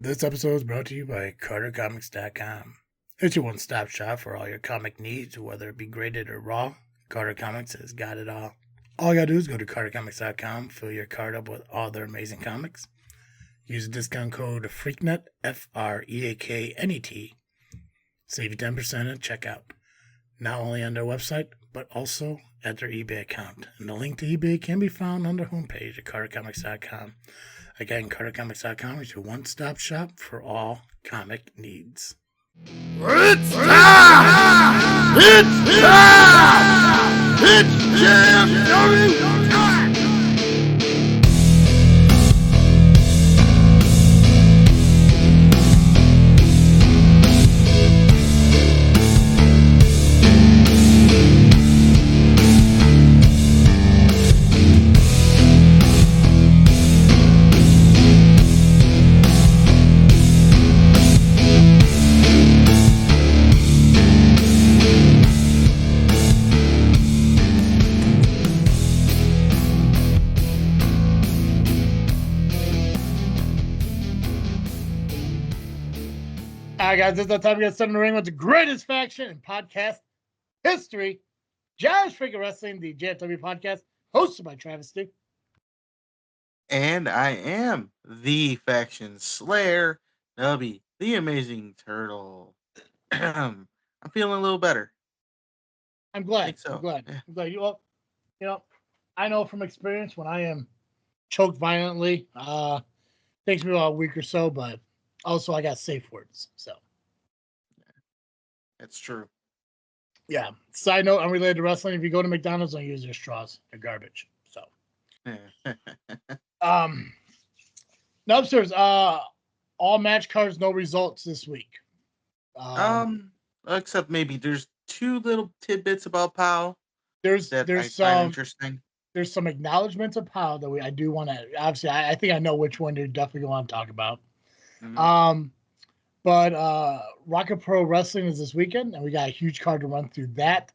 This episode is brought to you by CarterComics.com. It's your one-stop shop for all your comic needs, whether it be graded or raw. Carter Comics has got it all. All you gotta do is go to CarterComics.com, fill your card up with all their amazing comics. Use the discount code FREAKNET, FREAKNET. Save you 10% at checkout. Not only on their website, but also at their eBay account. And the link to eBay can be found on their homepage at CarterComics.com. Again, CarterComics.com is your one-stop shop for all comic needs. It's time! It's time! It's JFW time! All right, guys, this is the time we get started in the ring with the greatest faction in podcast history. Josh Freaking Wrestling, the JFW Podcast, hosted by Travis Stu. And I am the faction slayer, Nubby, the amazing turtle. I'm feeling a little better. I'm glad. think so. I'm glad. Yeah. I'm glad. You know, I know from experience when I am choked violently, takes me about a week or so, but also I got safe words. So, That's true. yeah. Side note, unrelated to wrestling, if you go to McDonald's, don't use their straws. They're garbage. So, no upstairs. All match cards, no results this week. Except maybe there's two little tidbits about Poww There's that I some find interesting. There's some acknowledgments of Poww that I do want to. Obviously, I think I know which one you're definitely going to talk about. Mhm. But Rocket Pro Wrestling is this weekend, and we got a huge card to run through that.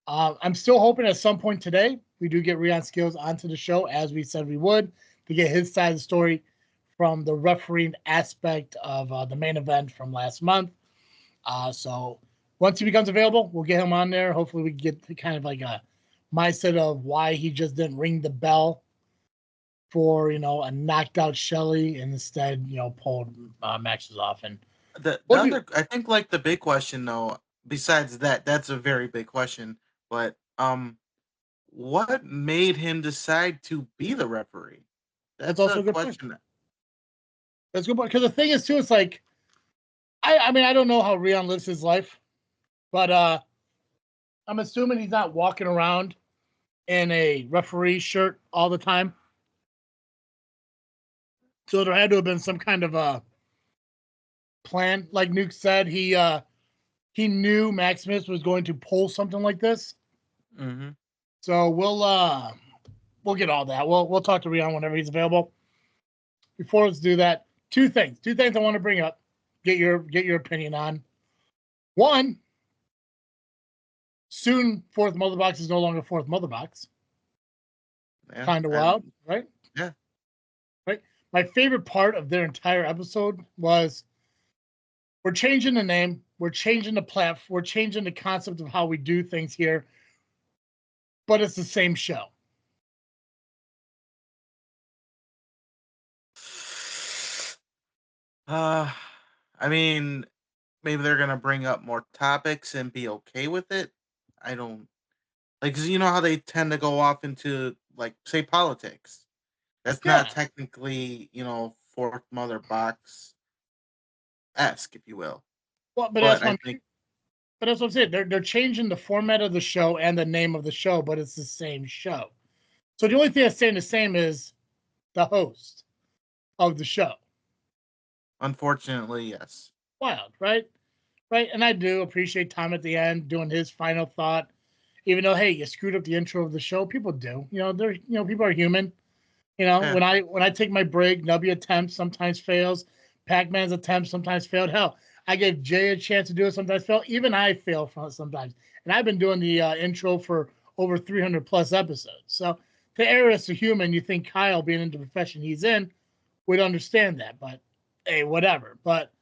I'm still hoping at some point today we do get Rion Skills onto the show, as we said we would, to get his side of the story from the refereeing aspect of the main event from last month. So once he becomes available, we'll get him on there. Hopefully, we can get to kind of like a mindset of why he just didn't ring the bell for a knocked out Shelly and instead pulled matches off. And I think like the big question though, besides that's a very big question, but what made him decide to be the referee? That's also a good question. That's a good point, because the thing is too, it's like I mean I don't know how Rion lives his life, but I'm assuming he's not walking around in a referee shirt all the time. So there had to have been some kind of a plan. Like Nuke said, he knew Maximus was going to pull something like this. Mm-hmm. So we'll get all that. We'll talk to Rion whenever he's available. Before let's do that, two things I want to bring up. Get your opinion on. One, soon Fourth Mother Box is no longer Fourth Mother Box. Yeah, Kind of wild, right? Yeah. Right. My favorite part of their entire episode was we're changing the name, we're changing the platform, we're changing the concept of how we do things here, but it's the same show. I mean, maybe they're gonna bring up more topics and be okay with it. I don't like, 'cause you know how they tend to go off into like say politics. That's not technically Fourth Mother Box esque, if you will. Well, but But that's what I'm saying. They're changing the format of the show and the name of the show, but it's the same show. So the only thing that's staying the same is the host of the show. Unfortunately, yes. Wild, right? Right. And I do appreciate Tom at the end doing his final thought. Even though, hey, you screwed up the intro of the show, people do. People are human. Yeah. When I take my break, Nubby attempts sometimes fails. Pacman's attempts sometimes failed. Hell, I gave Jay a chance to do it, sometimes fail. Even I fail from it sometimes. And I've been doing the intro for over 300 plus episodes. So to err as a human, you think Kyle, being in the profession he's in, would understand that. But hey, whatever. But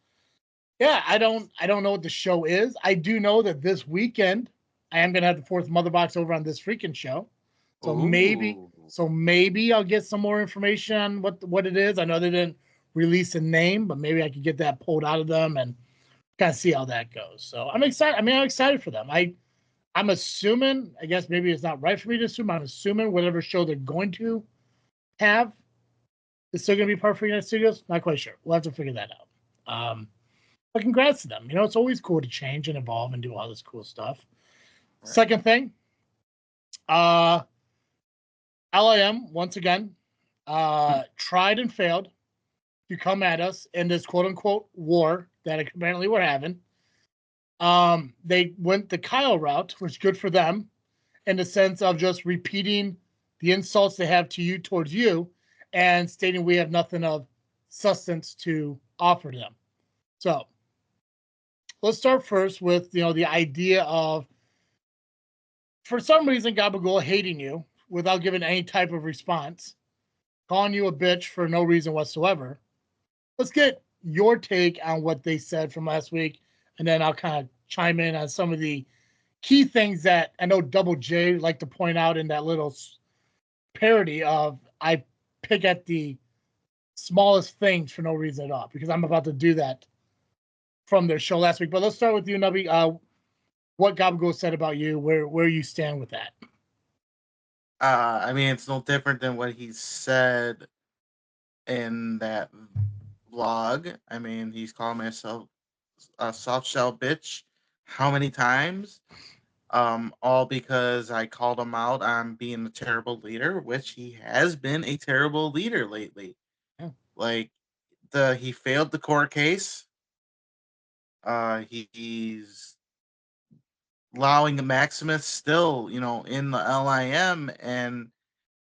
yeah, I don't know what the show is. I do know that this weekend I am gonna have the fourth mother box over on this freaking show. So Ooh. maybe I'll get some more information on what it is. I know they didn't release a name, but maybe I could get that pulled out of them and kind of see how that goes. So I'm excited. I mean, I'm excited for them. I'm assuming, I guess maybe it's not right for me to assume. I'm assuming whatever show they're going to have is still going to be part of Freaking Studios. Not quite sure. We'll have to figure that out. But congrats to them. You know, it's always cool to change and evolve and do all this cool stuff. Right. Second thing, LIM, once again, tried and failed to come at us in this quote-unquote war that apparently we're having. They went the Kyle route, which is good for them, in the sense of just repeating the insults they have to you towards you and stating we have nothing of substance to offer to them. So let's start first with, the idea of, for some reason, Gabagool hating you without giving any type of response, calling you a bitch for no reason whatsoever. Let's get your take on what they said from last week, and then I'll kind of chime in on some of the key things that I know Double J like to point out in that little parody of I pick at the smallest things for no reason at all, because I'm about to do that from their show last week. But let's start with you, Nubby. What Gabagool said about you, where you stand with that. I mean, it's no different than what he said in that vlog. I mean, he's calling myself a soft shell bitch how many times? All because I called him out on being a terrible leader, which he has been a terrible leader lately. Yeah. Like he failed the court case. He's allowing the Maximus still, in the LIM, and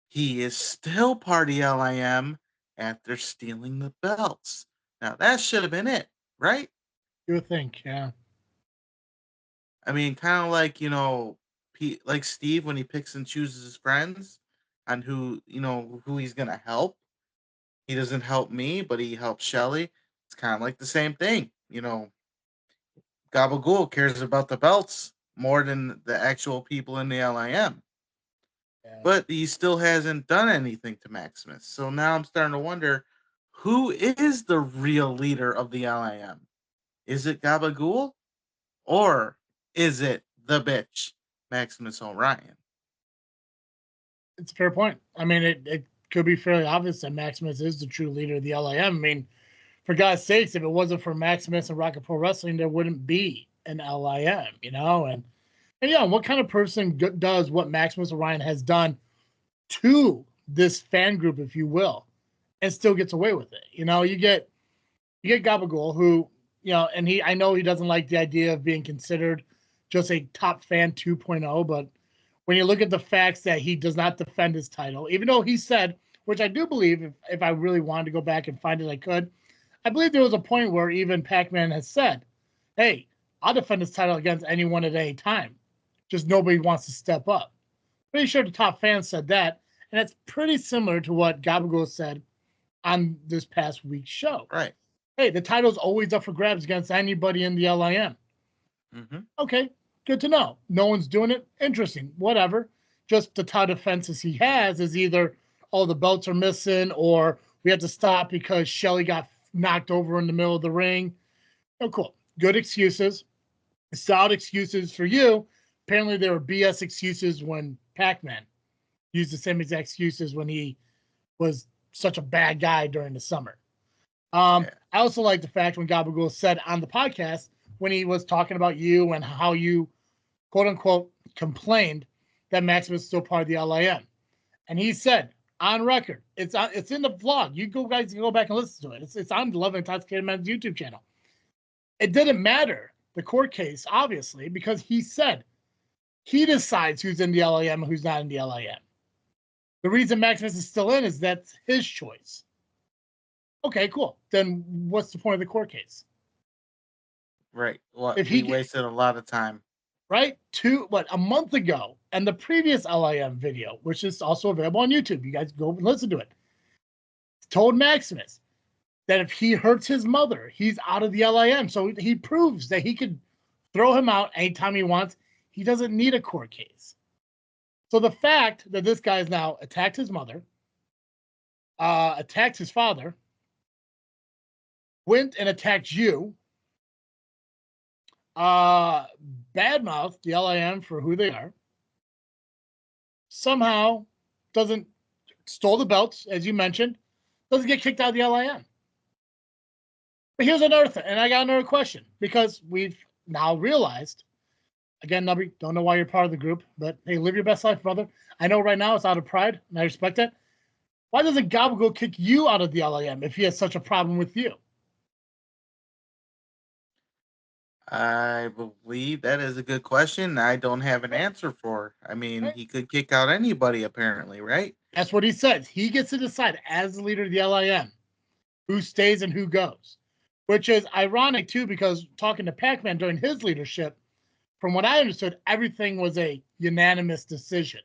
he is still part of LIM after stealing the belts. Now that should have been it, right? You would think, yeah. I mean, kind of like, like Steve when he picks and chooses his friends on who he's gonna help. He doesn't help me, but he helps Shelly. It's kind of like the same thing, Gabagool cares about the belts more than the actual people in the LIM. Yeah. But he still hasn't done anything to Maximus. So now I'm starting to wonder, who is the real leader of the LIM? Is it Gabagool? Or is it the bitch, Maximus Orion? It's a fair point. I mean, it could be fairly obvious that Maximus is the true leader of the LIM. I mean, for God's sakes, if it wasn't for Maximus and Rocket Pro Wrestling, there wouldn't be an LIM, And yeah, what kind of person does what Maximus Orion has done to this fan group, if you will, and still gets away with it? You get Gabagool, who, and I know he doesn't like the idea of being considered just a top fan 2.0, but when you look at the facts that he does not defend his title, even though he said, which I do believe, if I really wanted to go back and find it, I could. I believe there was a point where even Pacman has said, hey, I'll defend this title against anyone at any time. Just nobody wants to step up. Pretty sure the top fans said that, and that's pretty similar to what Gabagool said on this past week's show. Right. Hey, the title's always up for grabs against anybody in the LIM. Mm-hmm. Okay, good to know. No one's doing it. Interesting. Whatever. Just the title defenses he has is either, the belts are missing, or we have to stop because Shelly got knocked over in the middle of the ring. Oh, cool. Good excuses. Solid excuses for you. Apparently, there were BS excuses when Pacman used the same exact excuses when he was such a bad guy during the summer. I also like the fact when Gabagool said on the podcast, when he was talking about you and how you, quote unquote, complained that Maximus is still part of the LIM. And he said, on record, it's in the vlog. You guys can go back and listen to it. It's on the Love and Intoxicated Man's YouTube channel. It didn't matter, the court case, obviously, because he said he decides who's in the LIM and who's not in the LIM. The reason Maximus is still in is that's his choice. Okay, cool. Then what's the point of the court case? Right. Well, if he wasted a lot of time. Right? A month ago, and the previous LIM video, which is also available on YouTube. You guys go and listen to it. Told Maximus, that if he hurts his mother, he's out of the LIM. So he proves that he could throw him out anytime he wants. He doesn't need a court case. So the fact that this guy has now attacked his mother, attacked his father, went and attacked you, badmouthed the LIM for who they are, somehow doesn't stole the belts, as you mentioned, doesn't get kicked out of the LIM. But here's another thing, and I got another question, because we've now realized, again, Nubby, don't know why you're part of the group, but hey, live your best life, brother. I know right now it's out of pride, and I respect that. Why doesn't Gabagool kick you out of the LIM if he has such a problem with you? I believe that is a good question. I don't have an answer for. I mean, he could kick out anybody, apparently, right? That's what he says. He gets to decide, as the leader of the LIM, who stays and who goes. Which is ironic, too, because talking to Pacman during his leadership, from what I understood, everything was a unanimous decision.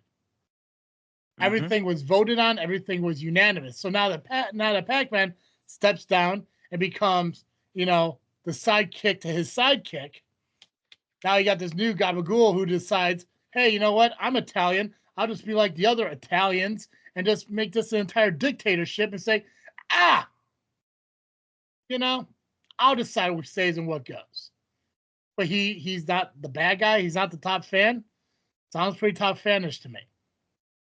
Everything was voted on. Everything was unanimous. So now that Pacman steps down and becomes, the sidekick to his sidekick, now you got this new Gabagool who decides, hey, you know what? I'm Italian. I'll just be like the other Italians and just make this an entire dictatorship and say, I'll decide which stays and what goes. But he's not the bad guy. He's not the top fan. Sounds pretty top fanish to me.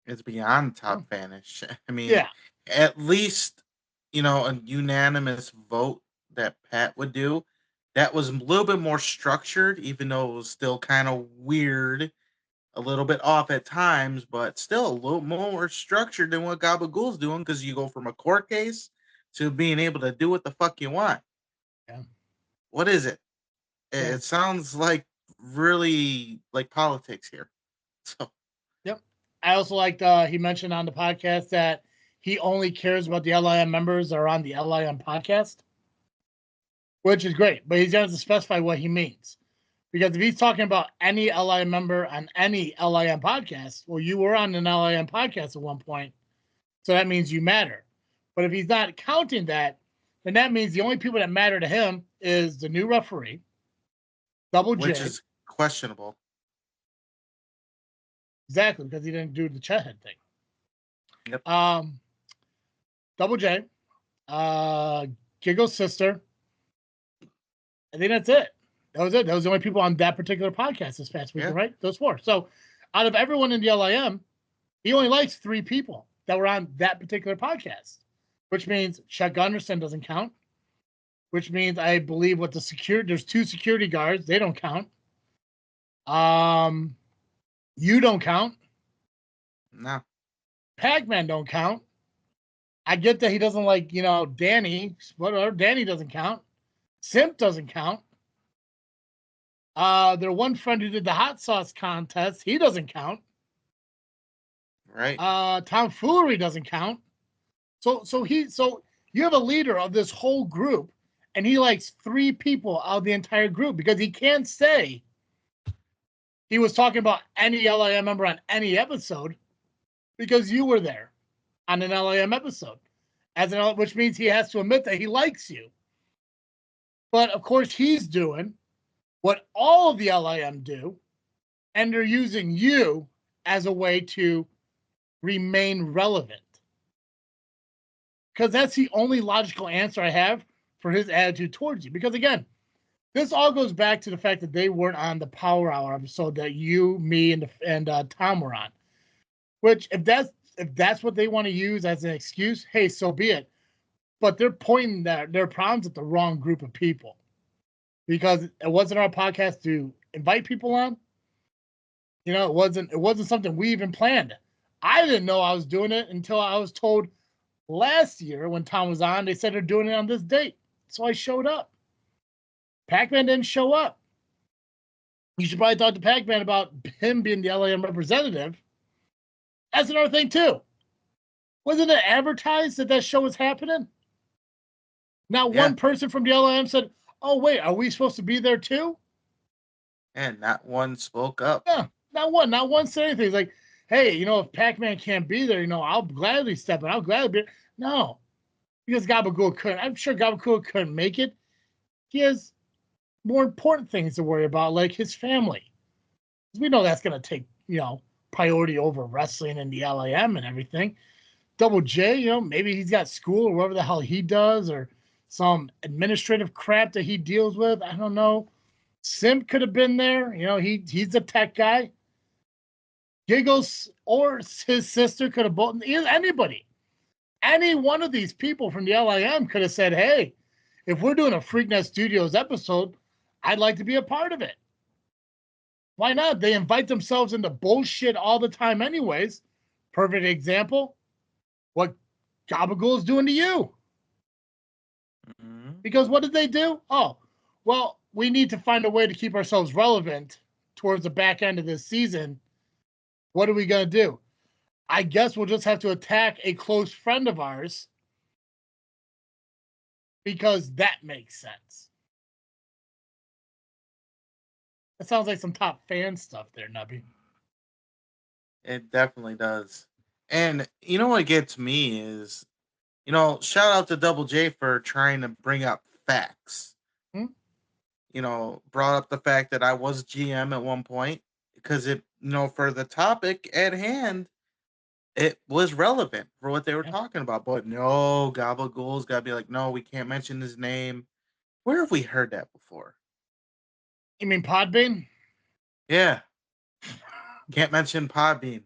It's beyond top fanish. I mean, Yeah. At least, a unanimous vote that Pat would do, that was a little bit more structured, even though it was still kind of weird, a little bit off at times, but still a little more structured than what Gabagool's doing, because you go from a court case to being able to do what the fuck you want. Yeah. What is it? Yeah. It sounds like really like politics here. So. Yep. I also liked he mentioned on the podcast that he only cares about the LIM members that are on the LIM podcast, which is great, but he's going to specify what he means. Because if he's talking about any LIM member on any LIM podcast, well, you were on an LIM podcast at one point, so that means you matter. But if he's not counting that, then that means the only people that matter to him is the new referee, Double J. Which is questionable. Exactly, because he didn't do the chat head thing. Yep. Double J, Giggle's sister. I think that's it. That was it. That was the only people on that particular podcast this past weekend, right? Those four. So out of everyone in the LIM, he only likes 3 people that were on that particular podcast, which means Chuck Gunderson doesn't count, which means I believe there's 2 security guards. They don't count. You don't count. No. Pacman don't count. I get that he doesn't like, Danny. Whatever. Danny doesn't count. Simp doesn't count. Their one friend who did the hot sauce contest, he doesn't count. Right. Tomfoolery doesn't count. So you have a leader of this whole group, and he likes 3 people out of the entire group because he can't say he was talking about any LIM member on any episode because you were there on an LIM episode, which means he has to admit that he likes you. But of course, he's doing what all of the LIM do, and they're using you as a way to remain relevant. Because that's the only logical answer I have for his attitude towards you. Because again, this all goes back to the fact that they weren't on the Power Hour episode that you, me, and Tom were on. Which, if that's what they want to use as an excuse, hey, so be it. But they're pointing their problems at the wrong group of people, because it wasn't our podcast to invite people on. It wasn't something we even planned. I didn't know I was doing it until I was told last year when Tom was on. They said they're doing it on this date, so I showed up. Pacman didn't show up. You should probably talk to Pacman about him being the LIM representative. That's another thing too. Wasn't it advertised that show was happening? Not one person from the LIM said, "Oh wait, are we supposed to be there too?" And not one spoke up. Yeah, not one. Not one said anything. It's like, hey, if Pacman can't be there, I'll gladly step in. I'll gladly be. No, because Gabagool couldn't. I'm sure Gabagool couldn't make it. He has more important things to worry about, like his family. We know that's going to take, priority over wrestling and the LAM and everything. Double J, maybe he's got school or whatever the hell he does, or some administrative crap that he deals with. I don't know. Simp could have been there. He's a tech guy. Giggles or his sister could have both. Anybody. Any one of these people from the LIM could have said, hey, if we're doing a Freaknet Studios episode, I'd like to be a part of it. Why not? They invite themselves into bullshit all the time anyways. Perfect example, what Gabagool is doing to you. Mm-hmm. Because what did they do? Oh, well, we need to find a way to keep ourselves relevant towards the back end of this season. What are we going to do? I guess we'll just have to attack a close friend of ours because that makes sense. That sounds like some top fan stuff there, Nubby. It definitely does. And you know what gets me is, shout out to Double J for trying to bring up facts. Brought up the fact that I was GM at one point because for the topic at hand, it was relevant for what they were talking about. But no, Gabagool's got to be like, no, we can't mention his name. Where have we heard that before? You mean Podbean? Yeah. Can't mention Podbean,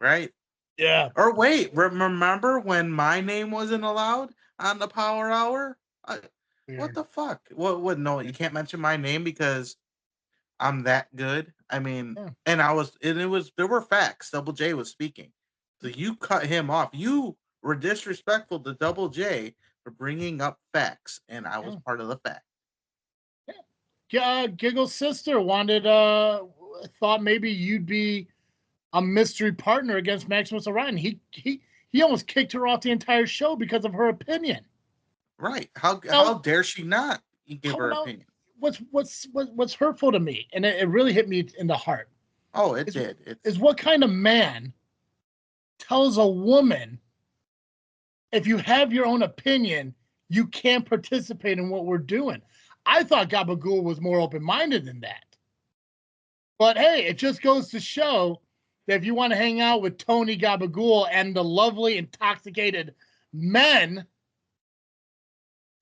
right? Yeah. Or wait, remember when my name wasn't allowed on the Power Hour? What the fuck? What? No, you can't mention my name because I'm that good. I mean, and there were facts. Double J was speaking. So you cut him off. You were disrespectful to Double J for bringing up facts, and I was part of the fact. Yeah. Giggle's sister thought maybe you'd be a mystery partner against Maximus Orion. He almost kicked her off the entire show because of her opinion. Right. How dare she not give her opinion? What's hurtful to me, and it really hit me in the heart. Oh, it did. Is what kind of man tells a woman, if you have your own opinion, you can't participate in what we're doing. I thought Gabagool was more open-minded than that. But hey, it just goes to show that if you want to hang out with Tony Gabagool and the lovely, intoxicated men,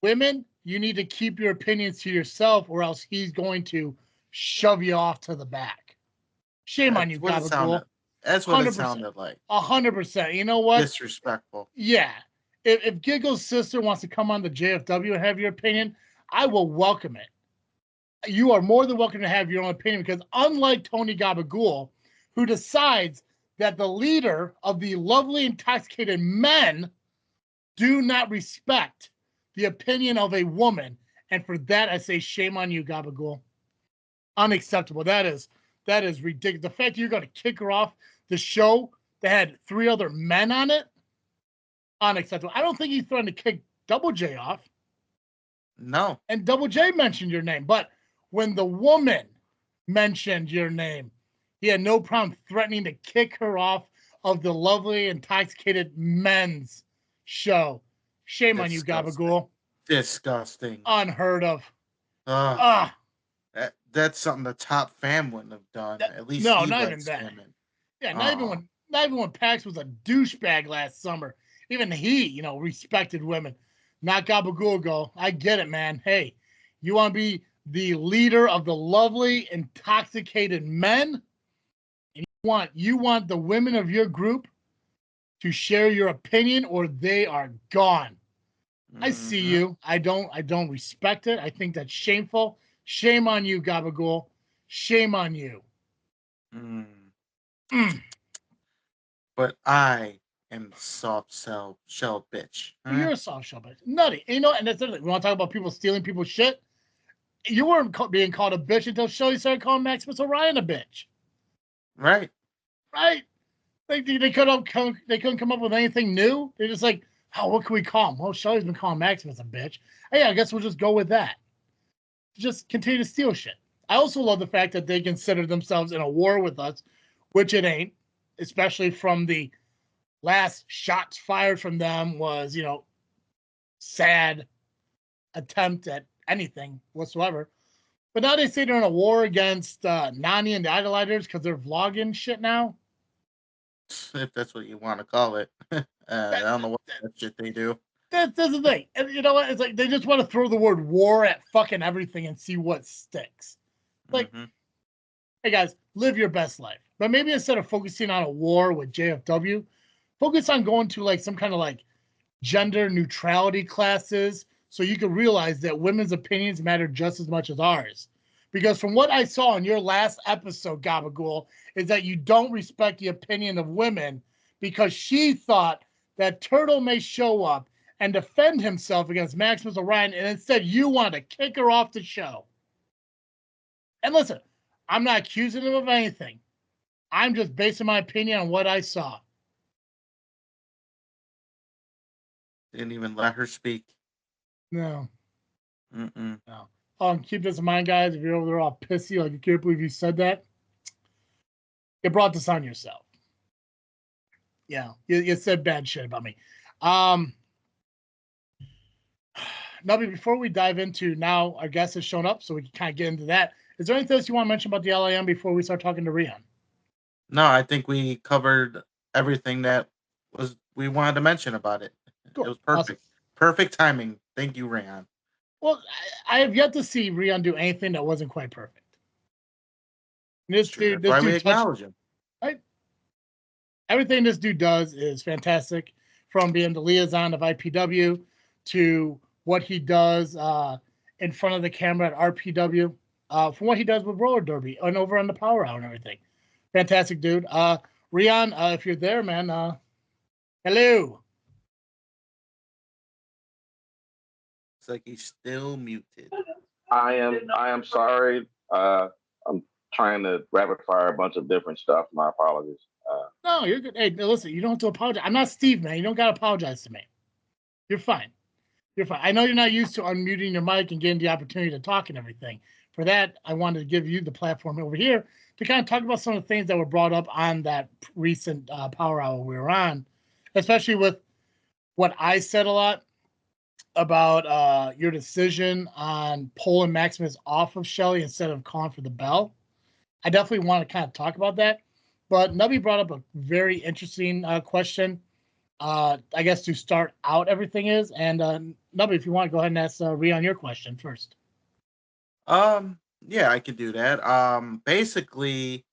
women, you need to keep your opinions to yourself, or else he's going to shove you off to the back. Shame on you, Gabagool. That's what it sounded like. 100%. You know what? Disrespectful. Yeah. If Giggle's sister wants to come on the JFW and have your opinion, I will welcome it. You are more than welcome to have your own opinion, because unlike Tony Gabagool, who decides that the leader of the lovely, intoxicated men do not respect the opinion of a woman, and for that I say shame on you, Gabagool. Unacceptable. That is ridiculous. The fact that you're going to kick her off the show that had 3 other men on it, unacceptable. I don't think he threatened to kick Double J off. No. And Double J mentioned your name, but when the woman mentioned your name, he had no problem threatening to kick her off of the lovely, intoxicated men's show. Shame on you, Gabagool. Disgusting. Unheard of. That's something the top fam wouldn't have done. At least no, he not likes even that. women. Yeah, not even when Pax was a douchebag last summer. Even he, respected women. Not Gabagool go. I get it, man. Hey, you want to be the leader of the lovely, intoxicated men, and you want the women of your group to share your opinion, or they are gone. Mm-hmm. I see you. I don't respect it. I think that's shameful. Shame on you, Gabagool. Shame on you. But I am soft shell bitch. Huh? You're a soft shell bitch. Nutty. And that's the thing. We want to talk about people stealing people's shit. You weren't being called a bitch until Shelly started calling Maximus Orion a bitch. Right. They couldn't come up with anything new. They're just like, what can we call him? Well, Shelly's been calling Maximus a bitch. Hey, I guess we'll just go with that. Just continue to steal shit. I also love the fact that they consider themselves in a war with us, which it ain't, especially from the last shots fired from them was, sad attempt at anything whatsoever. But now they say they're in a war against Nani and the Idolizers because they're vlogging shit now. If that's what you want to call it. I don't know what that shit they do. That's the thing. And you know what? It's like they just want to throw the word war at fucking everything and see what sticks. Like, hey guys, live your best life. But maybe instead of focusing on a war with JFW, focus on going to like some kind of like gender neutrality classes so you can realize that women's opinions matter just as much as ours. Because from what I saw in your last episode, Gabagool, is that you don't respect the opinion of women because she thought that Turtle may show up and defend himself against Maximus Orion, and instead you want to kick her off the show. And listen, I'm not accusing him of anything. I'm just basing my opinion on what I saw. Didn't even let her speak. No. Mm-mm. No. Keep this in mind, guys. If you're over there all pissy, like you can't believe you said that, you brought this on yourself. Yeah, you said bad shit about me. Nubby, before we dive into now, our guest has shown up, so we can kind of get into that. Is there anything else you want to mention about the LAM before we start talking to Rion? No, I think we covered everything that we wanted to mention about it. Cool. It was perfect. Awesome. Perfect timing. Thank you, Rion. Well, I have yet to see Rion do anything that wasn't quite perfect. This dude acknowledge him. Right? Everything this dude does is fantastic, from being the liaison of IPW to what he does in front of the camera at RPW, from what he does with roller derby and over on the Power Hour and everything. Fantastic dude. Rion, if you're there, man, hello. It's like he's still muted. I am sorry. I'm trying to rapid fire a bunch of different stuff. My apologies. No, you're good. Hey, listen, you don't have to apologize. I'm not Steve, man. You don't got to apologize to me. You're fine. You're fine. I know you're not used to unmuting your mic and getting the opportunity to talk and everything. For that, I wanted to give you the platform over here to kind of talk about some of the things that were brought up on that recent Power Hour we were on, especially with what I said a lot about your decision on pulling Maximus off of Shelly instead of calling for the bell. I definitely want to kind of talk about that. But Nubby brought up a very interesting question. I guess to start out everything is. And Nubby, if you want, go ahead and ask Rion your question first. Yeah, I could do that. Basically,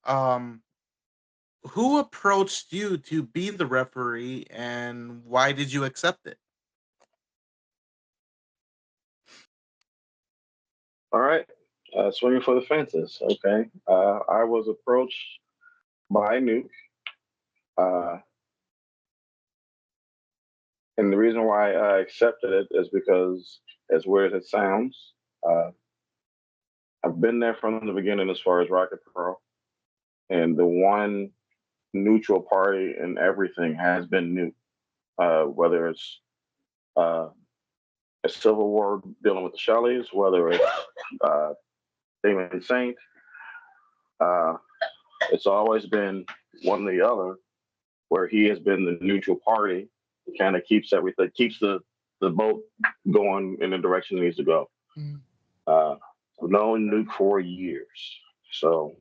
who approached you to be the referee and why did you accept it? All right. Swinging for the fences. Okay. I was approached by Nuke. And the reason why I accepted it is because, as weird as it sounds, I've been there from the beginning as far as Rocket Pro. And the one neutral party in everything has been Nuke. Whether it's a Civil War dealing with the Shelleys, whether it's Demon Saint, it's always been one or the other, where he has been the neutral party. It kind of keeps everything, keeps the boat going in the direction it needs to go. I've known Nuke for years, so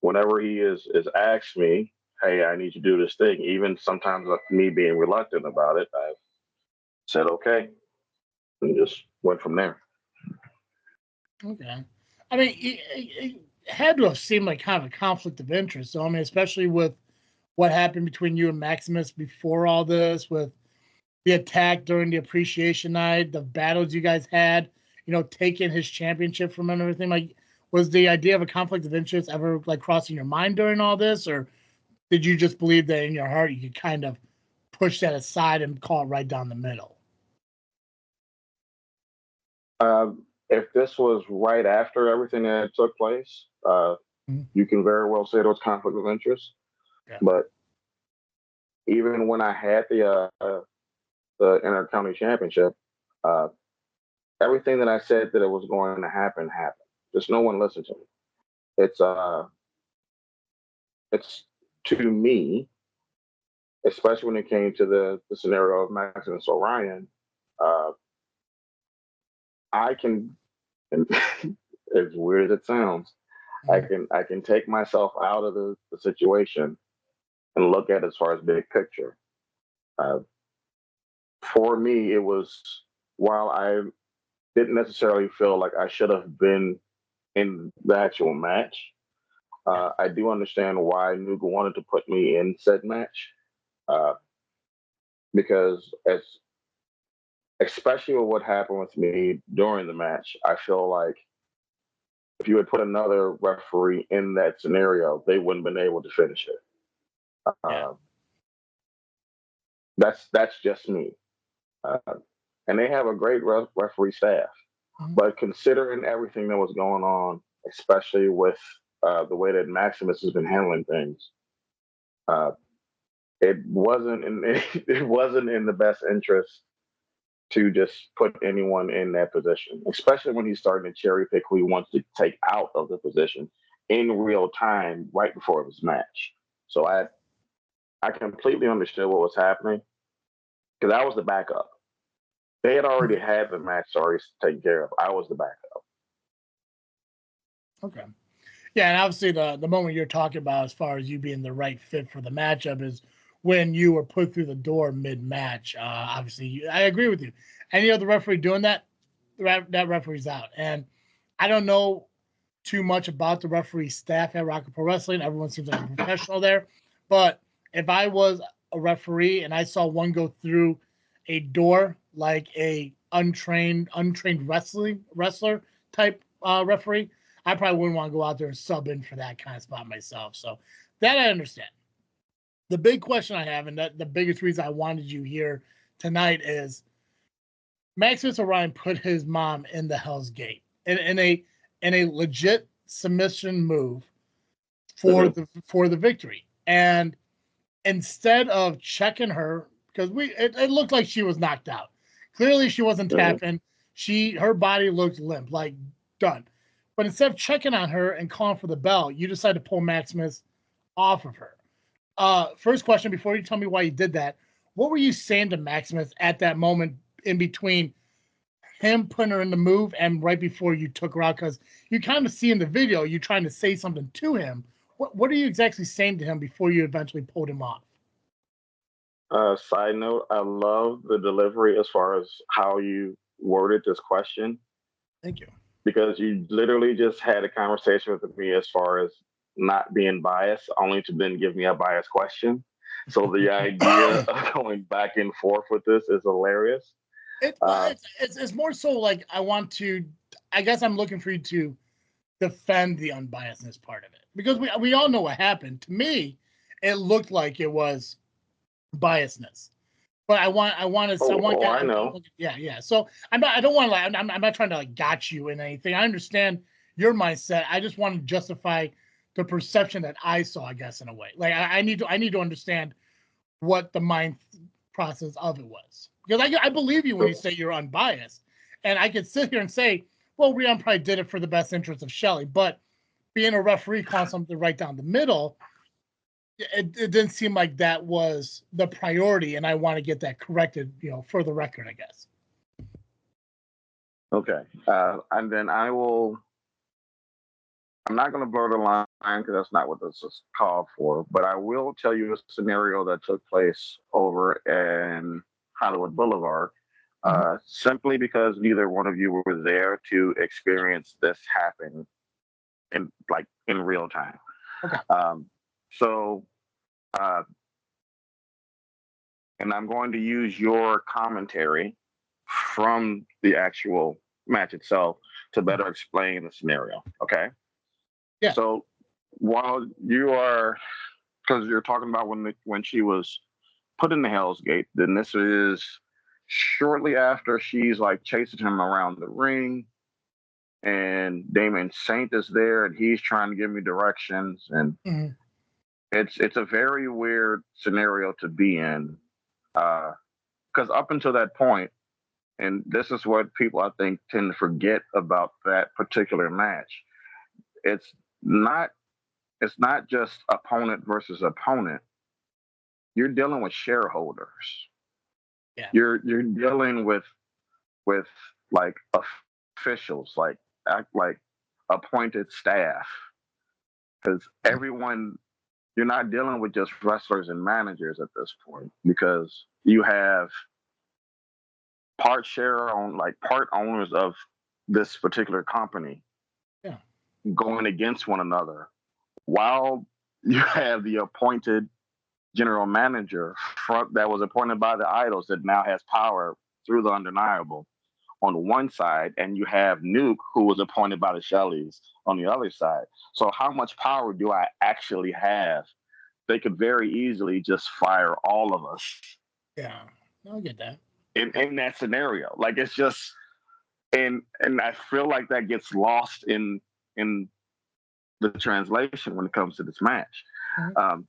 whenever he is asked me, "Hey, I need you to do this thing," even sometimes me being reluctant about it, I've said okay, and just went from there. Okay. I mean, it had to have seemed like kind of a conflict of interest. So, I mean, especially with what happened between you and Maximus before all this, with the attack during the appreciation night, the battles you guys had, taking his championship from him and everything. Like, was the idea of a conflict of interest ever like crossing your mind during all this, or did you just believe that in your heart you could kind of push that aside and call it right down the middle? If this was right after everything that took place, you can very well say there was conflict of interest. Yeah. But even when I had the Intercounty Championship, everything that I said that it was going to happen happened. Just no one listened to me. It's to me, especially when it came to the scenario of Maximus Orion, I can, and as weird as it sounds, I can take myself out of the situation and look at it as far as big picture. For me, it was, while I didn't necessarily feel like I should have been in the actual match, I do understand why Nuga wanted to put me in said match, because especially with what happened with me during the match, I feel like if you had put another referee in that scenario, they wouldn't have been able to finish it. That's just me. And they have a great referee staff. But considering everything that was going on, especially with the way that Maximus has been handling things, it wasn't in the best interest to just put anyone in that position, especially when he's starting to cherry pick who he wants to take out of the position in real time right before his match. So I completely understood what was happening because I was the backup. They had already had the match already taken care of. I was the backup. Okay. Yeah, and obviously the moment you're talking about as far as you being the right fit for the matchup is when you were put through the door mid-match. Obviously, I agree with you. Any other referee doing that, that referee's out. And I don't know too much about the referee staff at Rocket Pro Wrestling. Everyone seems like a professional there. But if I was a referee and I saw one go through a door like a untrained wrestler type referee, I probably wouldn't want to go out there and sub in for that kind of spot myself. So that I understand. The big question I have, and that the biggest reason I wanted you here tonight is Maximus Orion put his mom in the Hell's Gate in a legit submission move for the victory. And instead of checking her, because it looked like she was knocked out. Clearly she wasn't tapping. Her body looked limp, like done. But instead of checking on her and calling for the bell, you decided to pull Maximus off of her. First question, before you tell me why you did that, what were you saying to Maximus at that moment in between him putting her in the move and right before you took her out? Because you kind of see in the video, you trying to say something to him. What are you exactly saying to him before you eventually pulled him off? Side note, I love the delivery as far as how you worded this question. Thank you. Because you literally just had a conversation with me as far as not being biased, only to then give me a biased question. So the idea of going back and forth with this is hilarious. It's more so like I guess I'm looking for you to defend the unbiasedness part of it. Because we all know what happened. To me, it looked like it was biasness. But I know. Yeah. So I'm not trying to got you in anything. I understand your mindset. I just want to justify the perception that I saw, I guess, in a way. Like I need to understand what the mind process of it was. Because I believe you when you say you're unbiased. And I could sit here and say, well, Rion probably did it for the best interest of Shelly. But being a referee calling something right down the middle, it didn't seem like that was the priority, and I want to get that corrected, for the record, I guess. Okay. And then I'm not going to blur the line because that's not what this is called for, but I will tell you a scenario that took place over in Hollywood Boulevard, simply because neither one of you were there to experience this happen in real time. Okay. And I'm going to use your commentary from the actual match itself to better explain the scenario. Okay. Yeah. So while because you're talking about when she was put in the Hell's Gate, then this is shortly after she's chasing him around the ring, and Damon Saint is there, and he's trying to give me directions, and it's a very weird scenario to be in, because up until that point, and this is what people I think tend to forget about that particular match, it's not just opponent versus opponent. you're dealing with shareholders. Yeah. You're dealing with like officials, like appointed staff, because everyone, you're not dealing with just wrestlers and managers at this point, because you have part owners of this particular company Yeah. going against one another, while you have the appointed general manager that was appointed by the idols that now has power through the undeniable on one side, and you have Nuke, who was appointed by the Shelleys, on the other side. So how much power do I actually have? They could very easily just fire all of us. Yeah, I get that. In that scenario, like, it's just, and I feel like that gets lost in the translation when it comes to this match. Mm-hmm.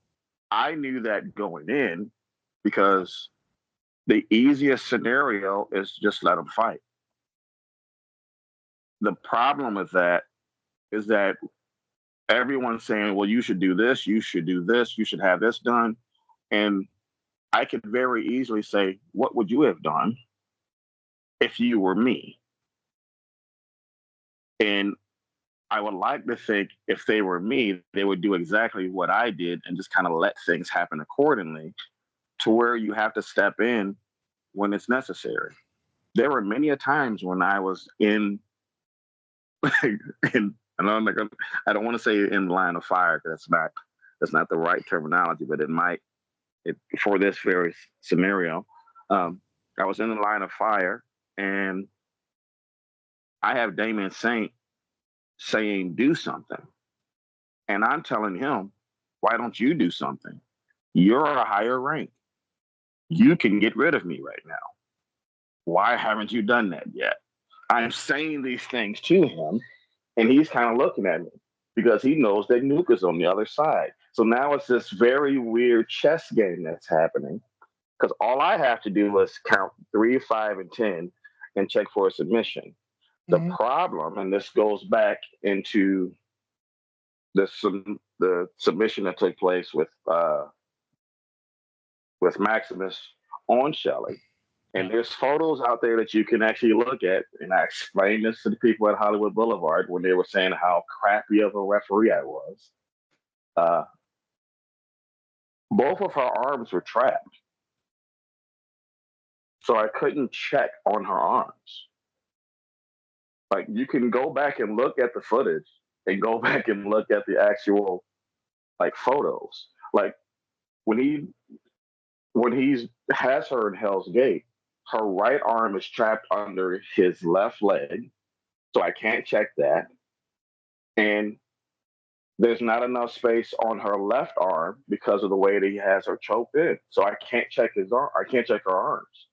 I knew that going in, because the easiest scenario is just let them fight. The problem with that is that everyone's saying, well, you should do this, you should do this, you should have this done. And I could very easily say, what would you have done if you were me? And I would like to think if they were me, they would do exactly what I did and just kind of let things happen accordingly, to where you have to step in when it's necessary. There were many a times when I was in and I don't want to say in line of fire, because that's not the right terminology, but for this very scenario, I was in the line of fire, and I have Damien Saint saying do something, and I'm telling him, why don't you do something? You're a higher rank. You can get rid of me right now. Why haven't you done that yet? I'm saying these things to him, and he's kind of looking at me, because he knows that Nuke is on the other side. So now it's this very weird chess game that's happening, because all I have to do is count 3, 5, and 10 and check for a submission. The problem, and this goes back into the submission that took place with Maximus on Shelley. And there's photos out there that you can actually look at. And I explained this to the people at Hollywood Boulevard when they were saying how crappy of a referee I was. Both of her arms were trapped. So I couldn't check on her arms. Like, you can go back and look at the footage and go back and look at the actual, like, photos. Like, when he has her in Hell's Gate, her right arm is trapped under his left leg, so I can't check that. And there's not enough space on her left arm because of the way that he has her choked in, so I can't check his arm. I can't check her arms.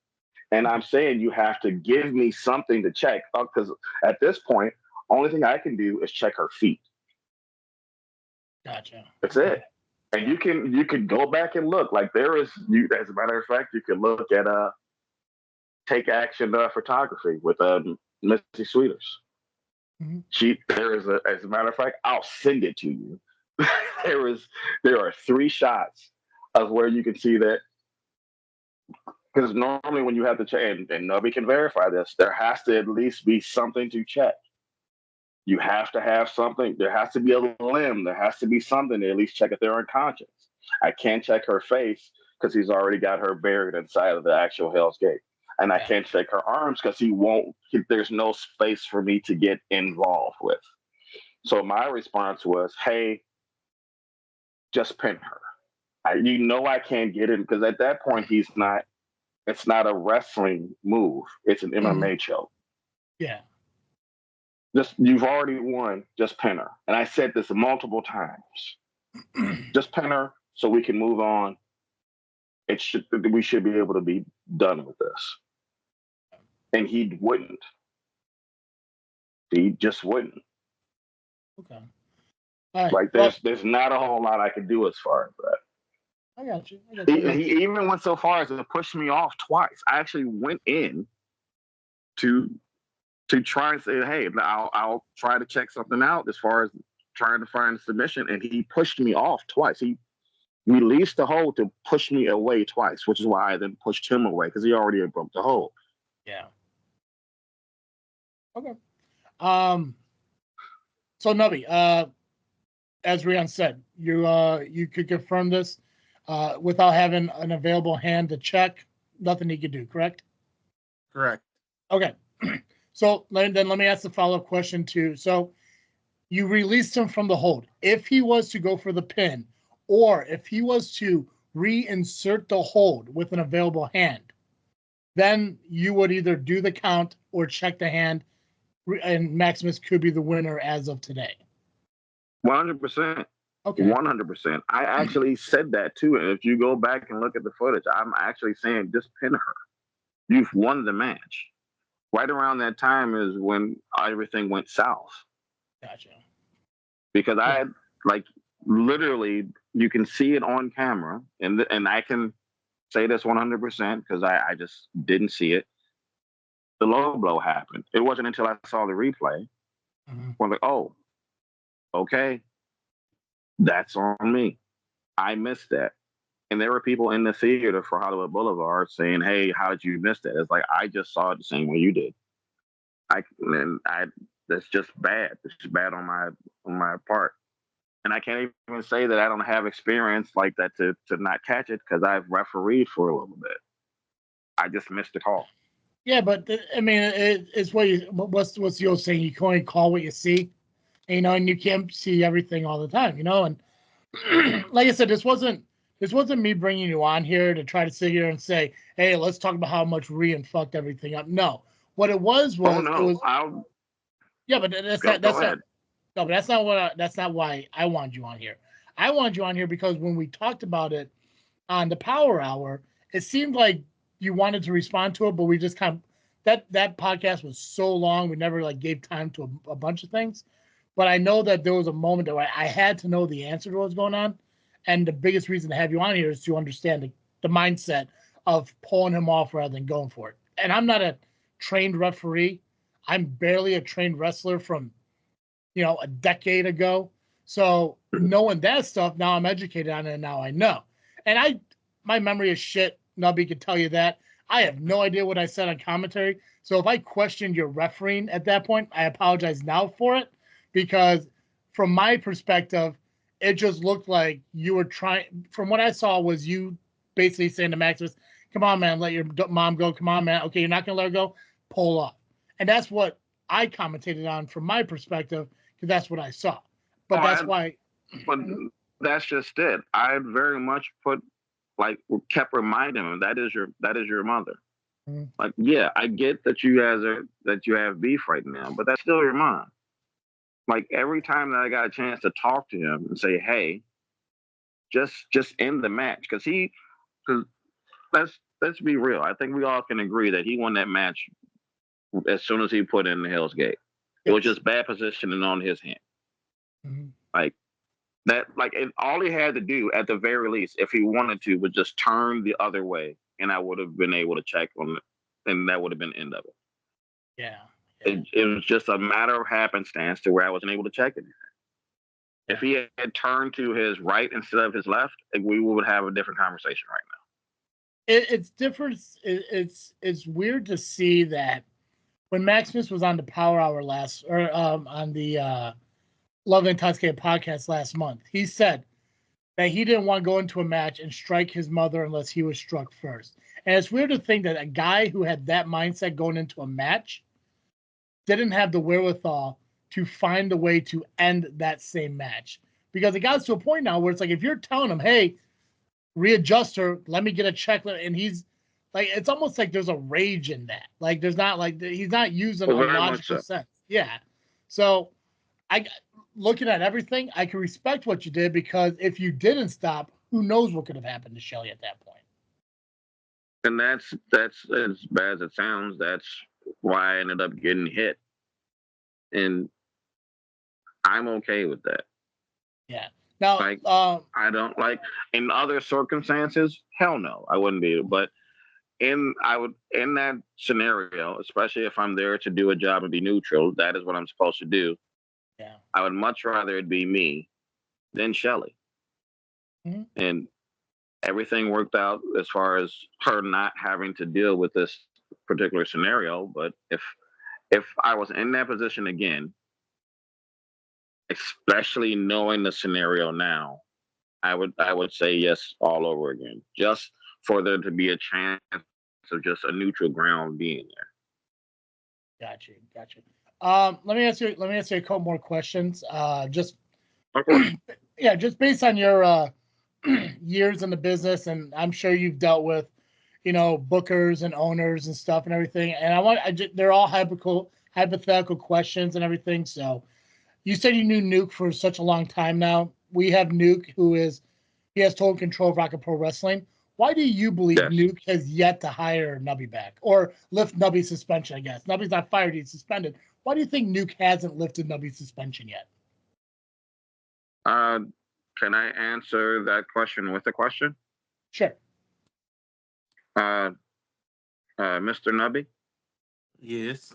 And I'm saying you have to give me something to check, because at this point, only thing I can do is check her feet. Gotcha. That's it. And you can go back and look. Like, there is, as a matter of fact, you can look at Take Action photography with Missy Sweeters. There is as a matter of fact, I'll send it to you. There are 3 shots of where you can see that, because normally when you have to check, and Nubby can verify this, there has to at least be something to check. You have to have something. There has to be a limb. There has to be something to at least check if they're unconscious. I can't check her face because he's already got her buried inside of the actual Hell's Gate. And I can't check her arms because there's no space for me to get involved with. So my response was, hey, just pin her. I can't get in, because at that point, it's not a wrestling move. It's an MMA choke. Yeah. You've already won, just pin her. And I said this multiple times. Just pin her so we can move on. We should be able to be done with this. And he wouldn't. He just wouldn't. Okay. All right. Like, there's not a whole lot I could do as far as that. I got you. He even went so far as to push me off twice. I actually went in to try and say, hey, I'll try to check something out as far as trying to find a submission, and he pushed me off twice. released the hold to push me away twice, which is why I then pushed him away because he already had broke the hold. Yeah. Okay. So Nubby, as Rion said, you could confirm this without having an available hand to check. Nothing he could do, correct? Correct. Okay. So then let me ask the follow-up question too. So you released him from the hold. If he was to go for the pin, or if he was to reinsert the hold with an available hand, then you would either do the count or check the hand, and Maximus could be the winner as of today. 100%. Okay. 100%. I actually said that too. And if you go back and look at the footage, I'm actually saying just pin her. You've won the match. Right around that time is when everything went south. Gotcha. Because I like literally, you can see it on camera, and I can say this 100% because I just didn't see it. The low blow happened. It wasn't until I saw the replay when I'm like, oh, okay, that's on me. I missed that. And there were people in the theater for Hollywood Boulevard saying, hey, how did you miss that? It's like, I just saw it the same way you did. That's just bad. It's just bad on my part. And I can't even say that I don't have experience like that to not catch it because I've refereed for a little bit. I just missed the call. Yeah, but I mean, it's what's the old saying? You can only call what you see, and, and you can't see everything all the time, And like I said, this wasn't me bringing you on here to try to sit here and say, hey, let's talk about how much Rion fucked everything up. No, what it was oh no, it was. Yeah, but that's not why I wanted you on here. I wanted you on here because when we talked about it on the Power Hour, it seemed like you wanted to respond to it, but we just kind of that podcast was so long, we never gave time to a bunch of things. But I know that there was a moment that I had to know the answer to what's going on, and the biggest reason to have you on here is to understand the mindset of pulling him off rather than going for it. And I'm not a trained referee. I'm barely a trained wrestler from a decade ago. So knowing that stuff, now I'm educated on it, and now I know. And my memory is shit. Nubby could tell you that. I have no idea what I said on commentary. So if I questioned your refereeing at that point, I apologize now for it, because from my perspective, it just looked like you were trying. From what I saw, was you basically saying to Maximus, "Come on, man, let your mom go. Come on, man. Okay, you're not gonna let her go. Pull up." And that's what I commentated on from my perspective, because that's what I saw. But But that's just it. I very much kept reminding him that is your mother. Mm-hmm. Like, yeah, I get that you have beef right now, but that's still your mom. Like, every time that I got a chance to talk to him and say, hey, just end the match, because let's be real. I think we all can agree that he won that match as soon as he put in the Hell's Gate. It was just bad positioning on his hand. Mm-hmm. All he had to do, at the very least, if he wanted to, was just turn the other way, and I would have been able to check on it, and that would have been the end of it. Yeah. It was just a matter of happenstance to where I wasn't able to check anything. If he had turned to his right instead of his left, we would have a different conversation right now. It's different. It's weird to see that when Maximus was on the Power Hour on the Love Intoxicated podcast last month, he said that he didn't want to go into a match and strike his mother unless he was struck first. And it's weird to think that a guy who had that mindset going into a match didn't have the wherewithal to find a way to end that same match. Because it got to a point now where it's like, if you're telling him, hey, readjust her, let me get a check, and he's like, it's almost like there's a rage in that. Like, there's not, he's not using a logical sense. Yeah. So looking at everything, I can respect what you did, because if you didn't stop, who knows what could have happened to Shelly at that point. And that's as bad as it sounds. That's why I ended up getting hit. And I'm okay with that. Yeah. Now, I don't in other circumstances, hell no, I wouldn't be. But in that scenario, especially if I'm there to do a job and be neutral, that is what I'm supposed to do. Yeah. I would much rather it be me than Shelly. Mm-hmm. And everything worked out as far as her not having to deal with this particular scenario. But if I was in that position again, especially knowing the scenario now, I would say yes all over again, just for there to be a chance of just a neutral ground being there. Gotcha. Let me ask you a couple more questions. Just Of course. yeah, just based on your years in the business, and I'm sure you've dealt with, bookers and owners and stuff and everything. And they're all hypothetical questions and everything. So you said you knew Nuke for such a long time now. We have Nuke, he has total control of Rocket Pro Wrestling. Why do you believe Yes. Nuke has yet to hire Nubby back or lift Nubby's suspension? I guess Nubby's not fired; he's suspended. Why do you think Nuke hasn't lifted Nubby's suspension yet? Can I answer that question with a question? Sure. Mr. Nubby, Yes.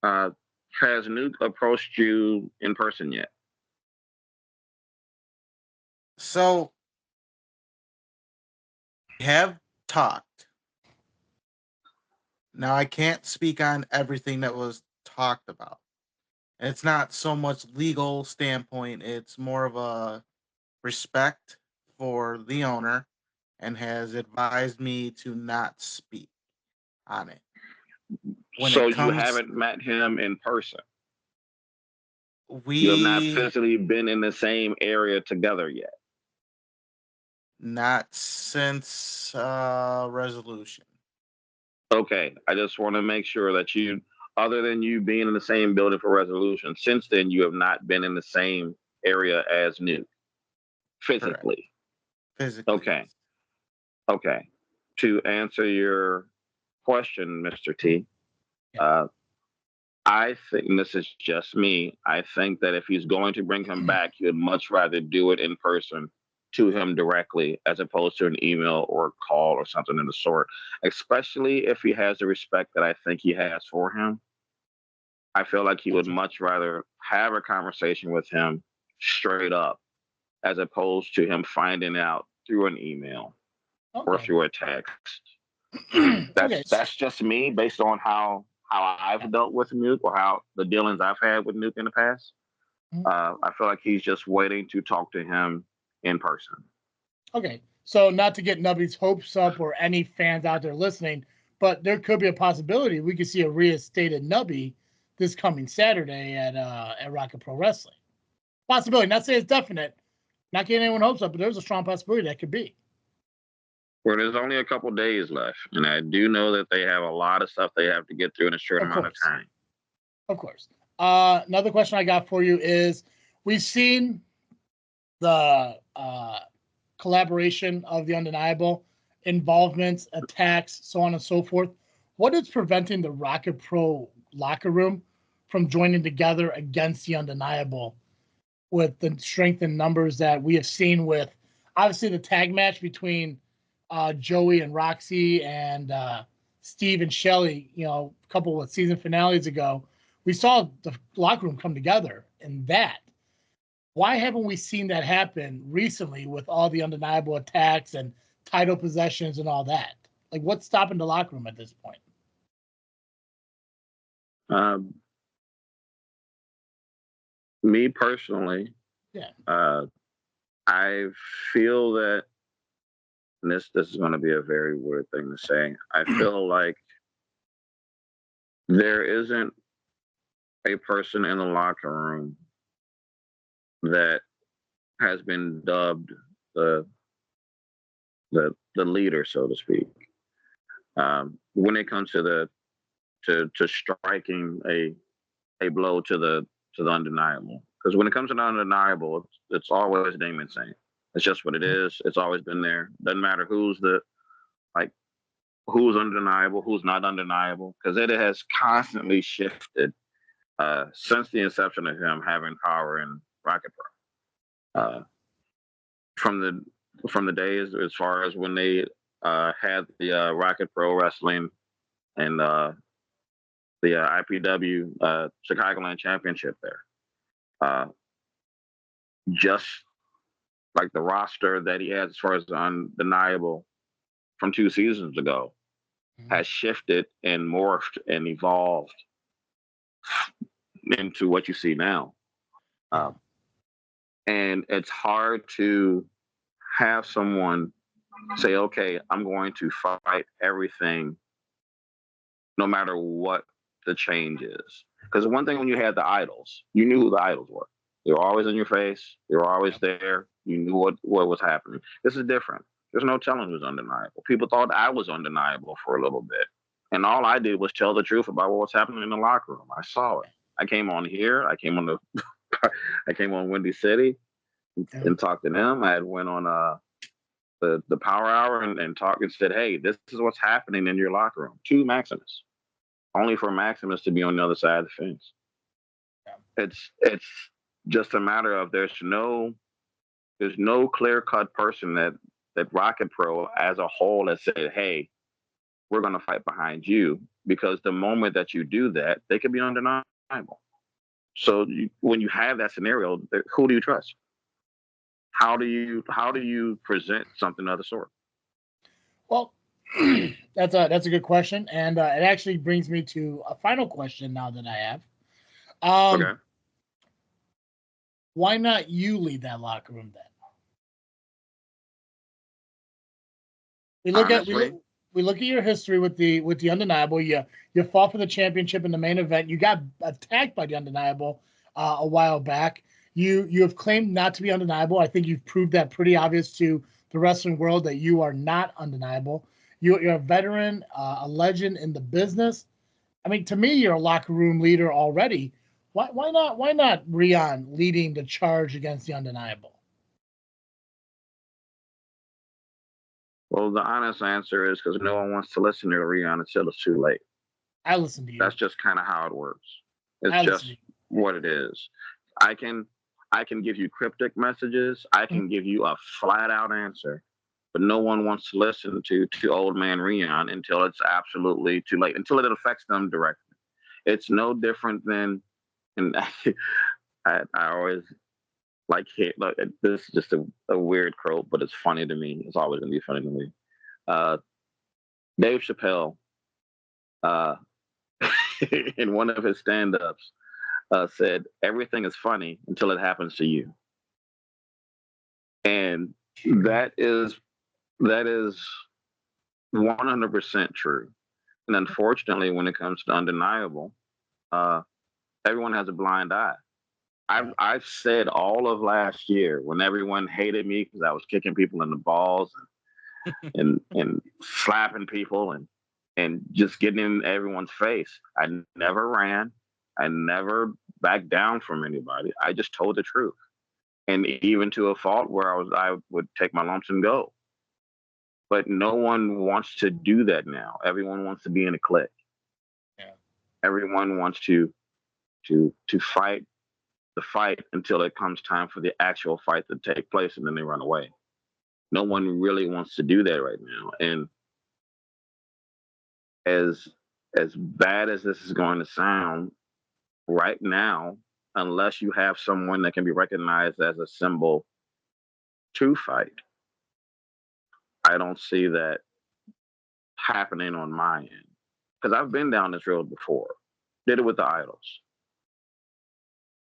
has Nuke approached you in person yet? So we have talked. Now I can't speak on everything that was talked about. And it's not so much legal standpoint, it's more of a respect for the owner and has advised me to not speak on it. So you haven't met him in person. You have not We physically been in the same area together yet. not since resolution. Okay, I just want to make sure that you, other than you being in the same building for resolution, since then you have not been in the same area as Nuke physically. Physically. Okay. To answer your question, Mr. T, I think, and this is just me, I think that if he's going to bring him back, he would much rather do it in person to him directly as opposed to an email or a call or something of the sort, especially if he has the respect that I think he has for him. I feel like he would much rather have a conversation with him straight up as opposed to him finding out through an email or through a text. That's just me based on how I've dealt with Nuke or how the dealings I've had with Nuke in the past. I feel like he's just waiting to talk to him in person. Okay, so not to get Nubby's hopes up or any fans out there listening, but there could be a possibility we could see a reinstated Nubby this coming Saturday at Rocket Pro Wrestling. Possibility, not saying it's definite, not getting anyone hopes up, but there's a strong possibility that could be. Well, there's only a couple days left, and I do know that they have a lot of stuff they have to get through in a short amount of time. Of course. Another question I got for you is, we've seen the collaboration of the Undeniable, involvements, attacks, so on and so forth. What is preventing the Rocket Pro locker room from joining together against the Undeniable with the strength and numbers that we have seen with, obviously, the tag match between Joey and Roxy and Steve and Shelly, a couple of season finales ago? We saw the locker room come together in that. Why haven't we seen that happen recently with all the Undeniable attacks and title possessions and all that? Like, what's stopping the locker room at this point? Me personally, I feel that, and this is going to be a very weird thing to say, I feel like there isn't a person in the locker room that has been dubbed the leader, so to speak. When it comes to striking a blow to the Undeniable, because when it comes to the Undeniable, it's always Damon Saint. It's just what it is. It's always been there. Doesn't matter who's undeniable, who's not undeniable, because it has constantly shifted since the inception of him having power in Rocket Pro. From the days as far as when they had the Rocket Pro Wrestling and the IPW Chicagoland Championship there. Just like the roster that he has as far as undeniable from 2 seasons ago has shifted and morphed and evolved into what you see now. And it's hard to have someone say, okay, I'm going to fight everything no matter what the change is. Because one thing when you had the idols, you knew who the idols were. They were always in your face. They were always there. You knew what was happening. This is different. There's no telling who's undeniable. People thought I was undeniable for a little bit. And all I did was tell the truth about what was happening in the locker room. I saw it. I came on here. I came on I came on Windy City and talked to them. I had went on the Power Hour and talked and said, hey, this is what's happening in your locker room. To Maximus. Only for Maximus to be on the other side of the fence. It's just a matter of there's no clear-cut person that Rocket Pro as a whole has said, hey, we're going to fight behind you, because the moment that you do that, they could be undeniable. So when you have that scenario, who do you trust? How do you present something of the sort? Well, that's a good question, and it actually brings me to a final question now that I have. Okay. Why not you lead that locker room then? We look at your history with the Undeniable. You fought for the championship in the main event. You got attacked by the Undeniable a while back. You have claimed not to be undeniable. I think you've proved that pretty obvious to the wrestling world that you are not undeniable. You're a veteran, a legend in the business. I mean, to me, you're a locker room leader already. Why not Rion leading the charge against the Undeniable? Well, the honest answer is because no one wants to listen to Rion until it's too late. I listen to you. That's just kind of how it works. It's just what it is. I can give you cryptic messages. I can give you a flat out answer, but no one wants to listen to old man Rion until it's absolutely too late, until it affects them directly. It's no different than, and I always like this is just a weird quote, but it's funny to me. It's always gonna be funny to me. Dave Chappelle, in one of his stand-ups, said, everything is funny until it happens to you. And that is 100% true. And unfortunately, when it comes to Undeniable, everyone has a blind eye. I've said all of last year, when everyone hated me because I was kicking people in the balls and slapping people and just getting in everyone's face, I never ran. I never backed down from anybody. I just told the truth. And even to a fault where I would take my lumps and go. But no one wants to do that now. Everyone wants to be in a clique. Yeah. Everyone wants to fight the fight until it comes time for the actual fight to take place, and then they run away. No one really wants to do that right now. And as bad as this is going to sound, right now, unless you have someone that can be recognized as a symbol to fight, I don't see that happening on my end. Because I've been down this road before. Did it with the idols.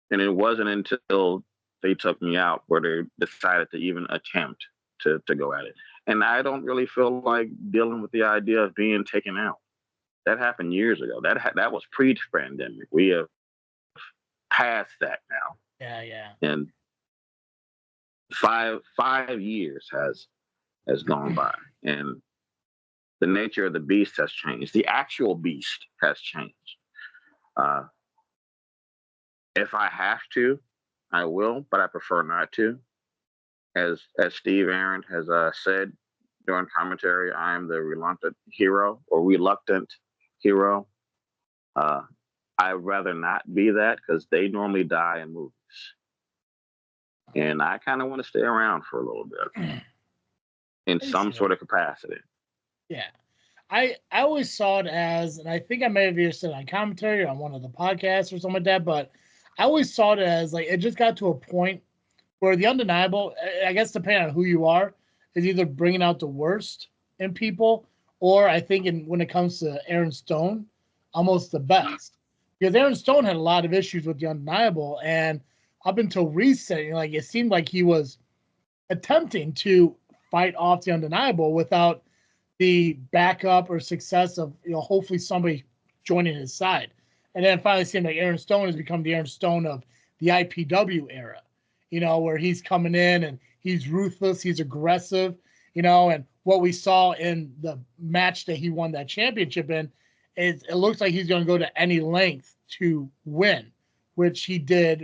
And it wasn't until they took me out where they decided to even attempt to go at it. And I don't really feel like dealing with the idea of being taken out. That happened years ago. That was pre-pandemic. We have passed that now. Yeah. And 5 years has gone by, and the nature of the beast has changed. The actual beast has changed. If I have to, I will, but I prefer not to. As Steve Aaron has said during commentary, I am the reluctant hero. I'd rather not be that, because they normally die in movies. And I kind of want to stay around for a little bit in some sort of capacity. Yeah. I always saw it as, and I think I may have either said on commentary or on one of the podcasts or something like that, but I always saw it as like, it just got to a point Where the undeniable, I guess, depending on who you are, is either bringing out the worst in people, or I think when it comes to Aaron Stone, almost the best. Because Aaron Stone had a lot of issues with the undeniable, and up until recent, like it seemed like he was attempting to fight off the undeniable without the backup or success of hopefully somebody joining his side. And then it finally seemed like Aaron Stone has become the Aaron Stone of the IPW era, where he's coming in and he's ruthless, he's aggressive, and what we saw in the match that he won that championship in is it looks like he's going to go to any length to win, which he did,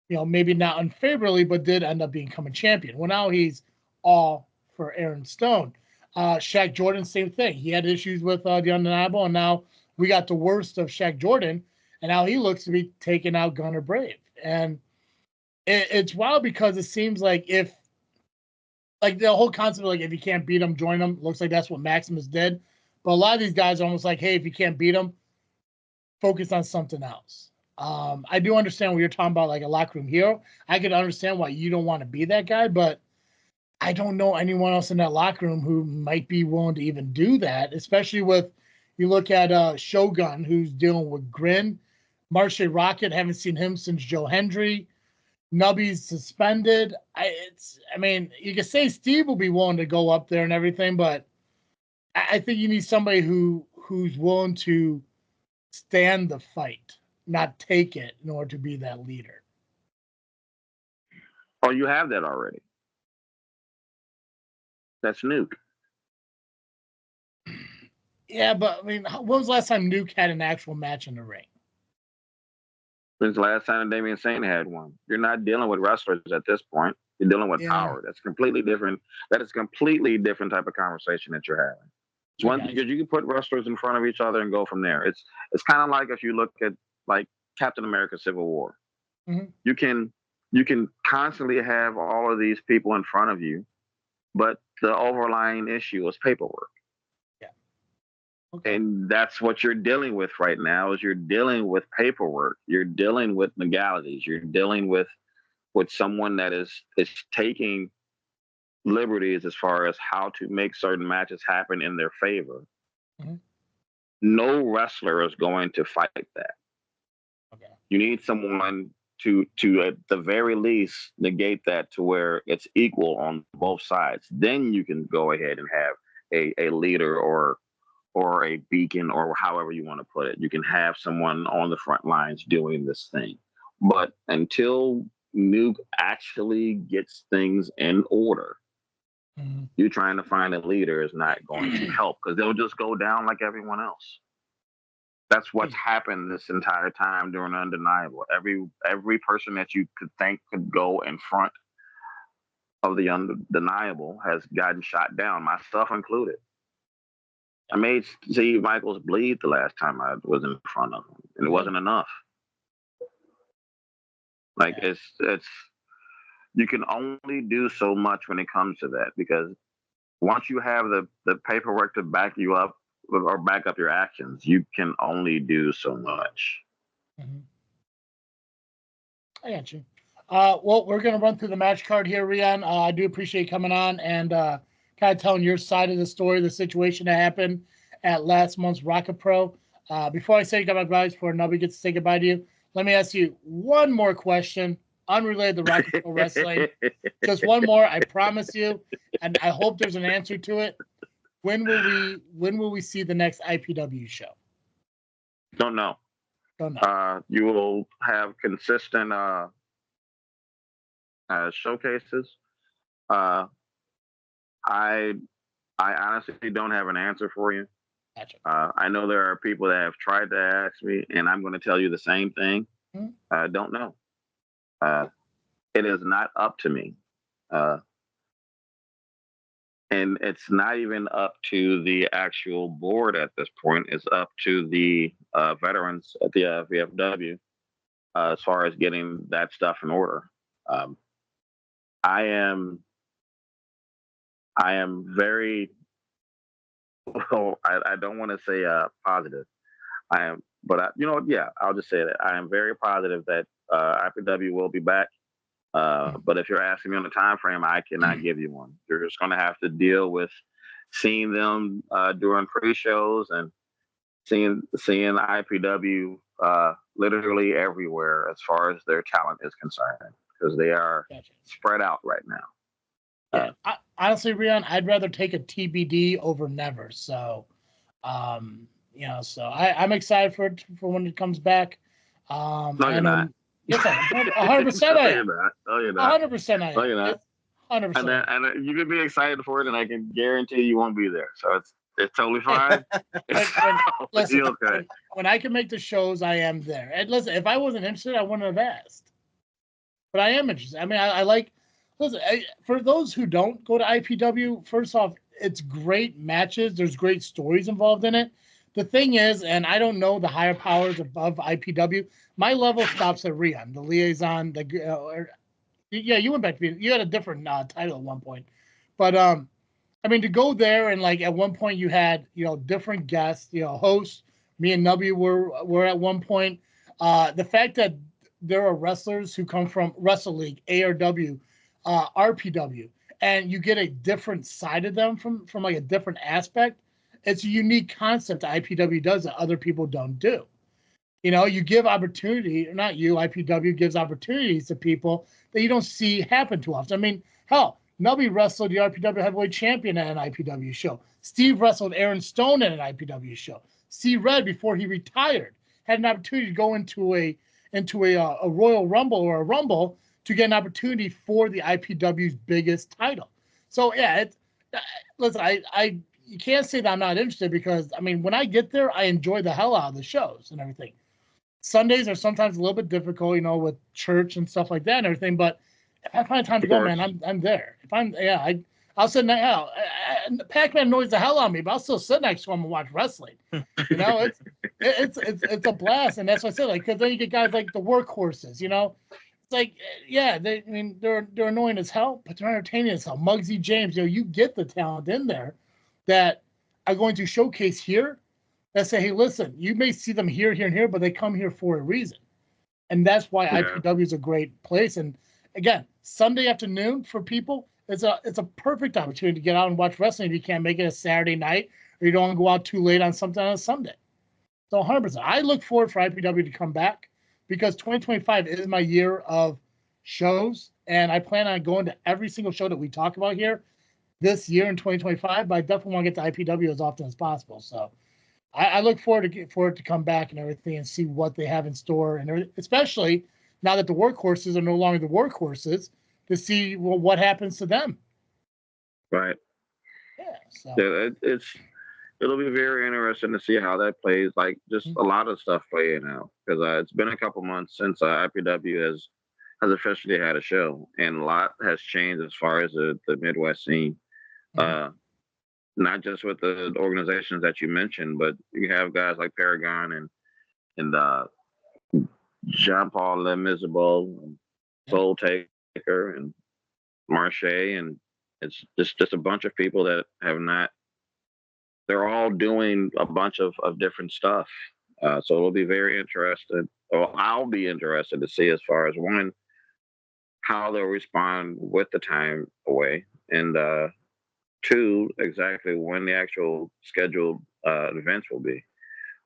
maybe not unfavorably, but did end up becoming champion. Well, now he's all for Aaron Stone. Shaq Jordan, same thing. He had issues with the undeniable, and now we got the worst of Shaq Jordan, and now he looks to be taking out Gunner Brave. And it's wild because it seems like the whole concept of if you can't beat him, join him. Looks like that's what Maximus did. But a lot of these guys are almost like, hey, if you can't beat him, focus on something else. I do understand what you're talking about, like a locker room hero. I could understand why you don't want to be that guy, but I don't know anyone else in that locker room who might be willing to even do that, especially with you look at Shogun, who's dealing with Grin, Marche Rocket, haven't seen him since Joe Hendry. Nubby's suspended. You could say Steve will be willing to go up there and everything, but I think you need somebody who's willing to stand the fight, not take it in order to be that leader. Oh, you have that already. That's Nuke. Yeah, but when was the last time Nuke had an actual match in the ring? When's the last time Damian Saint had one? You're not dealing with wrestlers at this point. You're dealing with power. That's completely different. That is completely different type of conversation that you're having. It's one thing because you can put wrestlers in front of each other and go from there. It's kind of like if you look at like Captain America: Civil War. Mm-hmm. You can constantly have all of these people in front of you, but the overlying issue is paperwork. Yeah. Okay. And that's what you're dealing with right now is you're dealing with paperwork. You're dealing with legalities. You're dealing with someone that is taking liberties as far as how to make certain matches happen in their favor. Mm-hmm. No wrestler is going to fight that. Okay. You need someone to at the very least negate that to where it's equal on both sides. Then you can go ahead and have a leader or a beacon or however you want to put it. You can have someone on the front lines doing this thing. But until Nuke actually gets things in order, mm-hmm. you trying to find a leader is not going to help because they'll just go down like everyone else. That's what's happened this entire time during Undeniable. Every person that you could think could go in front of the Undeniable has gotten shot down, myself included. I made Steve Michaels bleed the last time I was in front of him, and it wasn't enough. Like it's you can only do so much when it comes to that because once you have the paperwork to back you up or back up your actions, you can only do so much. Mm-hmm. I got you. Well, we're going to run through the match card here, Rion. I do appreciate you coming on and kind of telling your side of the story, the situation that happened at last month's Rocket Pro. Before I say goodbye, before Nubby gets to say goodbye to you, let me ask you one more question, unrelated to Rocket Pro Wrestling. Just one more, I promise you, and I hope there's an answer to it. When will we see the next IPW show? Don't know. You will have consistent showcases. I honestly don't have an answer for you. Gotcha. I know there are people that have tried to ask me, and I'm going to tell you the same thing. Mm-hmm. I don't know. It is not up to me. And it's not even up to the actual board at this point. It's up to the veterans at the VFW as far as getting that stuff in order. I am very, well, I don't want to say positive. I'll just say that I am very positive that IPW will be back. But if you're asking me on the time frame, I cannot give you one. You're just going to have to deal with seeing them during pre-shows and seeing IPW literally everywhere as far as their talent is concerned, because they are spread out right now. Honestly, Rion, I'd rather take a TBD over never. So, so I'm excited for when it comes back. No, you're not. Yes, 100% I am. No, you're not. 100% I am. No, you're not. 100%. And you can be excited for it, and I can guarantee you won't be there. So it's totally fine. Listen, okay. When I can make the shows, I am there. And listen, if I wasn't interested, I wouldn't have asked. But I am interested. I mean, I like. Listen, for those who don't go to IPW, first off, it's great matches. There's great stories involved in it. The thing is, and I don't know the higher powers above IPW. My level stops at Rion, the liaison. You went back to you had a different title at one point, but I mean, to go there and like at one point you had different guests, hosts. Me and Nubby were at one point. The fact that there are wrestlers who come from Wrestle League, ARW, RPW, and you get a different side of them from like a different aspect. It's a unique concept that IPW does that other people don't do. You give opportunity, not you, IPW gives opportunities to people that you don't see happen too often. I mean, hell, Nubby wrestled the RPW heavyweight champion at an IPW show. Steve wrestled Aaron Stone at an IPW show. C. Red, before he retired, had an opportunity to go into a Royal Rumble or a Rumble to get an opportunity for the IPW's biggest title. So yeah, listen, you can't say that I'm not interested, because I mean, when I get there, I enjoy the hell out of the shows and everything. Sundays are sometimes a little bit difficult, with church and stuff like that and everything. But if I find time to go, man, I'm there. I'll sit next. Pacman annoys the hell out of me, but I'll still sit next to him and watch wrestling. It's a blast, and that's what I said. Like, because then you get guys like the workhorses. It's like, they're annoying as hell, but they're entertaining as hell. Muggsy James, you get the talent in there that are going to showcase here. That say, hey, listen, you may see them here, and here, but they come here for a reason. And that's why IPW is a great place. And again, Sunday afternoon for people, it's a perfect opportunity to get out and watch wrestling if you can't make it a Saturday night, or you don't want to go out too late on something on a Sunday. So 100%. I look forward for IPW to come back, because 2025 is my year of shows, and I plan on going to every single show that we talk about here this year in 2025, but I definitely want to get to IPW as often as possible. So I look forward for it to come back and everything, and see what they have in store, and especially now that the workhorses are no longer the workhorses, to see what happens to them. Right. Yeah. So. Yeah, it'll be very interesting to see how that plays. Like, just a lot of stuff playing out, because it's been a couple months since IPW has officially had a show, and a lot has changed as far as the Midwest scene. Not just with the organizations that you mentioned, but you have guys like Paragon and Jean Paul Lemizable and Soul Taker and Marche, and it's just a bunch of people that have not. They're all doing a bunch of different stuff. So it'll be very interesting. Or I'll be interested to see, as far as one, how they'll respond with the time away, and two, exactly when the actual scheduled events will be.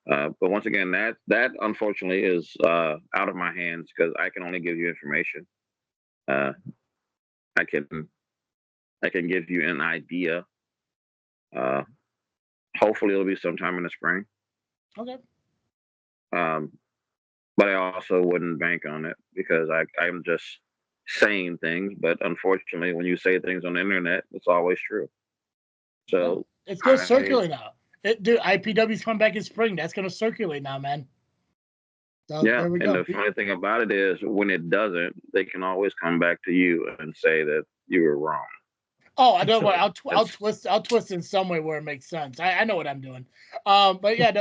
But once again, that unfortunately is out of my hands, because I can only give you information. I can give you an idea. Hopefully it'll be sometime in the spring. Okay. But I also wouldn't bank on it, because I'm just saying things. But unfortunately, when you say things on the internet, it's always true. So it's going to circulate now. Dude, IPW's coming back in spring. That's going to circulate now, man. So, yeah, there we and go. the funny thing about it is, when it doesn't, they can always come back to you and say that you were wrong. Oh, I know what I'll twist in some way where it makes sense. I know what I'm doing. But yeah,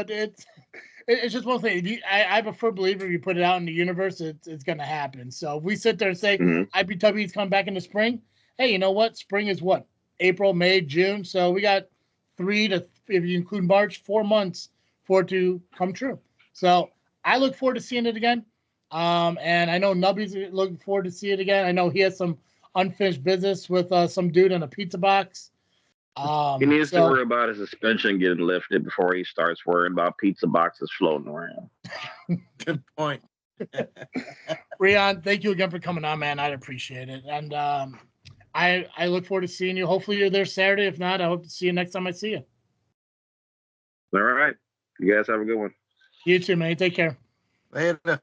it's just one thing. I'm a firm believer, if you put it out in the universe, it's going to happen. So if we sit there and say IPW's come back in the spring, hey, you know what? Spring is what? April, May, June. So we got 3 to, if you include March, 4 months for it to come true. So I look forward to seeing it again. And I know Nubby's looking forward to see it again. I know he has some unfinished business with some dude in a pizza box. He needs to So worry about his suspension getting lifted before he starts worrying about pizza boxes floating around. Good point. Rion, thank you again for coming on, man. I appreciate it. And I look forward to seeing you. Hopefully you're there Saturday. If not, I hope to see you next time I see you. All right. You guys have a good one. You too, man. Take care. Later.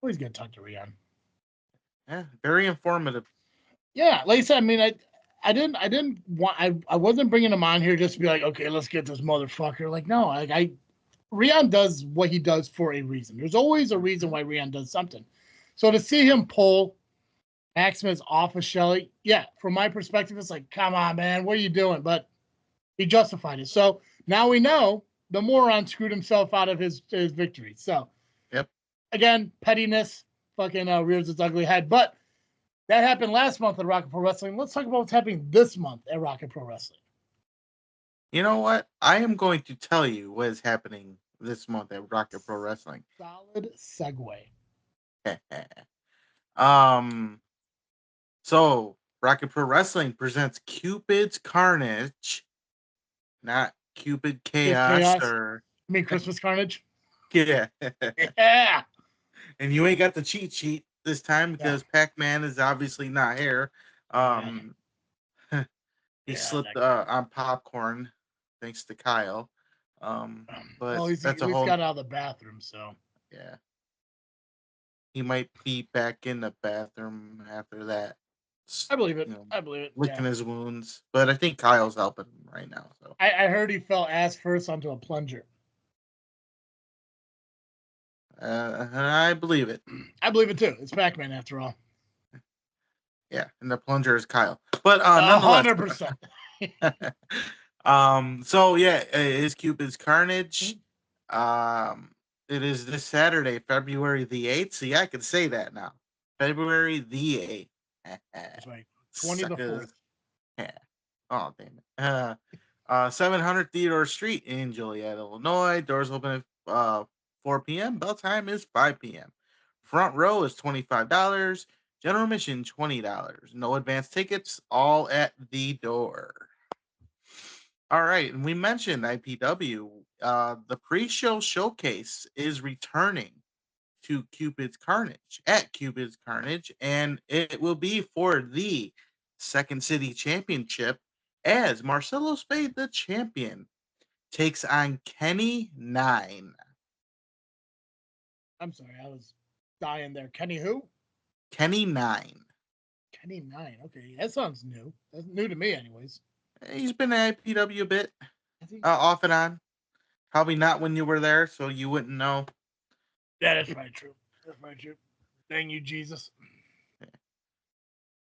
Always good to talk to Rion. Yeah, very informative. Yeah, like I said, I mean, I wasn't bringing him on here just to be like, okay, let's get this motherfucker. Like, no, Rion does what he does for a reason. There's always a reason why Rion does something. So to see him pull Maximus off of Shelly, yeah, from my perspective, it's like, come on, man, what are you doing? But he justified it. So now we know the moron screwed himself out of his victory. So, yep. Again, pettiness fucking rears its ugly head. But that happened last month at Rocket Pro Wrestling. Let's talk about what's happening this month at Rocket Pro Wrestling. You know what? I am going to tell you what is happening this month at Rocket Pro Wrestling. Solid segue. So Rocket Pro Wrestling presents Cupid's Carnage, not Cupid Chaos. Or I mean Christmas Carnage? Yeah. Yeah. And you ain't got the cheat sheet this time because Pacman is obviously not here. He slipped on popcorn, thanks to Kyle. But he's that's a whole. got out of the bathroom, so yeah. He might be back in the bathroom after that. I believe it. I believe it. Licking his wounds, but I think Kyle's helping him right now. So I heard he fell ass first onto a plunger. I believe it. I believe it too. It's Pacman after all. Yeah, and the plunger is Kyle. But 100%. So yeah, it is Cupid's Carnage. It is this Saturday, February the 8th. See, I can say that now. February the 8th. That's right. 20 to 4th. Yeah. Oh, damn it. 700 Theodore Street in Joliet, Illinois. Doors open at 4 p.m. Bell time is 5 p.m. Front row is $25. General admission, $20. No advance tickets, all at the door. All right, and we mentioned IPW. The pre-show showcase is returning to Cupid's Carnage at Cupid's Carnage, and it will be for the Second City Championship as Marcelo Spade, the champion, takes on Kenny 9. I'm sorry, I was dying there. Kenny who? Kenny 9. Kenny 9. Okay, that sounds new. That's new to me, anyways. He's been at IPW a bit, off and on. Probably not when you were there, so you wouldn't know. Yeah, that's probably true. That's probably true. Thank you, Jesus.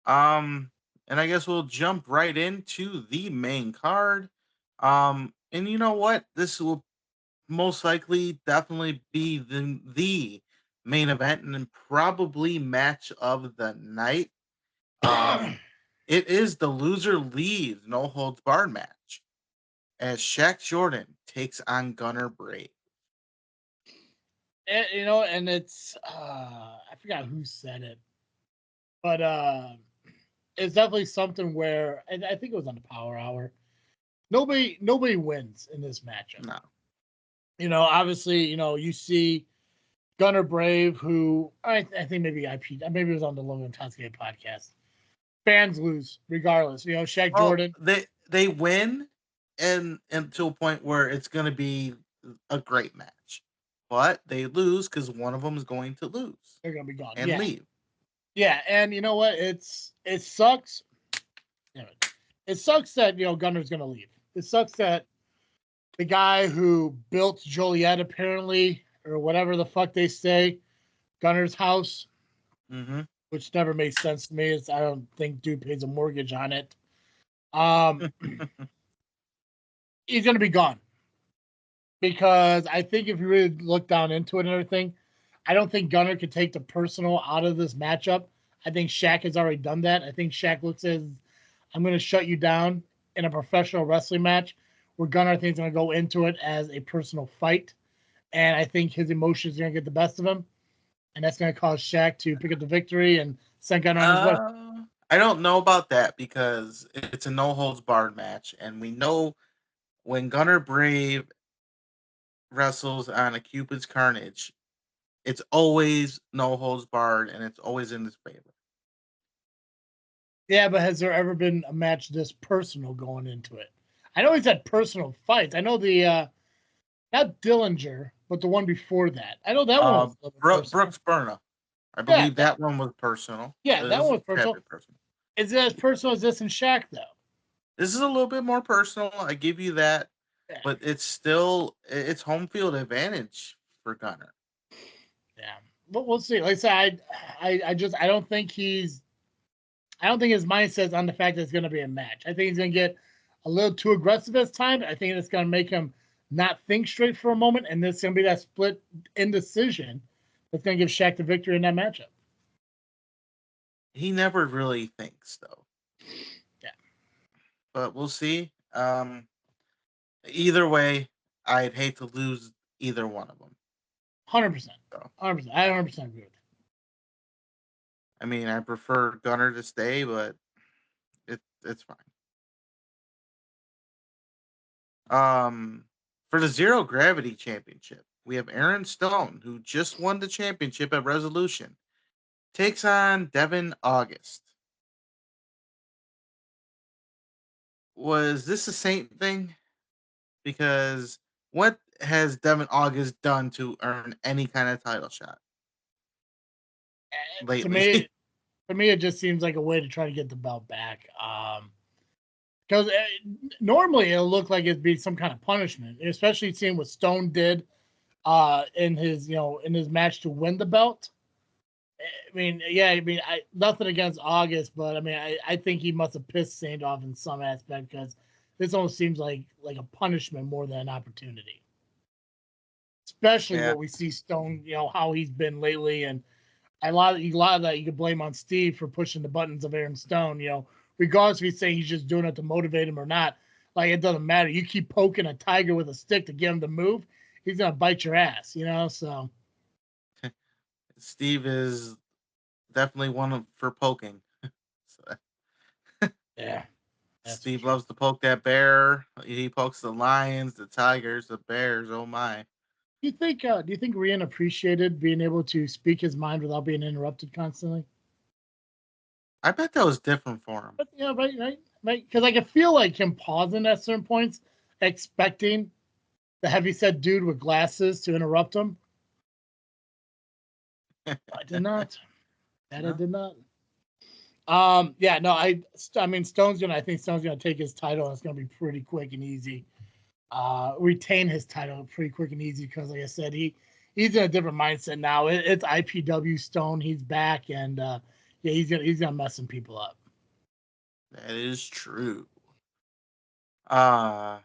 And I guess we'll jump right into the main card. And you know what? This will most likely definitely be the main event and probably match of the night. It is the loser leaves no holds barred match as Shaq Jordan takes on Gunner Brave. And it's I forgot who said it, but it's definitely something where, and I think it was on the Power Hour. Nobody wins in this matchup. No. Obviously, you see Gunner Brave, who I think maybe it was on the Logan Toscade podcast. Fans lose regardless. Shaq Jordan. They win and to a point where it's going to be a great match, but they lose because one of them is going to lose. They're going to be gone and leave. Yeah, and you know what? It sucks. It sucks that Gunner's going to leave. It sucks that the guy who built Joliet, apparently, or whatever the fuck they say, Gunner's house, which never made sense to me. I don't think dude pays a mortgage on it. He's going to be gone. Because I think if you really look down into it and everything, I don't think Gunner could take the personal out of this matchup. I think Shaq has already done that. I think Shaq looks at I'm going to shut you down in a professional wrestling match, where Gunner, I think, is going to go into it as a personal fight. and I think his emotions are going to get the best of him, and that's going to cause Shaq to pick up the victory and send Gunner on his way. I don't know about that because it's a no holds barred match, and we know when Gunner Brave wrestles on a Cupid's Carnage, it's always no holds barred, and it's always in his favor. Yeah, but has there ever been a match this personal going into it? I know he's had personal fights. I know the not Dillinger, but the one before that. I know that one was a little personal. Brooks Burna. I believe that one was personal. Yeah, that one was personal. personal. Is it as personal as this in Shaq, though? This is a little bit more personal. I give you that. Yeah. But it's home field advantage for Gunner. Yeah. But we'll see. Like I said, I don't think his mindset's on the fact that it's going to be a match. I think he's going to get a little too aggressive this time. I think it's going to make him not think straight for a moment, and there's going to be that split indecision that's going to give Shaq the victory in that matchup. He never really thinks, though. Yeah. But we'll see. Either way, I'd hate to lose either one of them. 100%. 100%. I 100% agree with you. I mean, I prefer Gunner to stay, but it's fine. For the Zero Gravity Championship, we have Aaron Stone, who just won the championship at Resolution, takes on Devin August. Was this a Saint thing? Because what has Devin August done to earn any kind of title shot lately? To me, it just seems like a way to try to get the belt back. Because normally it'll look like it'd be some kind of punishment, especially seeing what Stone did in his match to win the belt. Nothing against August, but I think he must have pissed Saint off in some aspect because this almost seems like a punishment more than an opportunity. Especially what we see Stone, how he's been lately, and a lot of that you could blame on Steve for pushing the buttons of Aaron Stone. Regardless if he's saying he's just doing it to motivate him or not, like it doesn't matter. You keep poking a tiger with a stick to get him to move, he's gonna bite your ass. So Steve is definitely one for poking. Yeah. Steve loves to poke that bear. He pokes the lions, the tigers, the bears. Oh my! Do you think Rion appreciated being able to speak his mind without being interrupted constantly? I bet that was different for him. But right. Because I can feel like him pausing at certain points, expecting the heavyset dude with glasses to interrupt him. I did not. I did not. I think Stone's gonna take his title, and it's gonna be pretty quick and easy. Retain his title pretty quick and easy because, like I said, he's in a different mindset now. It's IPW Stone. He's back, and he's gonna mess some people up. That is true.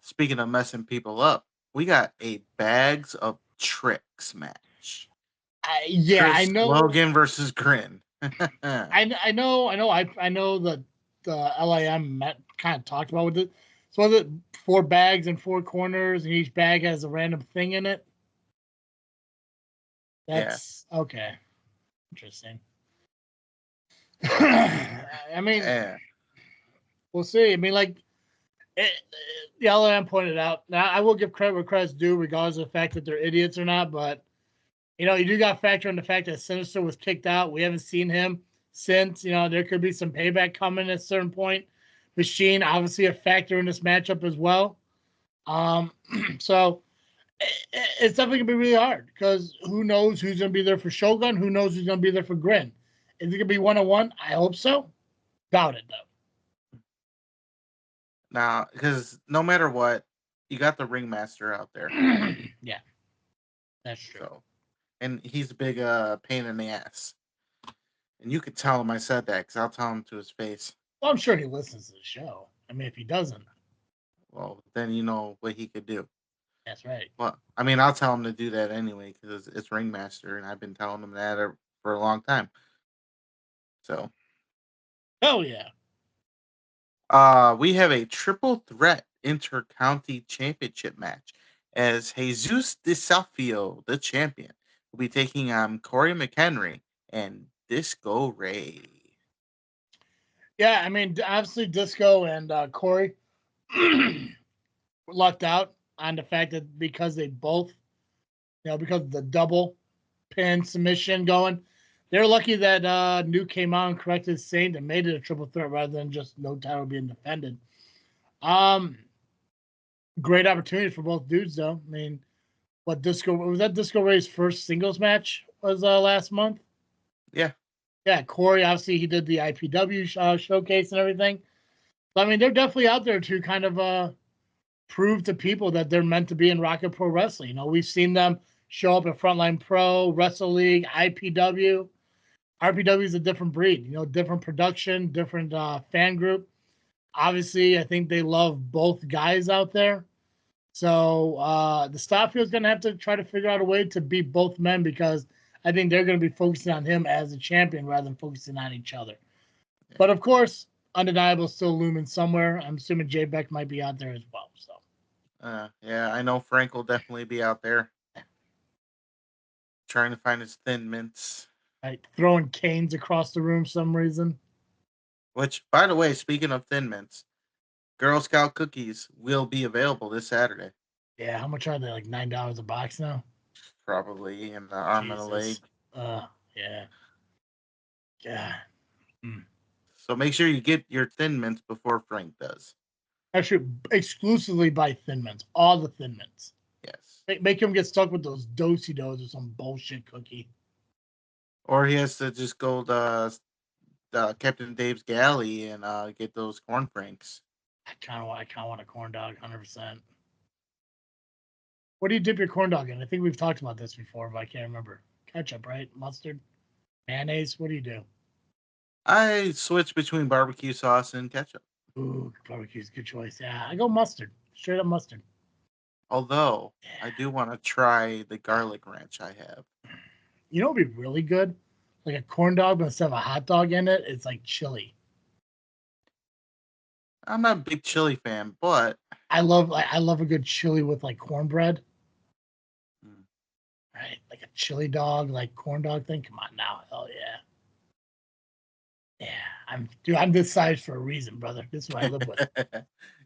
Speaking of messing people up, we got a Bags of Tricks match. I know. Logan versus Grin. I know that the LIM kind of talked about with it. So was it 4 bags and 4 corners, and each bag has a random thing in it? That's okay. Interesting. We'll see. The LIM pointed out. Now, I will give credit where credit's due, regardless of the fact that they're idiots or not. But you do got to factor in the fact that Sinister was kicked out. We haven't seen him since. There could be some payback coming at a certain point. Machine, obviously a factor in this matchup as well. So it's definitely going to be really hard because who knows who's going to be there for Shogun? Who knows who's going to be there for Grin? Is it going to be 1-on-1? I hope so. Doubt it, though. Now, because no matter what, you got the ringmaster out there. Yeah, that's true. So, and he's a big pain in the ass. And you could tell him I said that because I'll tell him to his face. Well, I'm sure he listens to the show. If he doesn't, well, then you know what he could do. That's right. Well, I'll tell him to do that anyway because it's Ringmaster, and I've been telling him that for a long time. So. Oh yeah. We have a triple threat inter-county championship match. as Jesus Desafio, the champion, will be taking on Corey McHenry and Disco Ray. Yeah, I mean, obviously Disco and Corey lucked out on the fact that because they both, because of the double pin submission going, they're lucky that Nuke came out and corrected Saint and made it a triple threat rather than just no title being defended. Great opportunity for both dudes, though. I mean, was that Disco Ray's first singles match was last month? Yeah. Yeah, Corey, obviously, he did the IPW showcase and everything. So, I mean, they're definitely out there to kind of prove to people that they're meant to be in Rocket Pro Wrestling. We've seen them show up at Frontline Pro, Wrestle League, IPW. RPW is a different breed, different production, different fan group. Obviously, I think they love both guys out there. So the Starfield's going to have to try to figure out a way to beat both men because I think they're going to be focusing on him as a champion rather than focusing on each other. But, of course, Undeniable still looming somewhere. I'm assuming Jay Beck might be out there as well. So. Yeah, I know Frank will definitely be out there trying to find his Thin Mints. Right, throwing canes across the room for some reason. Which, by the way, speaking of Thin Mints, Girl Scout cookies will be available this Saturday. Yeah, how much are they? Like $9 a box now? Probably in the arm and a leg. Yeah. Yeah. So make sure you get your Thin Mints before Frank does. Actually, exclusively buy Thin Mints. All the Thin Mints. Yes. Make him get stuck with those Do-si-dos or some bullshit cookie. Or he has to just go to Captain Dave's Galley and get those corn franks. I kind of want a corn dog, 100%. What do you dip your corn dog in? I think we've talked about this before, but I can't remember. Ketchup, right? Mustard? Mayonnaise? What do you do? I switch between barbecue sauce and ketchup. Ooh, barbecue's a good choice. Yeah, I go mustard. Straight up mustard. Although, I do want to try the garlic ranch I have. You know what would be really good? Like a corn dog, but instead of a hot dog in it, it's like chili. I'm not a big chili fan, but I love a good chili with like cornbread. Right? Like a chili dog, like corn dog thing. Come on now. Hell yeah. Yeah. I'm this size for a reason, brother. This is what I live with.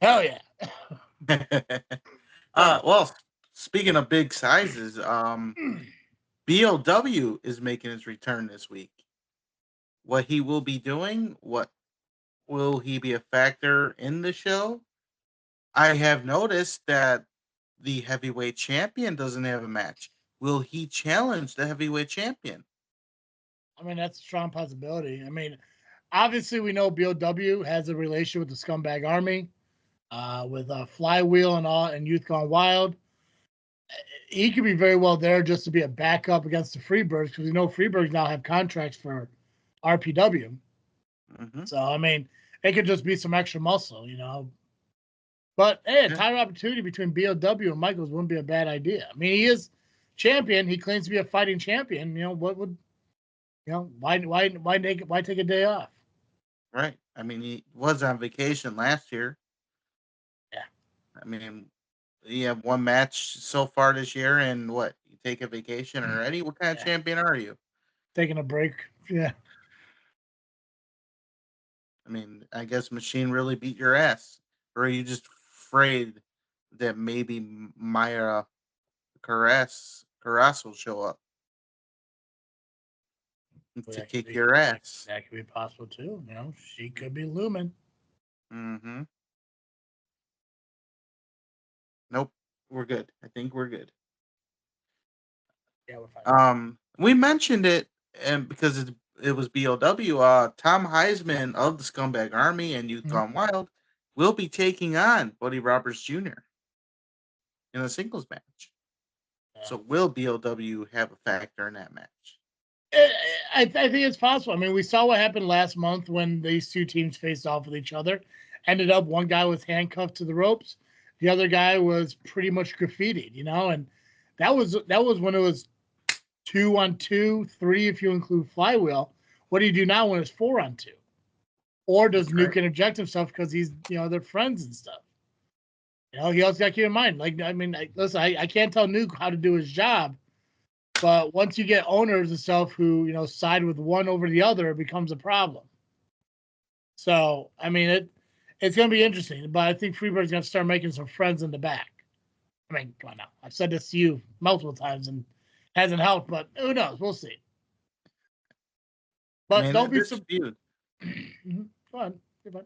Hell yeah. Well, speaking of big sizes, BOW is making his return this week. What he will be doing, what will he be a factor in the show? I have noticed that the heavyweight champion doesn't have a match. Will he challenge the heavyweight champion? I mean, that's a strong possibility. I mean, obviously we know BOW has a relation with the Scumbag Army, with Flywheel and Youth Gone Wild. He could be very well there just to be a backup against the Freebirds because we know Freebirds now have contracts for RPW. Mm-hmm. So, I mean, it could just be some extra muscle, But, hey, a title opportunity between BOW and Michaels wouldn't be a bad idea. I mean, he is champion. He claims to be a fighting champion. What would, why take a day off? Right. I mean, he was on vacation last year. Yeah. I mean, you have one match so far this year, and what? You take a vacation already? What kind of champion are you? Taking a break. Yeah. I mean, I guess Machine really beat your ass. Or are you just afraid that maybe Myra Carras will show up to kick your ass? That could be possible, too. She could be looming. Mm-hmm. Nope. We're good. I think we're good. Yeah, we're fine. We mentioned it, and because it was BOW, Tom Heisman of the Scumbag Army and Youth Gone Wild will be taking on Buddy Roberts Jr. in a singles match. Yeah. So will BOW have a factor in that match? I think it's possible. I mean, we saw what happened last month when these two teams faced off with each other. Ended up one guy was handcuffed to the ropes. The other guy was pretty much graffitied, and that was when it was 2-on-2, 3 if you include Flywheel. What do you do now when it's 4-on-2? Or does Nuke interject himself because he's, they're friends and stuff? He also got to keep in mind, listen, I can't tell Nuke how to do his job, but once you get owners and stuff who, side with one over the other, it becomes a problem. So, it's going to be interesting, but I think Freebird's going to start making some friends in the back. Come on now. I've said this to you multiple times and hasn't helped, but who knows? We'll see. But don't be feud. Go on.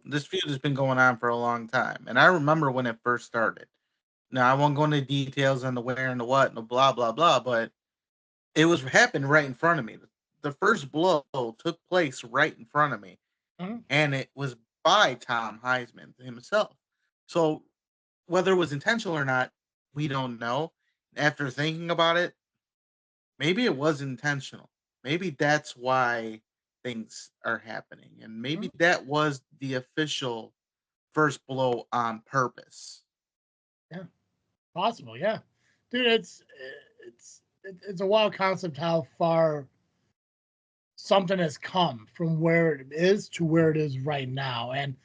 This feud has been going on for a long time, and I remember when it first started. Now, I won't go into details on the where and the what and the blah, blah, blah, but it was happening right in front of me. The first blow took place right in front of me, and it was by Tom Heisman himself. So whether it was intentional or not, we don't know. After thinking about it, maybe it was intentional. Maybe that's why things are happening, and maybe that was the official first blow on purpose. Yeah, possible. Yeah, dude, it's a wild concept how far something has come from where it is to where it is right now. And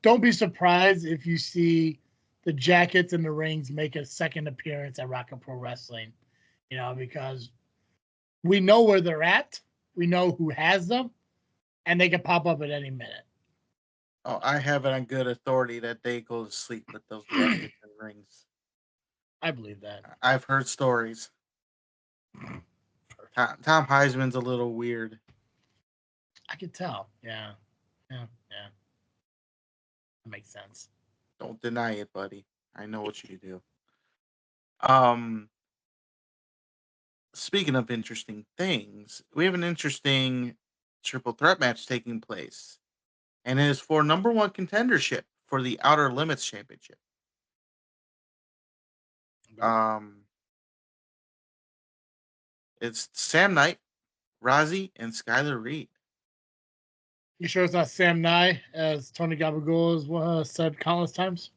don't be surprised if you see the jackets and the rings make a second appearance at Rocket Pro Wrestling, because we know where they're at, we know who has them, and they can pop up at any minute. Oh, I have it on good authority that they go to sleep with those jackets and rings. I believe that. I've heard stories. Tom Heisman's a little weird. I could tell. Yeah. That makes sense. Don't deny it, buddy. I know what you do. Speaking of interesting things, we have an interesting triple threat match taking place, and it is for number one contendership for the Outer Limits Championship. It's Sam Knight, Rozzy, and Skylar Reed. You sure it's not Sam Nye, as Tony Gabagool has said countless times?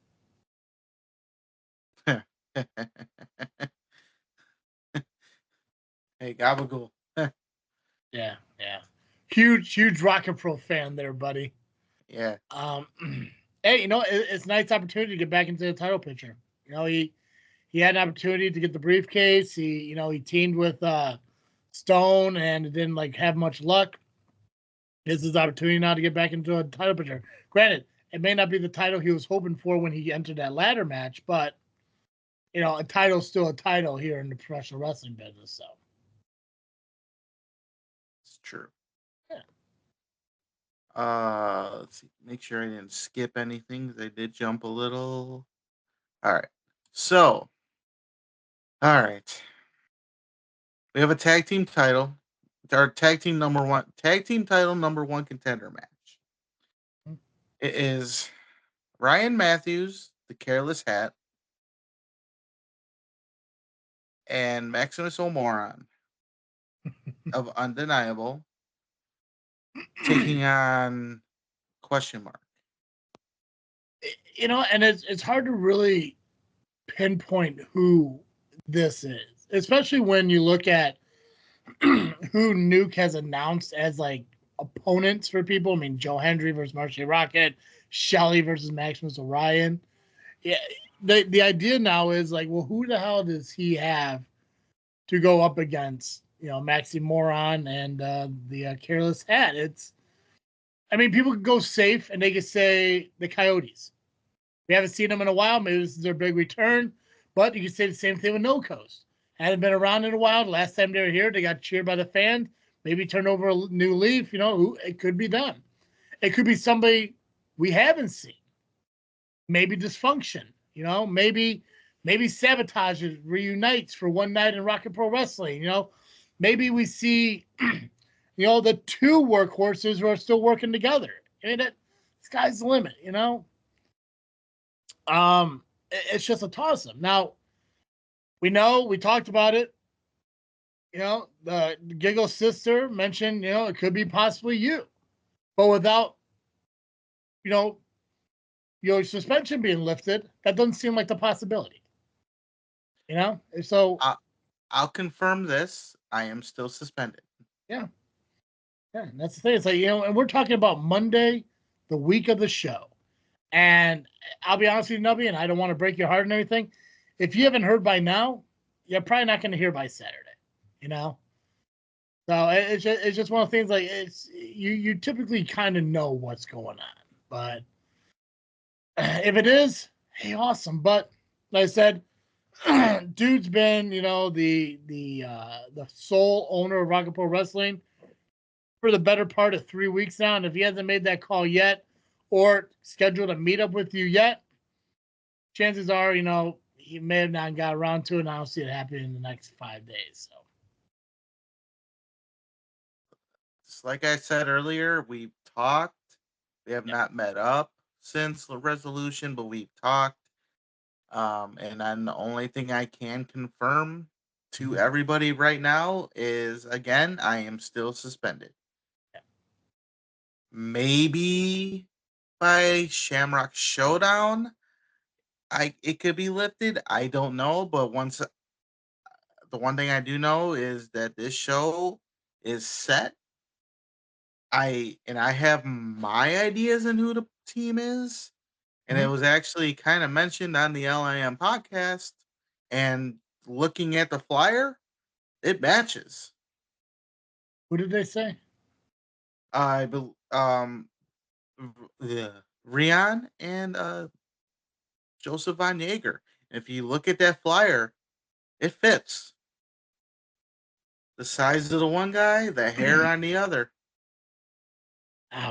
Hey, Gabagool. Yeah. Huge Rocket Pro fan there, buddy. Yeah. Hey, it's a nice opportunity to get back into the title picture. He had an opportunity to get the briefcase. He teamed with Stone and it didn't have much luck. This is his opportunity now to get back into a title picture. Granted, it may not be the title he was hoping for when he entered that ladder match, but a title's still a title here in the professional wrestling business. So it's true. Yeah. Let's see. Make sure I didn't skip anything. They did jump a little. All right. So, all right. We have a tag team title. Our tag team title number one contender match. It is Ryan Matthews, the Careless Hat, and Maximus O'Moron of Undeniable taking on question mark. And it's hard to really pinpoint who this is, especially when you look at who Nuke has announced as opponents for people. I mean, Joe Hendry versus Marcy Rocket, Shelly versus Maximus Orion. Yeah, the idea now is well, who the hell does he have to go up against? Maxi Moron and the Careless Hat. People could go safe and they could say the Coyotes. We haven't seen them in a while. Maybe this is their big return. But you could say the same thing with No Coast. Hadn't been around in a while. The last time they were here, they got cheered by the fans. Maybe turn over a new leaf. It could be them. It could be somebody we haven't seen. Maybe Dysfunction. Maybe Sabotage reunites for one night in Rocket Pro Wrestling. Maybe we see, the two workhorses who are still working together. Sky's the limit. It's just a toss-up. Now, we talked about it. The Giggle sister mentioned, it could be possibly you. But without, your suspension being lifted, that doesn't seem like the possibility. So I'll confirm this. I am still suspended. Yeah. Yeah, that's the thing. It's and we're talking about Monday, the week of the show. And I'll be honest with you, Nubby, and I don't want to break your heart and everything. If you haven't heard by now, you're probably not going to hear by Saturday. You know. So it's just one of the things. Like it's you typically kind of know what's going on, but if it is, hey, awesome. But like I said, dude's been, the sole owner of Rocket Pro Wrestling for the better part of 3 weeks now. And if he hasn't made that call yet or scheduled a meetup with you yet, chances are, he may have not got around to it, and I don't see it happening in the next 5 days. So Just like I said earlier, we've talked. We have not met up since the resolution, but we've talked. And then the only thing I can confirm to everybody right now is, again, I am still suspended. Maybe by Shamrock Showdown, it could be lifted. I don't know, but the one thing I do know is that this show is set. I have my ideas on who the team is, and it was actually kind of mentioned on the LIM podcast. And looking at the flyer, it matches. who did they say? Rion and Joseph Von Jaeger. If you look at that flyer, it fits. The size of the one guy, the hair on the other.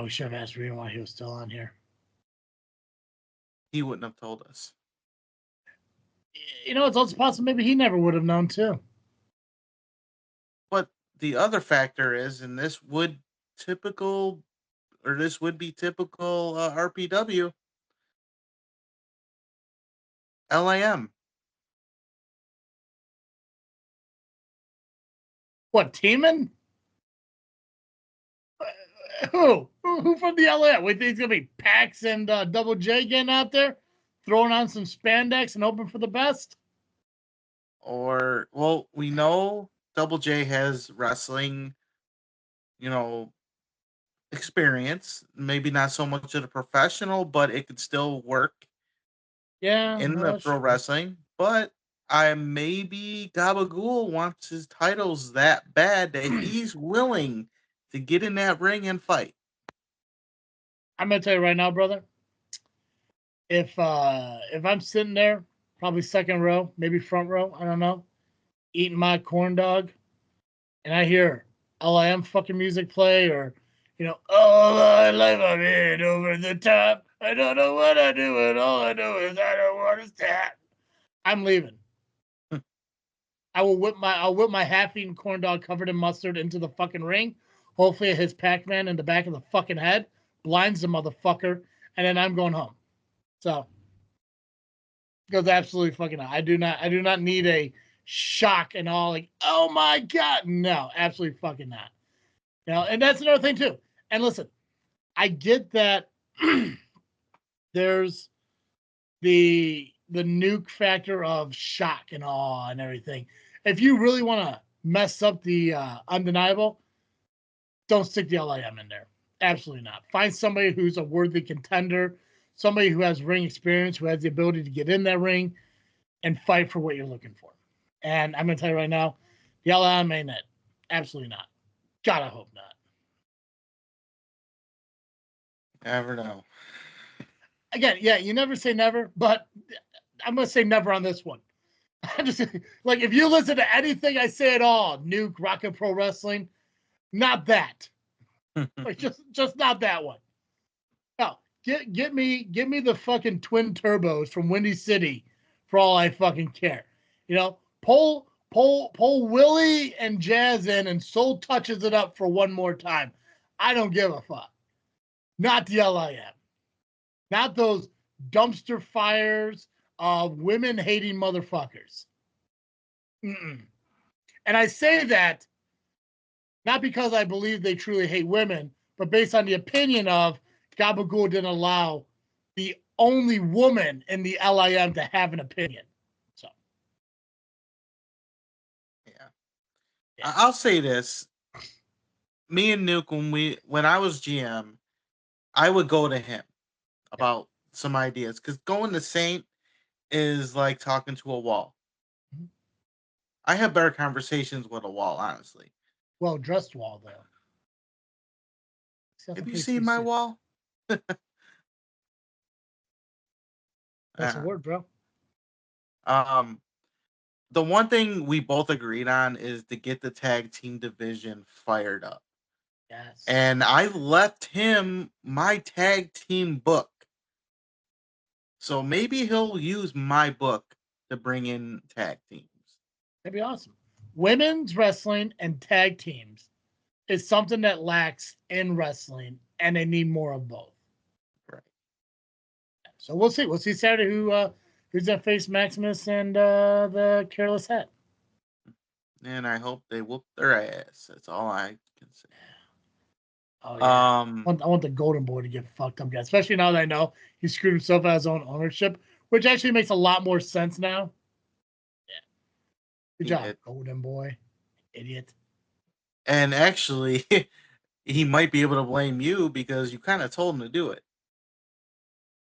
We should have asked Rion why he was still on here. He wouldn't have told us. It's also possible maybe he never would have known too. But the other factor is, and this would be typical RPW, LIM. What, teaming? Who from the LA? We think it's gonna be Pax and Double J getting out there, throwing on some spandex and hoping for the best. Or, well, we know Double J has wrestling, experience. Maybe not so much of the professional, but it could still work. Yeah, in the pro wrestling. But maybe Gabagool wants his titles that bad that he's willing to get in that ring and fight. I'm gonna tell you right now, brother. If I'm sitting there, probably second row, maybe front row, I don't know, eating my corn dog, and I hear LIM fucking music play, or all my life I've been over the top. I don't know what I do, and all I know is I don't want to stop. I'm leaving. I'll whip my half-eaten corn dog covered in mustard into the fucking ring. Hopefully it hits Pacman in the back of the fucking head, blinds the motherfucker, and then I'm going home. So goes absolutely fucking out. I do not need a shock and all, like, oh my god. No, absolutely fucking not. And that's another thing too. And listen, I get that there's the nuke factor of shock and awe and everything. If you really want to mess up the undeniable, don't stick the LIM in there. Absolutely not. Find somebody who's a worthy contender, somebody who has ring experience, who has the ability to get in that ring and fight for what you're looking for. And I'm going to tell you right now, the LIM ain't it. Absolutely not. God, I hope not. Never know. Again, yeah, you never say never, but I'm going to say never on this one. Just like, if you listen to anything I say at all, Nuke, Rocket Pro Wrestling, not that. Like, just not that one. No, get me the fucking twin turbos from Windy City for all I fucking care. Pull Willie and Jazz in and Soul touches it up for one more time. I don't give a fuck. Not the LIM. Not those dumpster fires of women hating motherfuckers. Mm-mm. And I say that not because I believe they truly hate women, but based on the opinion of Gabagool didn't allow the only woman in the LIM to have an opinion. So, yeah. I'll say this: me and Nuke, when I was GM, I would go to him about some ideas, because going to Saint is like talking to a wall. Mm-hmm. I have better conversations with a wall, honestly. Well dressed wall though. Have you seen my wall? That's a word, bro. The one thing we both agreed on is to get the tag team division fired up. Yes. And I left him my tag team book. So maybe he'll use my book to bring in tag teams. That'd be awesome. Women's wrestling and tag teams is something that lacks in wrestling, and they need more of both. Right. So we'll see. We'll see Saturday who's gonna face Maximus and the Careless Hat. And I hope they whoop their ass. That's all I can say. Oh yeah. I want the Golden Boy to get fucked up, guys. Especially now that I know he screwed himself out of his own ownership, which actually makes a lot more sense now. Yeah. Good job, Golden Boy. Idiot. And actually, he might be able to blame you because you kind of told him to do it.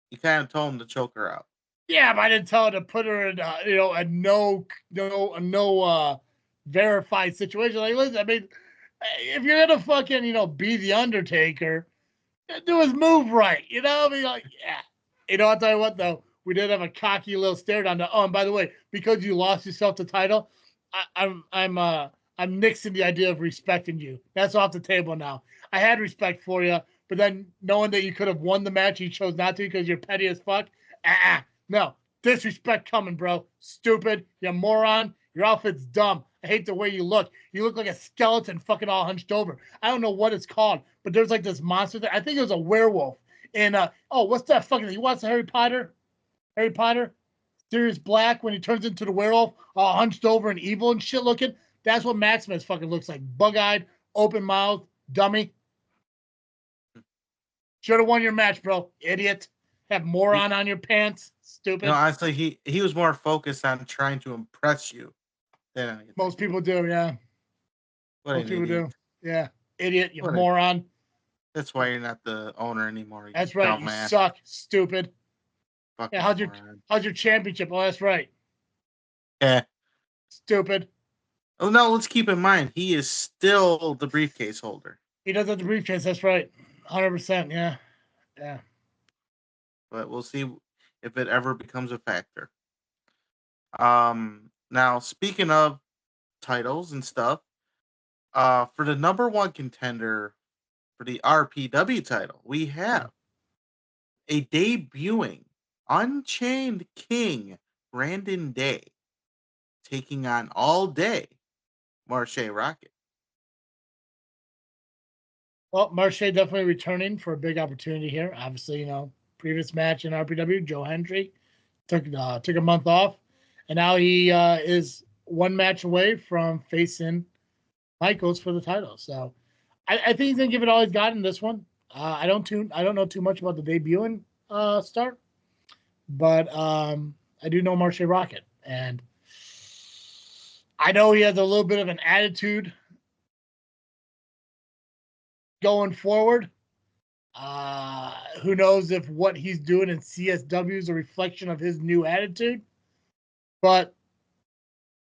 You kind of told him to choke her out. Yeah, but I didn't tell her to put her in a no verified situation. Like, listen, I mean, if you're gonna fucking be the Undertaker, do his move right. I mean, like, yeah. I'll tell you what though, we did have a cocky little stare down. And by the way, because you lost yourself the title, I'm nixing the idea of respecting you. That's off the table now. I had respect for you, but then knowing that you could have won the match, you chose not to because you're petty as fuck. No, disrespect coming, bro. Stupid. You moron. Your outfit's dumb. I hate the way you look. You look like a skeleton fucking all hunched over. I don't know what it's called, but there's like this monster there. I think it was a werewolf. And, what's that fucking thing? You watch the Harry Potter? Harry Potter? Sirius Black when he turns into the werewolf, all hunched over and evil and shit looking? That's what Maximus fucking looks like. Bug-eyed, open-mouthed, dummy. Should have won your match, bro. Idiot. Have moron on your pants. Stupid. No, honestly, he was more focused on trying to impress you than anything. Most people do, yeah. Most people do. Yeah. Idiot, you moron. That's why you're not the owner anymore. That's right. You suck. Stupid. Fucking how's your championship? Oh, that's right. Yeah. Stupid. Oh no, let's keep in mind he is still the briefcase holder. He does have the briefcase, that's right. 100%, yeah. Yeah. But we'll see if it ever becomes a factor. Now speaking of titles and stuff, for the number one contender for the RPW title, we have a debuting Unchained King Brandon Day taking on All Day Marche Rocket. Well, Marche definitely returning for a big opportunity here. Obviously, previous match in RPW, Joe Hendry took a month off, and now he is one match away from facing Michaels for the title. So I think he's gonna give it all he's got in this one. I don't know too much about the debuting start, but I do know Marche Rocket, and I know he has a little bit of an attitude going forward. Who knows if what he's doing in CSW is a reflection of his new attitude? But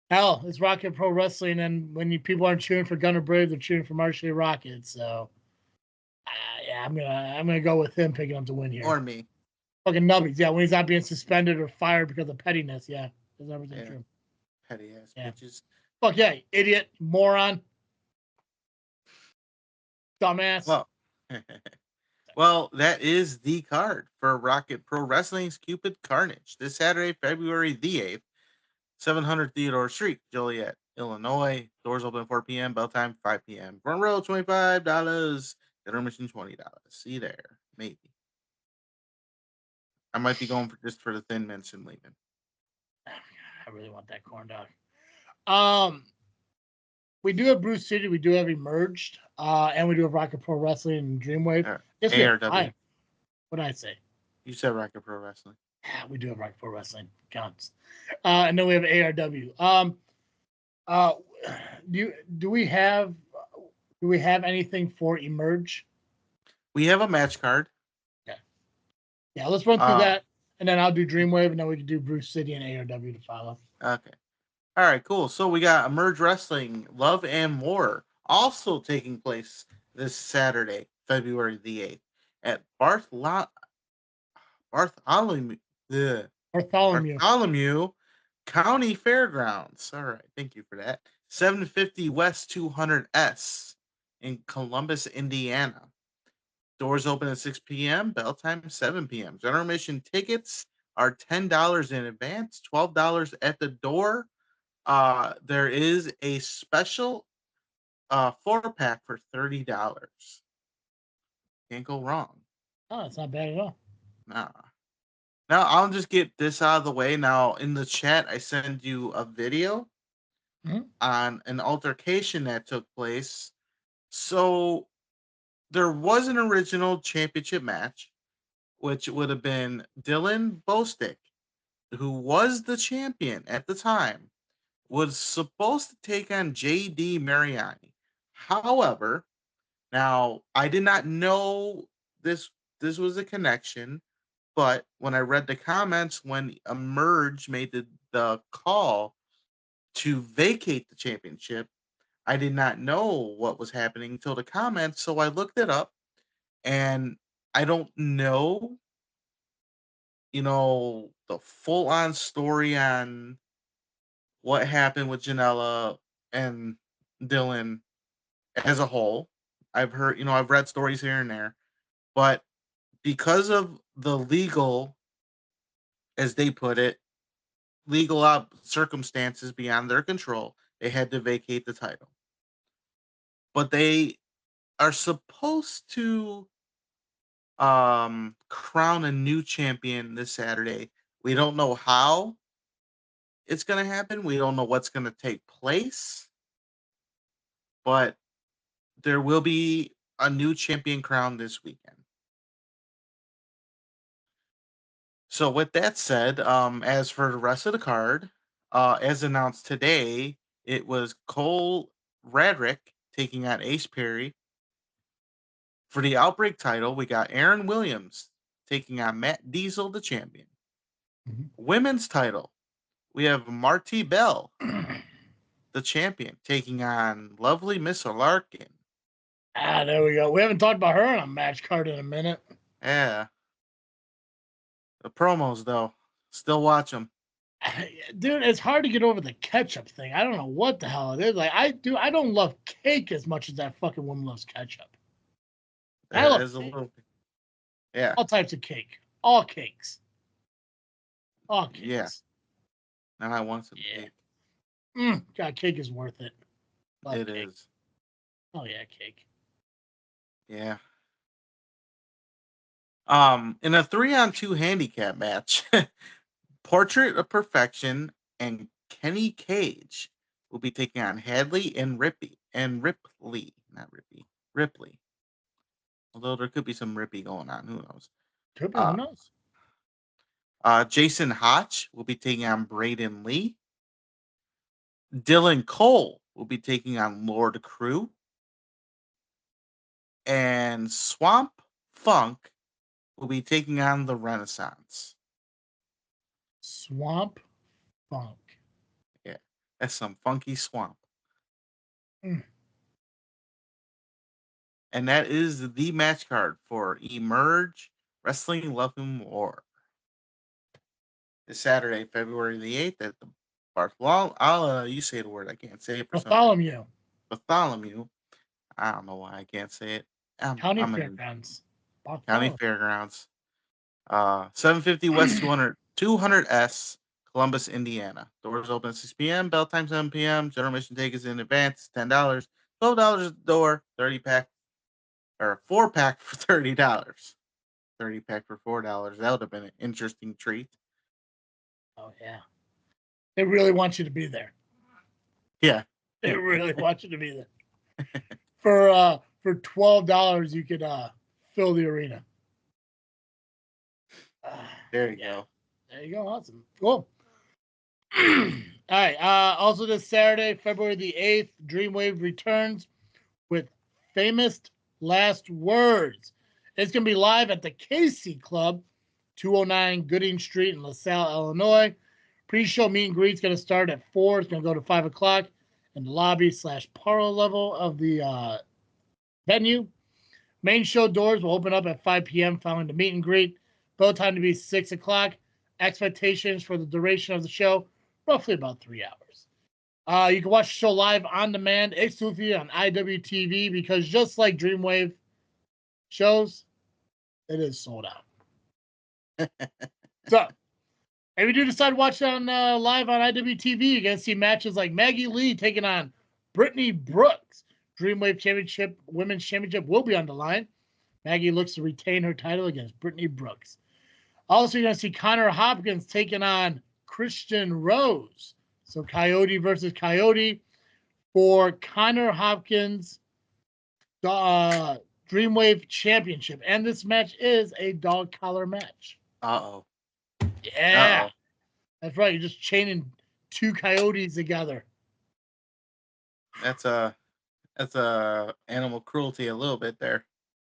hell, it's Rocket Pro Wrestling, and when people aren't cheering for Gunner Brave, they're cheering for Marche Rocket. So, yeah, I'm gonna go with him picking up the win here. Or me. Fucking Nubby, yeah, when he's not being suspended or fired because of pettiness, yeah, that's everything true. Petty ass bitches. Fuck yeah, idiot, moron, dumbass. Well, that is the card for Rocket Pro Wrestling's Cupid Carnage this Saturday, February the 8th, 700 Theodore Street, Joliet, Illinois. Doors open 4 p.m., bell time 5 p.m. Front row $25, intermission $20. See you there, maybe. I might be going just for the Thin Mints and leaving. I really want that corn dog. We do have Brew City, we do have Emerged, and we do have Rocket Pro Wrestling and Dreamwave. ARW. What did I say? You said Rocket Pro Wrestling. Yeah, we do have Rocket Pro Wrestling. Counts. And then we have ARW. Do we have anything for Emerge? We have a match card. Okay. Yeah, let's run through that, and then I'll do Dreamwave, and then we can do Brew City and ARW to follow. Okay. All right, cool. So we got Emerge Wrestling, Love and War, also taking place this Saturday, February the 8th, at Bartholomew, Bartholomew. Bartholomew County Fairgrounds. All right, thank you for that. 750 West 200S in Columbus, Indiana. Doors open at 6 p.m., bell time 7 p.m. General admission tickets are $10 in advance, $12 at the door. There is a special 4-pack for $30. Can't go wrong. Oh, it's not bad at all. Nah. Now I'll just get this out of the way. Now in the chat, I send you a video on an altercation that took place. So there was an original championship match, which would have been Dylan Bostick, who was the champion at the time, was supposed to take on JD Mariani. However, now I did not know this was a connection, but when I read the comments when Emerge made the call to vacate the championship, I did not know what was happening until the comments, so I looked it up, and I don't know, the full-on story on what happened with Janela and Dylan as a whole. I've heard, I've read stories here and there, but because of the legal, as they put it, legal circumstances beyond their control, they had to vacate the title. But they are supposed to crown a new champion this Saturday. We don't know how it's going to happen. We don't know what's going to take place. But there will be a new champion crowned this weekend. So with that said, as for the rest of the card, as announced today, it was Cole Radrick taking on Ace Perry. For the Outbreak title, we got Aaron Williams taking on Matt Dizzle, the champion. Women's title, we have Marty Bell, the champion, taking on lovely Miss Larkin. There we go. We haven't talked about her on a match card in a minute. Yeah. The promos, though, still watch them. Dude, it's hard to get over the ketchup thing. I don't know what the hell it is. Like, I don't love cake as much as that fucking woman loves ketchup. I love a little, yeah, all types of cake, all cakes, all cakes. Yeah. Now I want some cake. God, cake is worth it. Love it cake. is. Oh yeah, cake. Yeah. In a 3-on-2 handicap match, Portrait of Perfection and Kenny Cage will be taking on Hadley and Ripley. Although there could be some Rippy going on, who knows? Could be, who knows? Jason Hotch will be taking on Braden Lee. Dylan Cole will be taking on Lord Crew. And Swamp Funk will be taking on the Renaissance. Swamp Funk. Yeah, that's some funky swamp. And that is the match card for Emerge Wrestling Love and War. This Saturday, February the 8th at the Bartholomew. You say the word. I can't say it for Bartholomew. Bartholomew. I don't know why I can't say it. County Fairgrounds. County Fairgrounds. 750 West 200S, Columbus, Indiana. Doors open at 6 p.m. Bell time 7 p.m. General admission tickets in advance $10, $12 at the door. 30-pack or 4-pack for $30. 30-pack for $4. That would have been an interesting treat. Oh yeah, they really want you to be there. Yeah, they really want you to be there. For $12, you could fill the arena. There you go. There you go. Awesome. Cool. All right. Also this Saturday, February the 8th, Dreamwave returns with Famous Last Words. It's going to be live at the Casey Club 209 Gooding Street in LaSalle, Illinois. Pre-show meet and greet is going to start at 4. It's going to go to 5 o'clock in the lobby / parlor level of the venue. Main show doors will open up at 5 p.m. following the meet and greet. Bell time to be 6 o'clock. Expectations for the duration of the show, roughly about 3 hours. You can watch the show live on demand exclusively on IWTV because just like Dreamwave shows, it is sold out. So, if you do decide to watch it on live on IWTV, you're going to see matches like Maggie Lee taking on Brittany Brooks. Dreamwave Championship, Women's Championship will be on the line. Maggie looks to retain her title against Brittany Brooks. Also, you're going to see Connor Hopkins taking on Christian Rose. So Coyote versus Coyote for Connor Hopkins Dreamwave Championship. And this match is a dog collar match. Uh-oh. Yeah. Uh-oh. That's right. You're just chaining 2 coyotes together. That's animal cruelty a little bit there.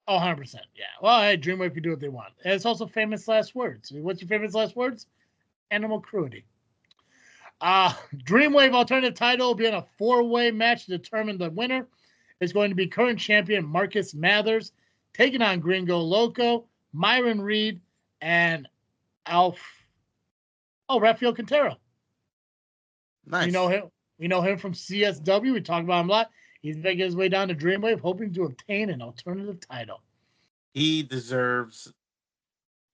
Oh, 100%. Yeah. Well, hey, Dreamwave can do what they want. And it's also famous last words. What's your famous last words? Animal cruelty. Dreamwave alternative title will be in a 4-way match to determine the winner. It's going to be current champion Marcus Mathers taking on Gringo Loco, Myron Reed, and Rafael Quintero. Nice. We know him from CSW. We talk about him a lot. He's making his way down to Dreamwave, hoping to obtain an alternative title. He deserves,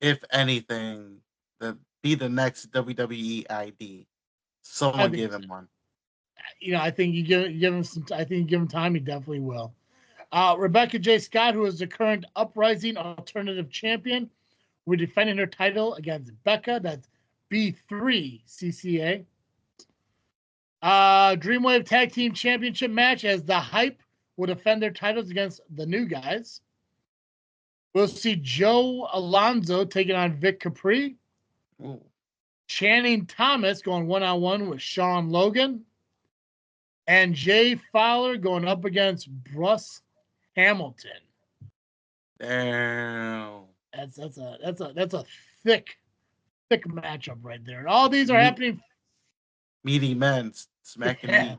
if anything, to be the next WWE ID. Someone give him one. I think you give him some. I think you give him time. He definitely will. Rebecca J. Scott, who is the current Uprising Alternative Champion, we're defending her title against Becca. That's B3 CCA. Dreamwave Tag Team Championship match as the Hype will defend their titles against the new guys. We'll see Joe Alonzo taking on Vic Capri. Ooh. Channing Thomas going one-on-one with Sean Logan. And Jay Fowler going up against Bruce Hamilton. Damn. That's a thick matchup right there. And all these are happening. Meaty men smacking meat.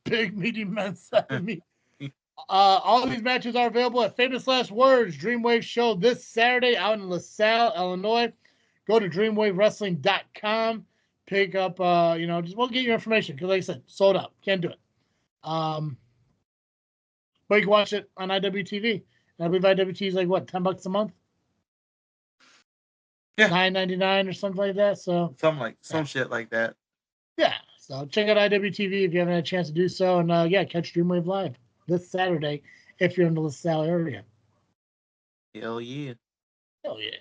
Big meaty men smacking meat. All these matches are available at Famous Last Words Dreamwave show this Saturday out in LaSalle, Illinois. Go to dreamwavewrestling.com. Pick up, we'll get your information because, like I said, sold out. Can't do it. But you can watch it on IWTV. And I believe IWTV is like what, $10 a month? Yeah, $9.99 or something like that. So some shit like that. Yeah. So check out IWTV if you haven't had a chance to do so, and catch Dreamwave live this Saturday if you're in the LaSalle area. Hell yeah. Hell yeah.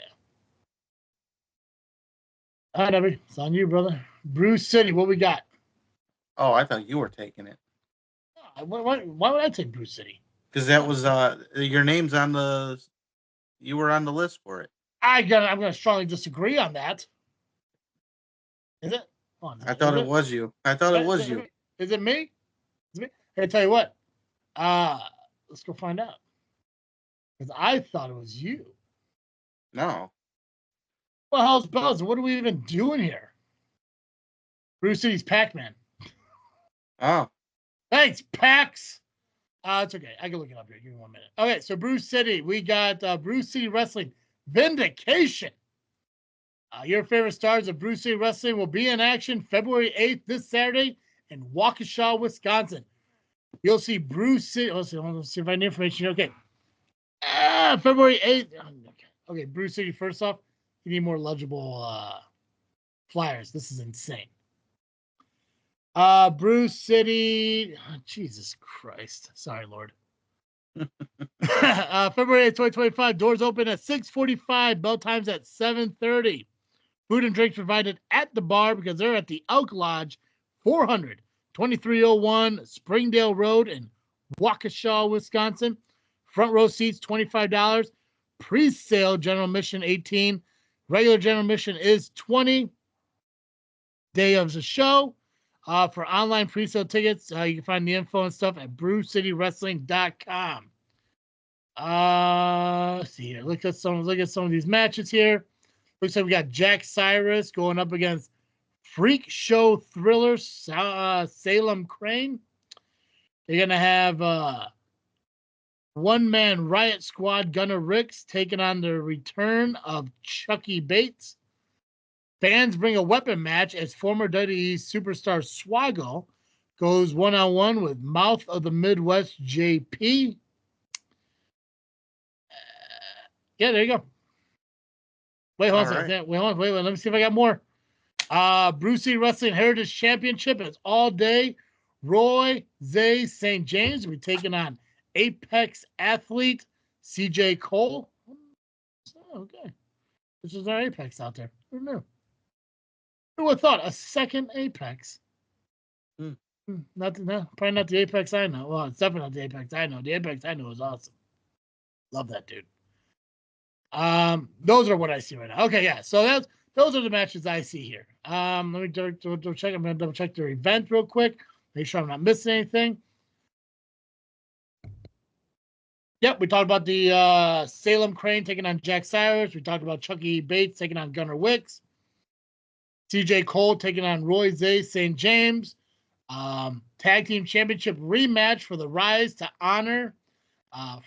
All right, Nubby, it's on you, brother. Brew City, what we got? Oh, I thought you were taking it. Why would I take Brew City? Because that was your name's on the. You were on the list for it. I'm gonna strongly disagree on that. Is it? Oh, no. I thought it was you. I thought it was you. Is it me? Hey, I tell you what. Let's go find out. Because I thought it was you. No. Well, hell's bells? What are we even doing here? Brew City's Pacman. Oh. Thanks, Pax. It's okay. I can look it up here. Give me 1 minute. Okay, so Brew City. We got Brew City Wrestling Vindication. Your favorite stars of Brew City Wrestling will be in action February 8th this Saturday in Waukesha, Wisconsin. You'll see Brew City. Let's see if I need information here. Okay. February 8th. Okay, Brew City, first off, you need more legible flyers. This is insane. Brew City. Oh, Jesus Christ. Sorry, Lord. February 8th, 2025. Doors open at 6:45. Bell times at 7:30. Food and drinks provided at the bar because they're at the Elk Lodge, 400 2301 Springdale Road in Waukesha, Wisconsin. Front row seats, $25. Pre-sale general admission, $18. Regular general admission is $20. Day of the show. For online pre-sale tickets, you can find the info and stuff at brewcitywrestling.com. See here. Look at some of these matches here. Looks like we got Jack Cyrus going up against Freak Show Thriller Salem Crane. They're going to have one-man Riot Squad Gunner Ricks taking on the return of Chucky Bates. Fans bring a weapon match as former WWE superstar Swaggle goes one-on-one with Mouth of the Midwest JP. Yeah, there you go. Wait, hold on a second. Wait, let me see if I got more. Brew City Wrestling Heritage Championship is all day. Roy Zay St. James will be taking on Apex athlete CJ Cole. Oh, okay. This is our Apex out there. Who knew? Who would have thought a second Apex? Probably not the Apex I know. Well, it's definitely not the Apex I know. The Apex I know is awesome. Love that dude. Those are what I see right now. Okay, yeah. So those are the matches I see here. Let me double check. I'm going to double check their event real quick. Make sure I'm not missing anything. Yep, we talked about the Salem Crane taking on Jack Cyrus. We talked about Chucky Bates taking on Gunnar Wicks. CJ Cole taking on Roy Zay St. James. Tag Team Championship rematch for the Rise to Honor.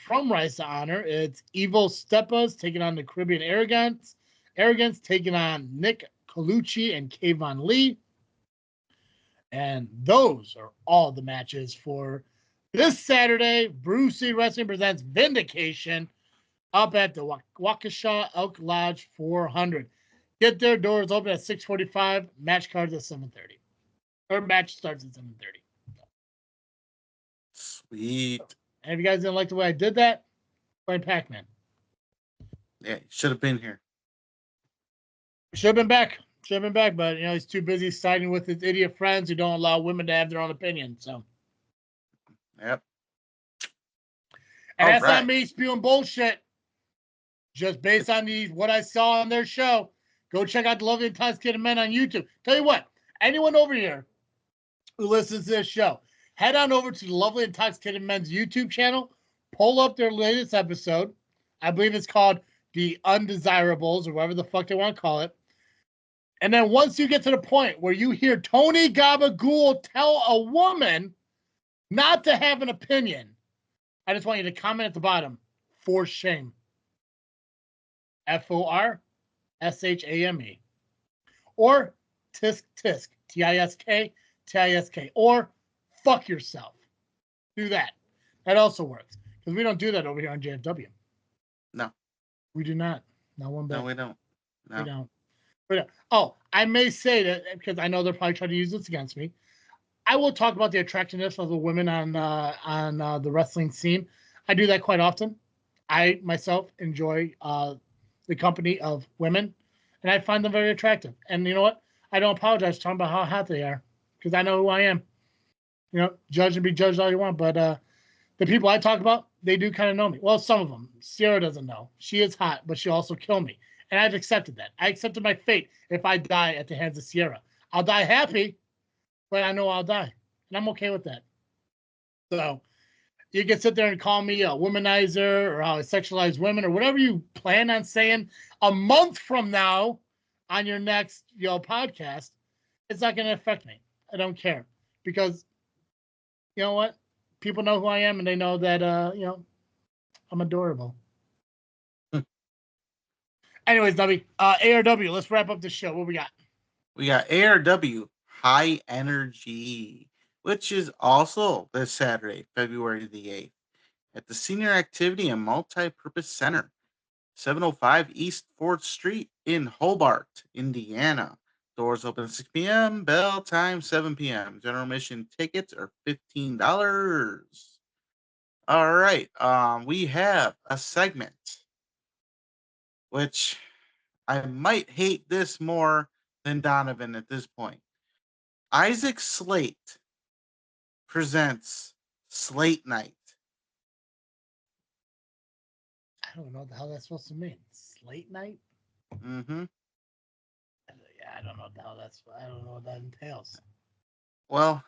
From Rise to Honor, it's Evil Steppas taking on the Caribbean Arrogance. Arrogance taking on Nick Colucci and Kayvon Lee. And those are all the matches for this Saturday. Brew City Wrestling presents Vindication up at the Waukesha Elk Lodge 400. Get there. Doors open at 6:45. Match cards at 7:30. Or match starts at 7:30. Sweet. And if you guys didn't like the way I did that, play Pacman. Yeah, should have been here. Should have been back. But he's too busy siding with his idiot friends who don't allow women to have their own opinion. So. Yep. And that's not me spewing bullshit. Just based on what I saw on their show. Go check out the Lovely Intoxicated Men on YouTube. Tell you what, anyone over here who listens to this show, head on over to the Lovely Intoxicated Men's YouTube channel, pull up their latest episode. I believe it's called The Undesirables, or whatever the fuck they want to call it. And then once you get to the point where you hear Tony Gabagool tell a woman not to have an opinion, I just want you to comment at the bottom, for shame. FORSHAME. Or tisk tisk, TISK, or fuck yourself. Do that. That also works. Because we don't do that over here on JFW. No. We do not. Not one bit. No, we don't. No. We don't. Oh, I may say that because I know they're probably trying to use this against me. I will talk about the attractiveness of the women on the wrestling scene. I do that quite often. I myself enjoy the company of women, and I find them very attractive. And you know what? I don't apologize for talking about how hot they are because I know who I am. Judge and be judged all you want, but the people I talk about, they do kind of know me. Well, some of them. Sierra doesn't know. She is hot, but she'll also kill me. And I've accepted that. I accepted my fate if I die at the hands of Sierra. I'll die happy, but I know I'll die. And I'm okay with that. So you can sit there and call me a womanizer or how I sexualize women or whatever you plan on saying a month from now on your next podcast. It's not going to affect me. I don't care. Because you know what? People know who I am and they know that, I'm adorable. Anyways, Nubby, ARW, let's wrap up the show. What we got? We got ARW High Energy, which is also this Saturday, February the 8th, at the Senior Activity and Multi-Purpose Center, 705 East 4th Street in Hobart, Indiana. Doors open at 6 p.m., bell time 7 p.m. General admission tickets are $15. All right, we have a segment, which I might hate this more than Donovan at this point. Isaac Slate presents Slate Night. I don't know how that's supposed to mean. Slate night? Mm-hmm. Yeah, I don't know what that entails. Well,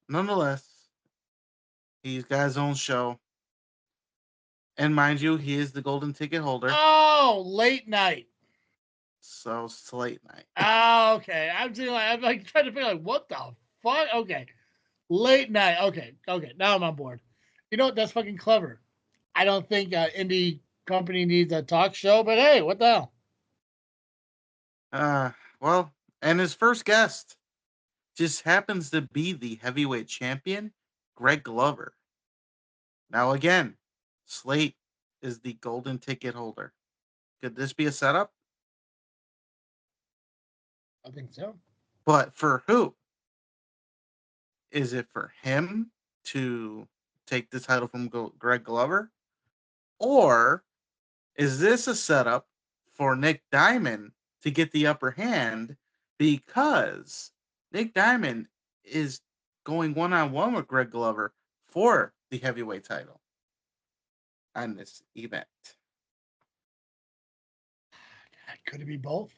nonetheless, he's got his own show. And mind you, he is the golden ticket holder. Oh, late night. So it's late night. Oh, okay. I'm like trying to figure like what the fuck? Okay. Late night. Okay. Now I'm on board. You know what? That's fucking clever. I don't think indie company needs a talk show, but hey, what the hell? Well, and his first guest just happens to be the heavyweight champion, Greg Glover. Now again, Slate is the golden ticket holder. Could this be a setup? I think so. But for who? Is it for him to take the title from Greg Glover? Or is this a setup for Nick Diamond to get the upper hand because Nick Diamond is going one-on-one with Greg Glover for the heavyweight title on this event? Could it be both?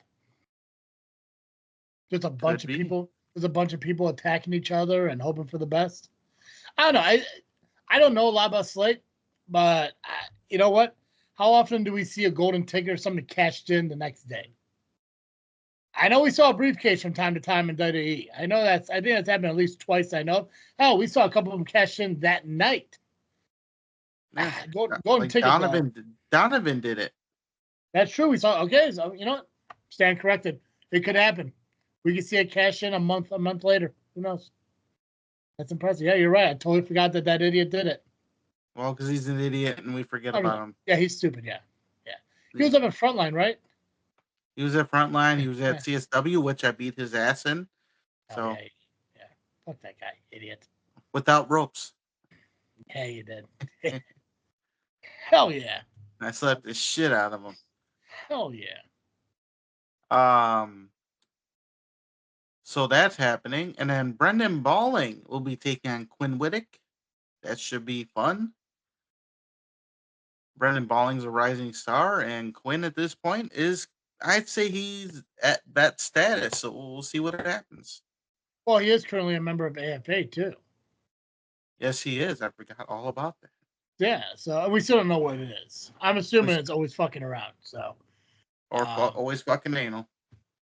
Just a Could bunch of be. people. There's a bunch of people attacking each other and hoping for the best. I don't know. I don't know a lot about Slate, but you know what? How often do we see a golden ticket or something cashed in the next day? I know we saw a briefcase from time to time in WWE. I think that's happened at least twice. I know. Hell, we saw a couple of them cash in that night. Yeah. Golden Like ticket. Donovan did it. That's true. We saw. Okay, so you know what? Stand corrected. It could happen. We could see it cash in a month later. Who knows? That's impressive. Yeah, you're right. I totally forgot that idiot did it. Well, because he's an idiot and we forget about him. Yeah, he's stupid. Yeah. He was up in Frontline, right? He was at Frontline. He was at CSW, which I beat his ass in. So yeah. Fuck that guy, idiot. Without ropes. Yeah, you did. Hell yeah. I slapped the shit out of him. Hell yeah. So that's happening. And then Brendan Balling will be taking on Quinn Whittick. That should be fun. Brendan Balling's a rising star, and Quinn at this point I'd say he's at that status. So we'll see what happens. Well, he is currently a member of AFA too. Yes, he is. I forgot all about that. Yeah, so we still don't know what it is. I'm assuming it's always fucking around. So, or always fucking anal.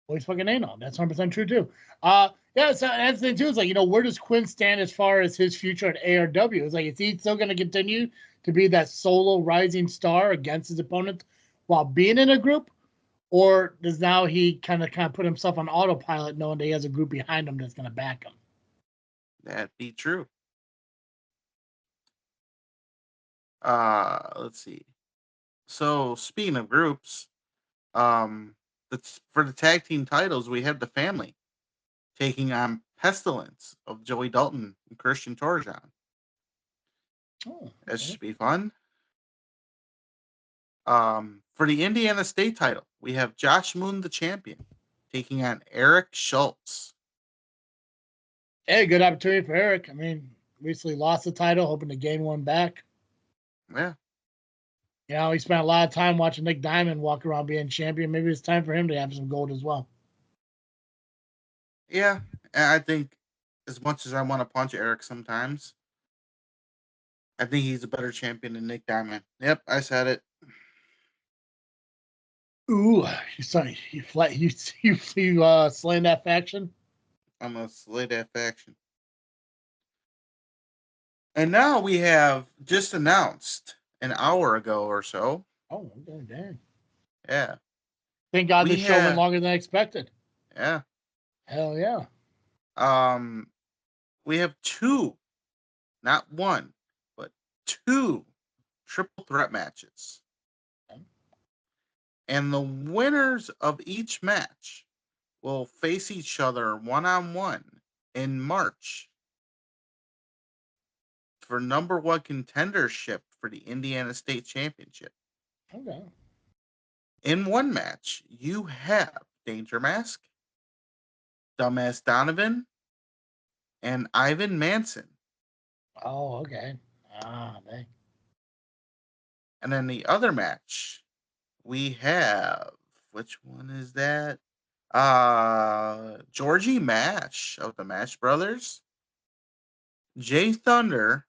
Always fucking anal. That's 100% true too. Yeah. So that's the thing too. Is like, where does Quinn stand as far as his future at ARW? It's like, is he still going to continue to be that solo rising star against his opponent while being in a group, or does now he kind of put himself on autopilot, knowing that he has a group behind him that's going to back him? That'd be true. Let's see. So speaking of groups, for the tag team titles, we have the family taking on Pestilence of Joey Dalton and Christian Torjan. That should be fun. For the Indiana State title, we have Josh Moon, the champion, taking on Eric Schultz. Hey, good opportunity for Eric. I mean, recently lost the title, hoping to gain one back. Yeah. He spent a lot of time watching Nick Diamond walk around being champion. Maybe it's time for him to have some gold as well. Yeah, and I think as much as I want to punch Eric sometimes, I think he's a better champion than Nick Diamond. Yep, I said it. Ooh, you slaying that faction? I'm gonna slay that faction. And now we have just announced an hour ago or so. Oh, okay, dang. Yeah. Thank God the show went longer than expected. Yeah. Hell yeah. We have two, not one, but two triple threat matches. Okay. And the winners of each match will face each other one-on-one in March for number one contendership for the Indiana State Championship. Okay. In one match, you have Danger Mask, Dumbass Donovan, and Ivan Manson. Oh, okay. Dang. And then the other match, we have, which one is that? Georgie Mash of the Mash Brothers, Jay Thunder,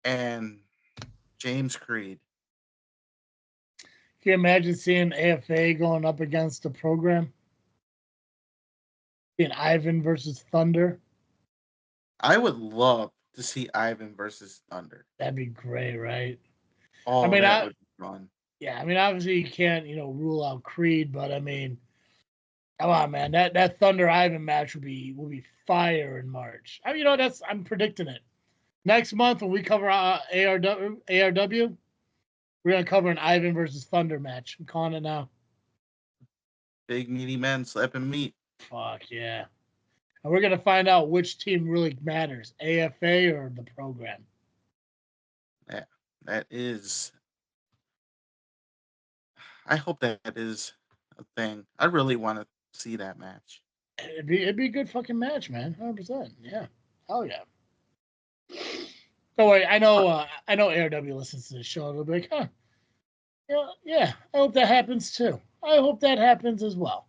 and James Creed. Can you imagine seeing AFA going up against the program? Being Ivan versus Thunder. I would love to see Ivan versus Thunder. That'd be great, right? Oh, I mean, that would be fun. Yeah, I mean, obviously you can't, rule out Creed, but I mean, come on, man, that Thunder Ivan match will be fire in March. I mean, I'm predicting it. Next month when we cover ARW, we're gonna cover an Ivan versus Thunder match. I'm calling it now. Big meaty men slapping meat. Fuck yeah. And we're gonna find out which team really matters, AFA or the program. Yeah, that is. I hope that is a thing. I really want to see that match. It'd be a good fucking match, man. 100%. Yeah. Hell yeah. Don't worry, I know ARW listens to the show. They'll be like, huh. Yeah, I hope that happens too. I hope that happens as well.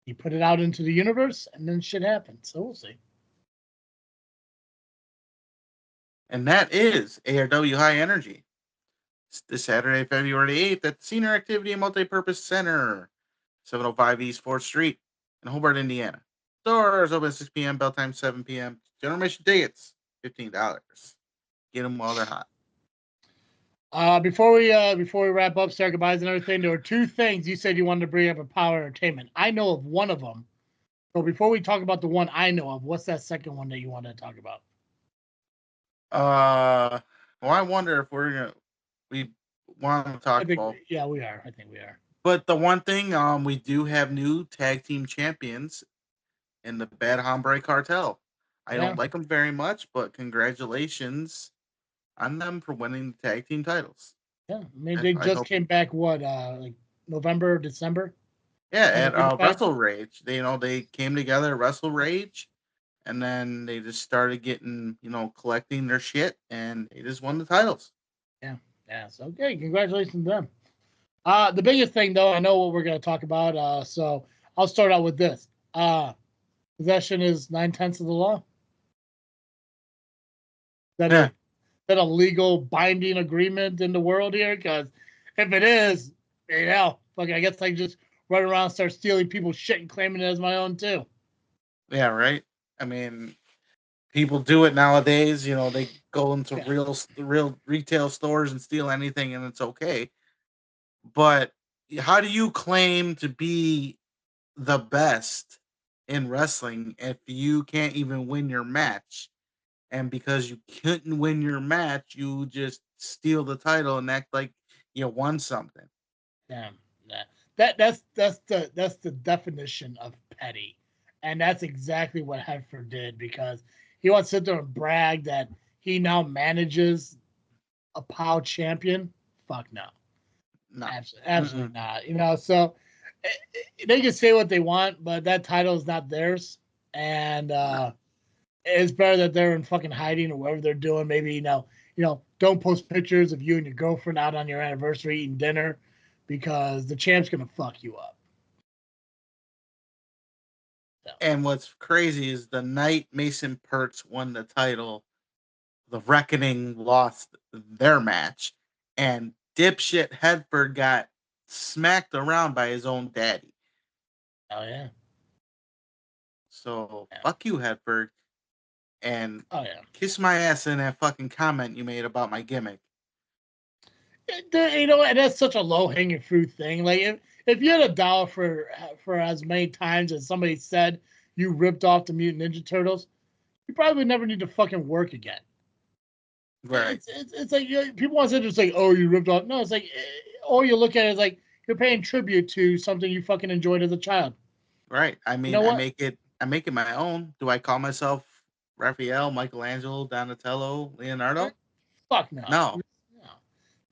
You put it out into the universe, and then shit happens. So we'll see. And that is ARW High Energy. It's this Saturday, February 8th at the Senior Activity and Multipurpose Center, 705 East 4th Street in Hobart, Indiana. Doors open at 6 p.m., bell time 7 p.m. General admission tickets, $15. Get them while they're hot. Before we wrap up, start goodbyes and everything, there were two things you said you wanted to bring up at Power Entertainment. I know of one of them. So before we talk about the one I know of, what's that second one that you wanted to talk about? Well, I wonder if we want to talk about. Yeah, we are. I think we are. But the one thing, we do have new tag team champions in the Bad Hombre Cartel. I don't like them very much, but congratulations on them for winning the tag team titles. Yeah, I mean they just came back. What, like November, December? Yeah, at Wrestle Rage. They came together at Wrestle Rage, and then they just started getting collecting their shit, and they just won the titles. Yeah. So okay, congratulations to them. The biggest thing though, I know what we're going to talk about. So I'll start out with this. Possession is 9/10 of the law. That a legal binding agreement in the world here? Because if it is, fuck, I guess I can just run around and start stealing people's shit and claiming it as my own too. Yeah, right. I mean, people do it nowadays. They go into real retail stores and steal anything, and it's okay. But how do you claim to be the best in wrestling if you can't even win your match? And because you couldn't win your match, you just steal the title and act like you won something. Yeah. That's the definition of petty. And that's exactly what Hefner did, because he wants to sit there and brag that he now manages a POW champion. Fuck no. No. Absolutely not. So they can say what they want, but that title is not theirs. And it's better that they're in fucking hiding or whatever they're doing. Maybe, don't post pictures of you and your girlfriend out on your anniversary eating dinner, because the champ's going to fuck you up. So. And what's crazy is the night Mason Pertz won the title, the Reckoning lost their match, and dipshit Hedberg got smacked around by his own daddy. Oh, yeah. So, fuck you, Hedberg. And oh, yeah. Kiss my ass in that fucking comment you made about my gimmick. And that's such a low-hanging fruit thing. Like, if you had $1 for as many times as somebody said you ripped off the Mutant Ninja Turtles, you probably never need to fucking work again. Right. It's like people want to just say, oh, you ripped off. No, it's like, all you look at it is like you're paying tribute to something you fucking enjoyed as a child. Right. I mean, I make it my own. Do I call myself Raphael, Michelangelo, Donatello, Leonardo? Fuck no.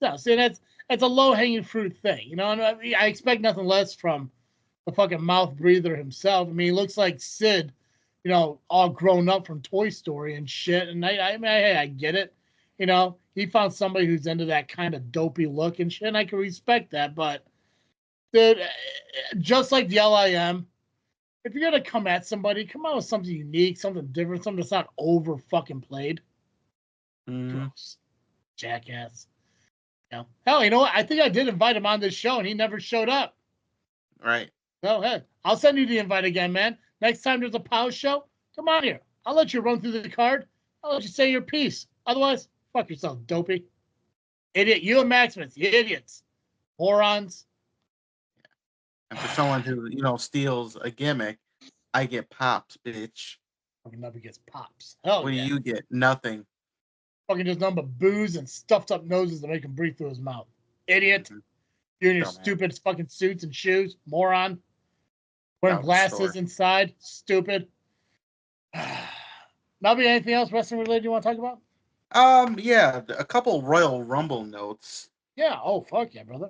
No. See, that's a low-hanging fruit thing. And I expect nothing less from the fucking mouth breather himself. I mean, he looks like Sid, all grown up from Toy Story and shit. And I get it. He found somebody who's into that kind of dopey look and shit, and I can respect that. But, dude, just like the LIM, if you're going to come at somebody, come out with something unique, something different, something that's not over fucking played. Gross. Jackass. Yeah. Hell, you know what? I think I did invite him on this show, and he never showed up. Right. So, hey, I'll send you the invite again, man. Next time there's a Poww show, come on here. I'll let you run through the card. I'll let you say your piece. Otherwise, fuck yourself, dopey. Idiot. You and Maximus, you idiots. Morons. And for someone who, steals a gimmick, I get pops, bitch. Fucking Nubby gets pops. Hell What yeah. do you get? Nothing. Fucking just nothing but booze and stuffed up noses to make him breathe through his mouth. Idiot. Mhm. You and your Dumbass. stupid fucking suits and shoes. Moron. Wearing Out the glasses store. inside. Stupid. Nubby, anything else wrestling related you want to talk about? Yeah, a couple Royal Rumble notes. Yeah. Oh, fuck yeah, brother.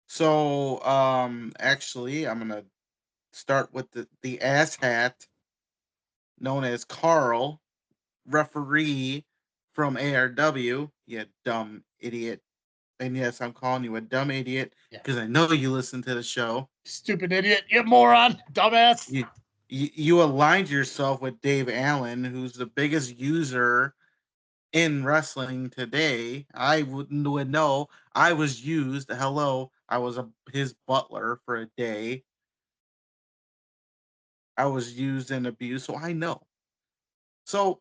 So, actually, I'm gonna start with the asshat known as Carl, referee from ARW. You dumb idiot. And yes, I'm calling you a dumb idiot Yeah. because I know you listen to the show. Stupid idiot. You moron. Dumbass. You aligned yourself with Dave Allen, who's the biggest user in wrestling today. I would know. I was used. Hello, I was his butler for a day. I was used and abused, so I know. So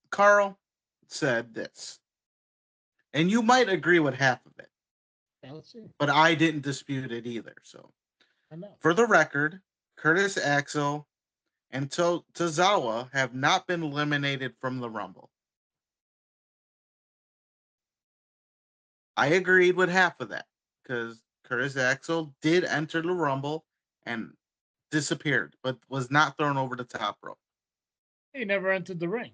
Carl said this, and you might agree with half of it, Yeah, let's see. but I didn't dispute it either. So, I know. for the record, Curtis Axel and Tozawa have not been eliminated from the Rumble. I agreed with half of that because Curtis Axel did enter the Rumble and disappeared, but was not thrown over the top rope. He never entered the ring.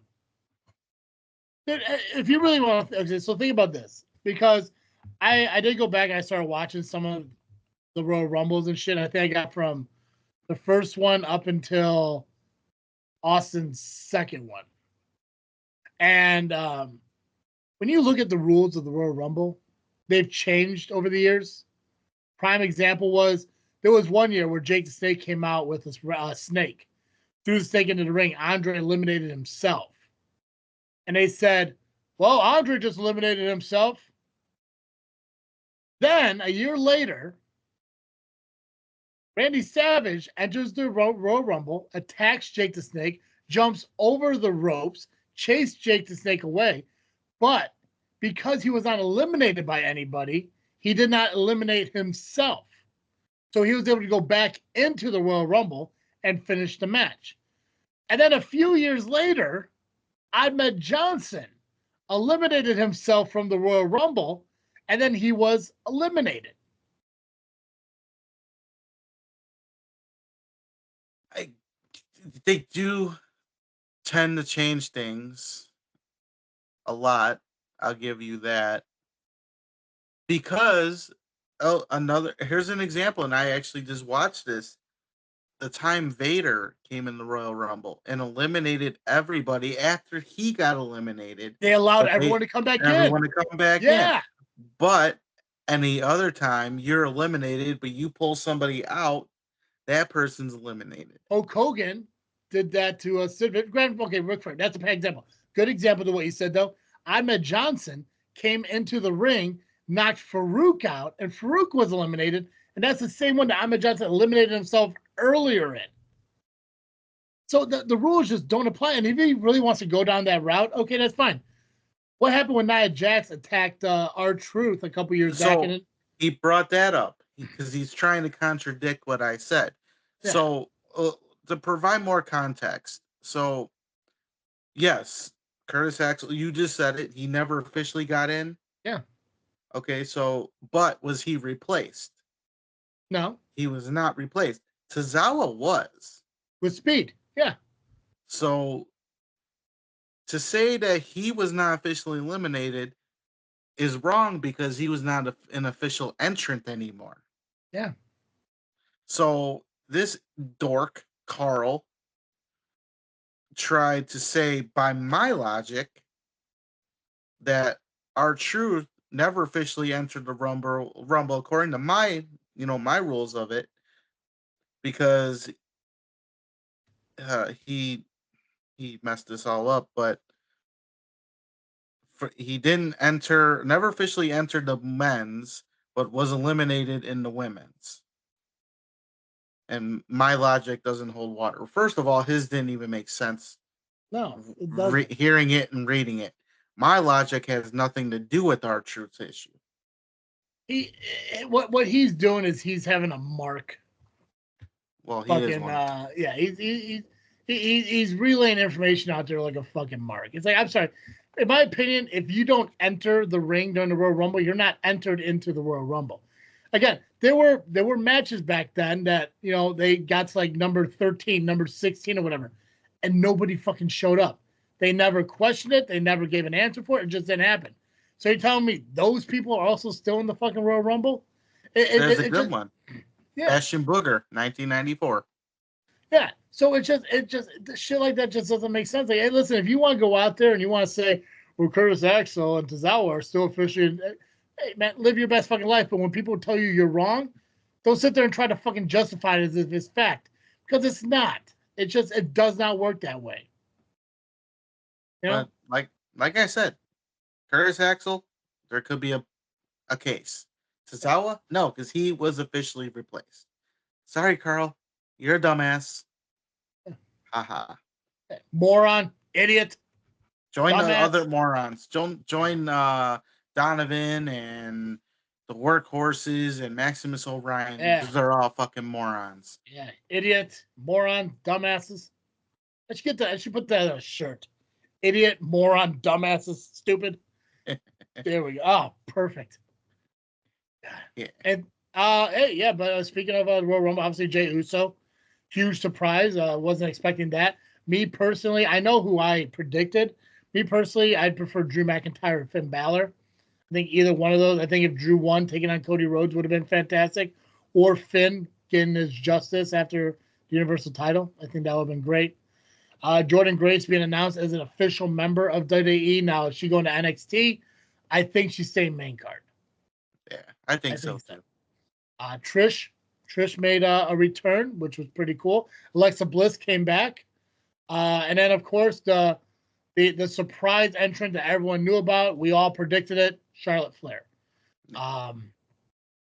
Dude, if you really want to, okay, so think about this, because I did go back and I started watching some of the Royal Rumbles and shit. I think I got from the first one up until Austin's second one. And when you look at the rules of the Royal Rumble, they've changed over the years. Prime example was there was one year where Jake the Snake came out with a snake, threw the snake into the ring. Andre eliminated himself. And they said, well, Andre just eliminated himself. Then, a year later, Randy Savage enters the Royal Rumble, attacks Jake the Snake, jumps over the ropes, chased Jake the Snake away. But because he was not eliminated by anybody, he did not eliminate himself. So he was able to go back into the Royal Rumble and finish the match. And then a few years later, Ahmed Johnson eliminated himself from the Royal Rumble, and then he was eliminated. They do tend to change things a lot. I'll give you that. Because here's an example, and I actually just watched this. The time Vader came in the Royal Rumble and eliminated everybody after he got eliminated. They allowed but everyone to come back everyone in. to come back Yeah. in. But any other time you're eliminated, but you pull somebody out, that person's eliminated. Hulk Hogan did that to Sid. Okay, Ric Flair. That's a bad example. Good example of what you said, though. Ahmed Johnson came into the ring, knocked Farouk out, and Farouk was eliminated. And that's the same one that Ahmed Johnson eliminated himself earlier in. So the rules just don't apply. And if he really wants to go down that route, okay, that's fine. What happened when Nia Jax attacked R-Truth a couple years back? So he brought that up because he's trying to contradict what I said. Yeah. So to provide more context, so yes, Curtis Axel, you just said it. He never officially got in. Yeah. Okay, so but was he replaced? No. He was not replaced. Tozawa was. With speed. Yeah. So to say that he was not officially eliminated is wrong because he was not an official entrant anymore. Yeah. So this dork, Carl, tried to say, by my logic, that R-Truth never officially entered the Rumble according to my rules of it, because he messed this all up. But he didn't enter, never officially entered the men's, but was eliminated in the women's. And my logic doesn't hold water. First of all, his didn't even make sense. No, it doesn't. Hearing it and reading it. My logic has nothing to do with our truth issue. What he's doing is he's having a mark. Well, he is one. Yeah, he's relaying information out there like a fucking mark. It's like, I'm sorry, in my opinion, if you don't enter the ring during the Royal Rumble, you're not entered into the Royal Rumble. Again, there were matches back then that, you know, they got to like number 13, number 16 or whatever, and nobody fucking showed up. They never questioned it. They never gave an answer for it. It just didn't happen. So you're telling me those people are also still in the fucking Royal Rumble? There's a good one. Yeah. Bastion Booger, 1994. Yeah. So it just shit like that just doesn't make sense. Like, hey, listen, if you want to go out there and you want to say, well, Curtis Axel and Tozawa are still officially, hey man, live your best fucking life. But when people tell you you're wrong, don't sit there and try to fucking justify it as if it's fact, because it's not. It does not work that way. You know? But like I said, Curtis Axel, there could be a case. Tozawa, no, because he was officially replaced. Sorry, Carl, you're a dumbass. Haha. Moron, idiot. Join dumbass. The other morons. Join Donovan and the Workhorses and Maximus O'Ryan. Yeah. Because they're all fucking morons. Yeah, idiot, moron, dumbasses. I should put that on a shirt. Idiot, moron, dumbasses, stupid. There we go. Oh, perfect. Yeah. And hey, yeah, but speaking of Royal Rumble, obviously Jey Uso, huge surprise. Wasn't expecting that. Me personally, I know who I predicted. Me personally, I'd prefer Drew McIntyre and Finn Balor. I think either one of those. I think if Drew won, taking on Cody Rhodes would have been fantastic, or Finn getting his justice after the Universal title. I think that would have been great. Jordan Grace being announced as an official member of WWE. Now, is she going to NXT? I think she's staying main card. Yeah, I think so too. Trish made a return, which was pretty cool. Alexa Bliss came back. And then, of course, the surprise entrant that everyone knew about, we all predicted it, Charlotte Flair.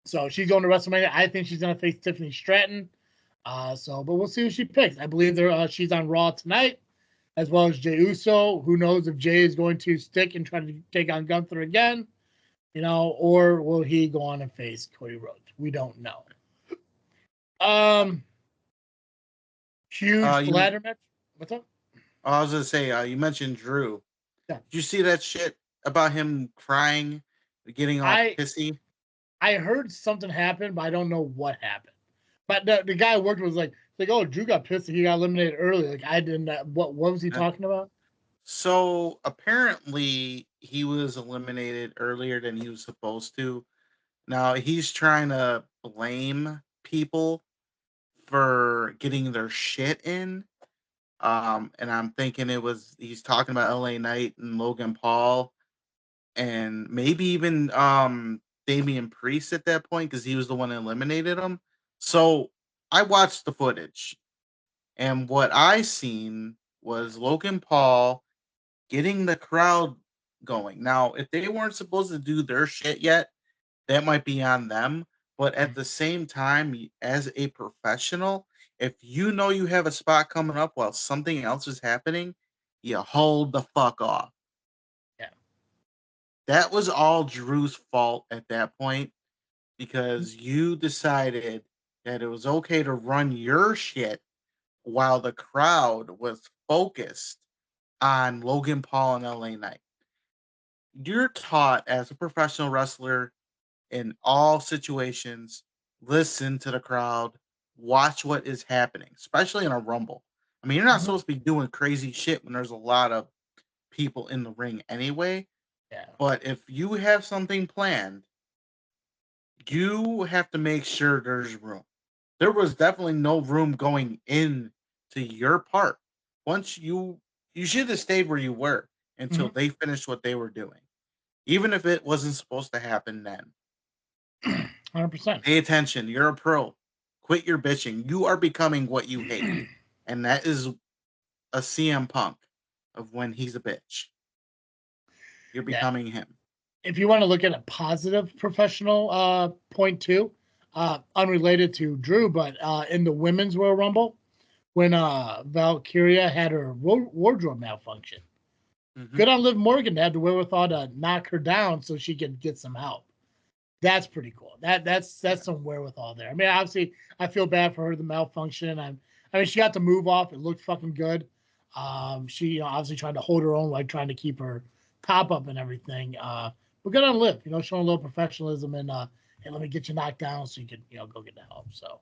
So she's going to WrestleMania. I think she's going to face Tiffany Stratton. But we'll see who she picks. I believe she's on Raw tonight, as well as Jey Uso. Who knows if Jey is going to stick and try to take on Gunther again, you know, or will he go on and face Cody Rhodes? We don't know. Huge ladder match. What's up? I was gonna say, you mentioned Drew. Yeah. Did you see that shit about him crying, getting all pissy? I heard something happened, but I don't know what happened. But the guy I worked with was like, oh, Drew got pissed. He got eliminated early. Like, I didn't. What was he talking about? So apparently he was eliminated earlier than he was supposed to. Now he's trying to blame people for getting their shit in. And I'm thinking he's talking about LA Knight and Logan Paul and maybe even Damian Priest at that point, because he was the one that eliminated him. So I watched the footage, and what I seen was Logan Paul getting the crowd going. Now, if they weren't supposed to do their shit yet, that might be on them. But at the same time, as a professional, if you know you have a spot coming up while something else is happening, you hold the fuck off. Yeah. That was all Drew's fault at that point, because you decided that it was okay to run your shit while the crowd was focused on Logan Paul and LA Knight. You're taught as a professional wrestler in all situations, listen to the crowd, watch what is happening, especially in a Rumble. I mean, you're not supposed to be doing crazy shit when there's a lot of people in the ring anyway. Yeah. But if you have something planned, you have to make sure there's room. There was definitely no room going in to your part. Once you should have stayed where you were until they finished what they were doing, even if it wasn't supposed to happen then. 100%. Pay attention. You're a pro. Quit your bitching. You are becoming what you hate. And that is a CM Punk of when he's a bitch. You're becoming him. If you want to look at a positive professional point too, unrelated to Drew, but in the women's Royal Rumble, when Valkyria had her wardrobe malfunction, good on Liv Morgan to have the wherewithal to knock her down so she could get some help. That's pretty cool. That's some wherewithal there. I mean, obviously, I feel bad for her, the malfunction. I mean, she got the move off. It looked fucking good. She obviously trying to hold her own, like trying to keep her top up and everything. But good on Liv, showing a little professionalism and hey, let me get you knocked down so you can, go get the help. So,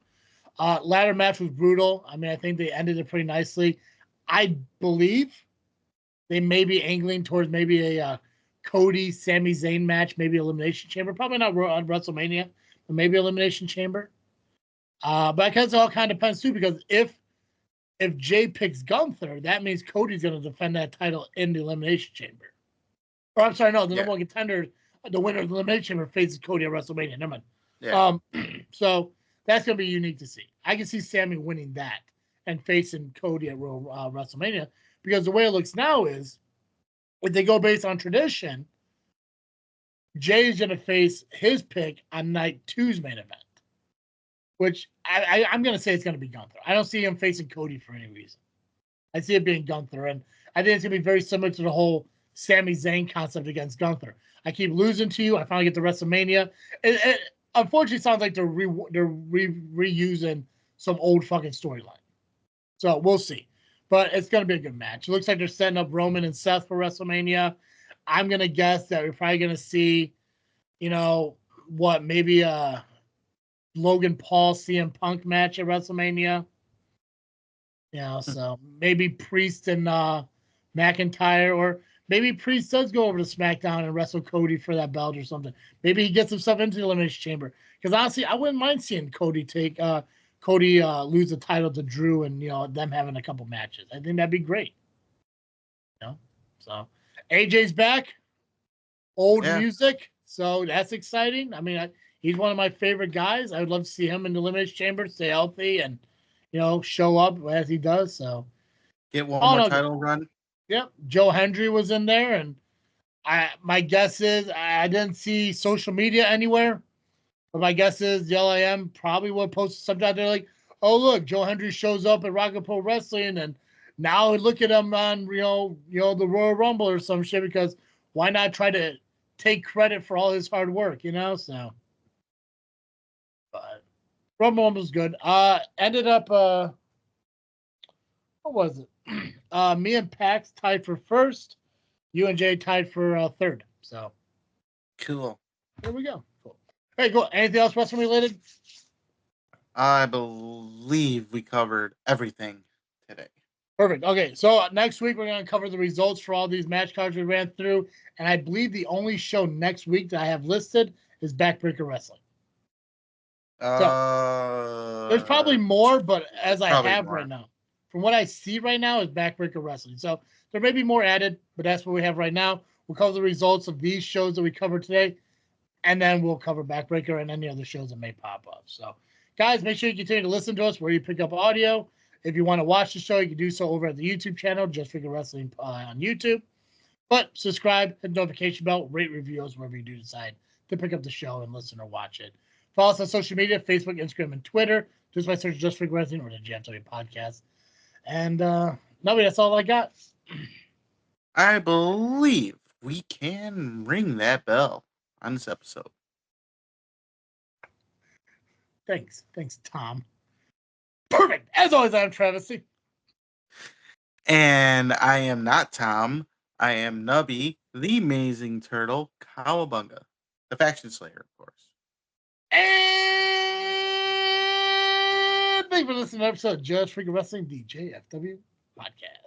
ladder match was brutal. I mean, I think they ended it pretty nicely. I believe they may be angling towards maybe a Cody, Sami Zayn match, maybe Elimination Chamber. Probably not on WrestleMania, but maybe Elimination Chamber. But I guess it all kind of depends too, because if Jay picks Gunther, that means Cody's going to defend that title in the Elimination Chamber. Or I'm sorry, no, the number one contender, the winner of the Elimination Chamber faces Cody at WrestleMania. Never mind. Yeah. So that's going to be unique to see. I can see Sami winning that and facing Cody at WrestleMania, because the way it looks now is, if they go based on tradition, Jay is going to face his pick on night 2's main event, which I'm going to say it's going to be Gunther. I don't see him facing Cody for any reason. I see it being Gunther, and I think it's going to be very similar to the whole Sami Zayn concept against Gunther. I keep losing to you. I finally get to WrestleMania. It unfortunately sounds like they're reusing some old fucking storyline. So we'll see. But it's going to be a good match. It looks like they're setting up Roman and Seth for WrestleMania. I'm going to guess that we're probably going to see, maybe a Logan Paul CM Punk match at WrestleMania. So maybe Priest and McIntyre, or maybe Priest does go over to SmackDown and wrestle Cody for that belt or something. Maybe he gets himself into the Elimination Chamber. Because honestly, I wouldn't mind seeing Cody lose the title to Drew and them having a couple matches. I think that'd be great. So AJ's back, old music, so that's exciting. I mean, he's one of my favorite guys. I would love to see him in the Elimination Chamber, stay healthy, and show up as he does. So get one more title run. Yep, Joe Hendry was in there, and my guess is I didn't see social media anywhere. But my guess is the LIM probably will post something out there like, oh, look, Joe Hendry shows up at Rocket Pro Wrestling, and now look at him on, the Royal Rumble or some shit, because why not try to take credit for all his hard work, so. But Rumble was good. Ended up, what was it? Me and Pax tied for first. You and Jay tied for third. So. Cool. There we go. Cool. Hey, cool. Anything else wrestling related? I believe we covered everything today. Perfect. Okay, so next week we're going to cover the results for all these match cards we ran through, and I believe the only show next week that I have listed is Backbreaker Wrestling. So there's probably more, but as I have right now, from what I see right now, is Backbreaker Wrestling. So there may be more added, but that's what we have right now. We'll cover the results of these shows that we covered today, and then we'll cover Backbreaker and any other shows that may pop up. So, guys, make sure you continue to listen to us where you pick up audio. If you want to watch the show, you can do so over at the YouTube channel, Just Figure Wrestling on YouTube. But subscribe, hit the notification bell, rate reviews wherever you do decide to pick up the show and listen or watch it. Follow us on social media, Facebook, Instagram, and Twitter. Just by search Just Figure Wrestling or the JFW Podcast. And Nubby, that's all I got. I believe we can ring that bell on this episode. Thanks, Tom. Perfect. As always, I'm Travis. And I am not Tom. I am Nubby, the Amazing Turtle, Cowabunga, the Faction Slayer, of course. And thank you for listening to episode of Judge Freaking Wrestling, the JFW Podcast.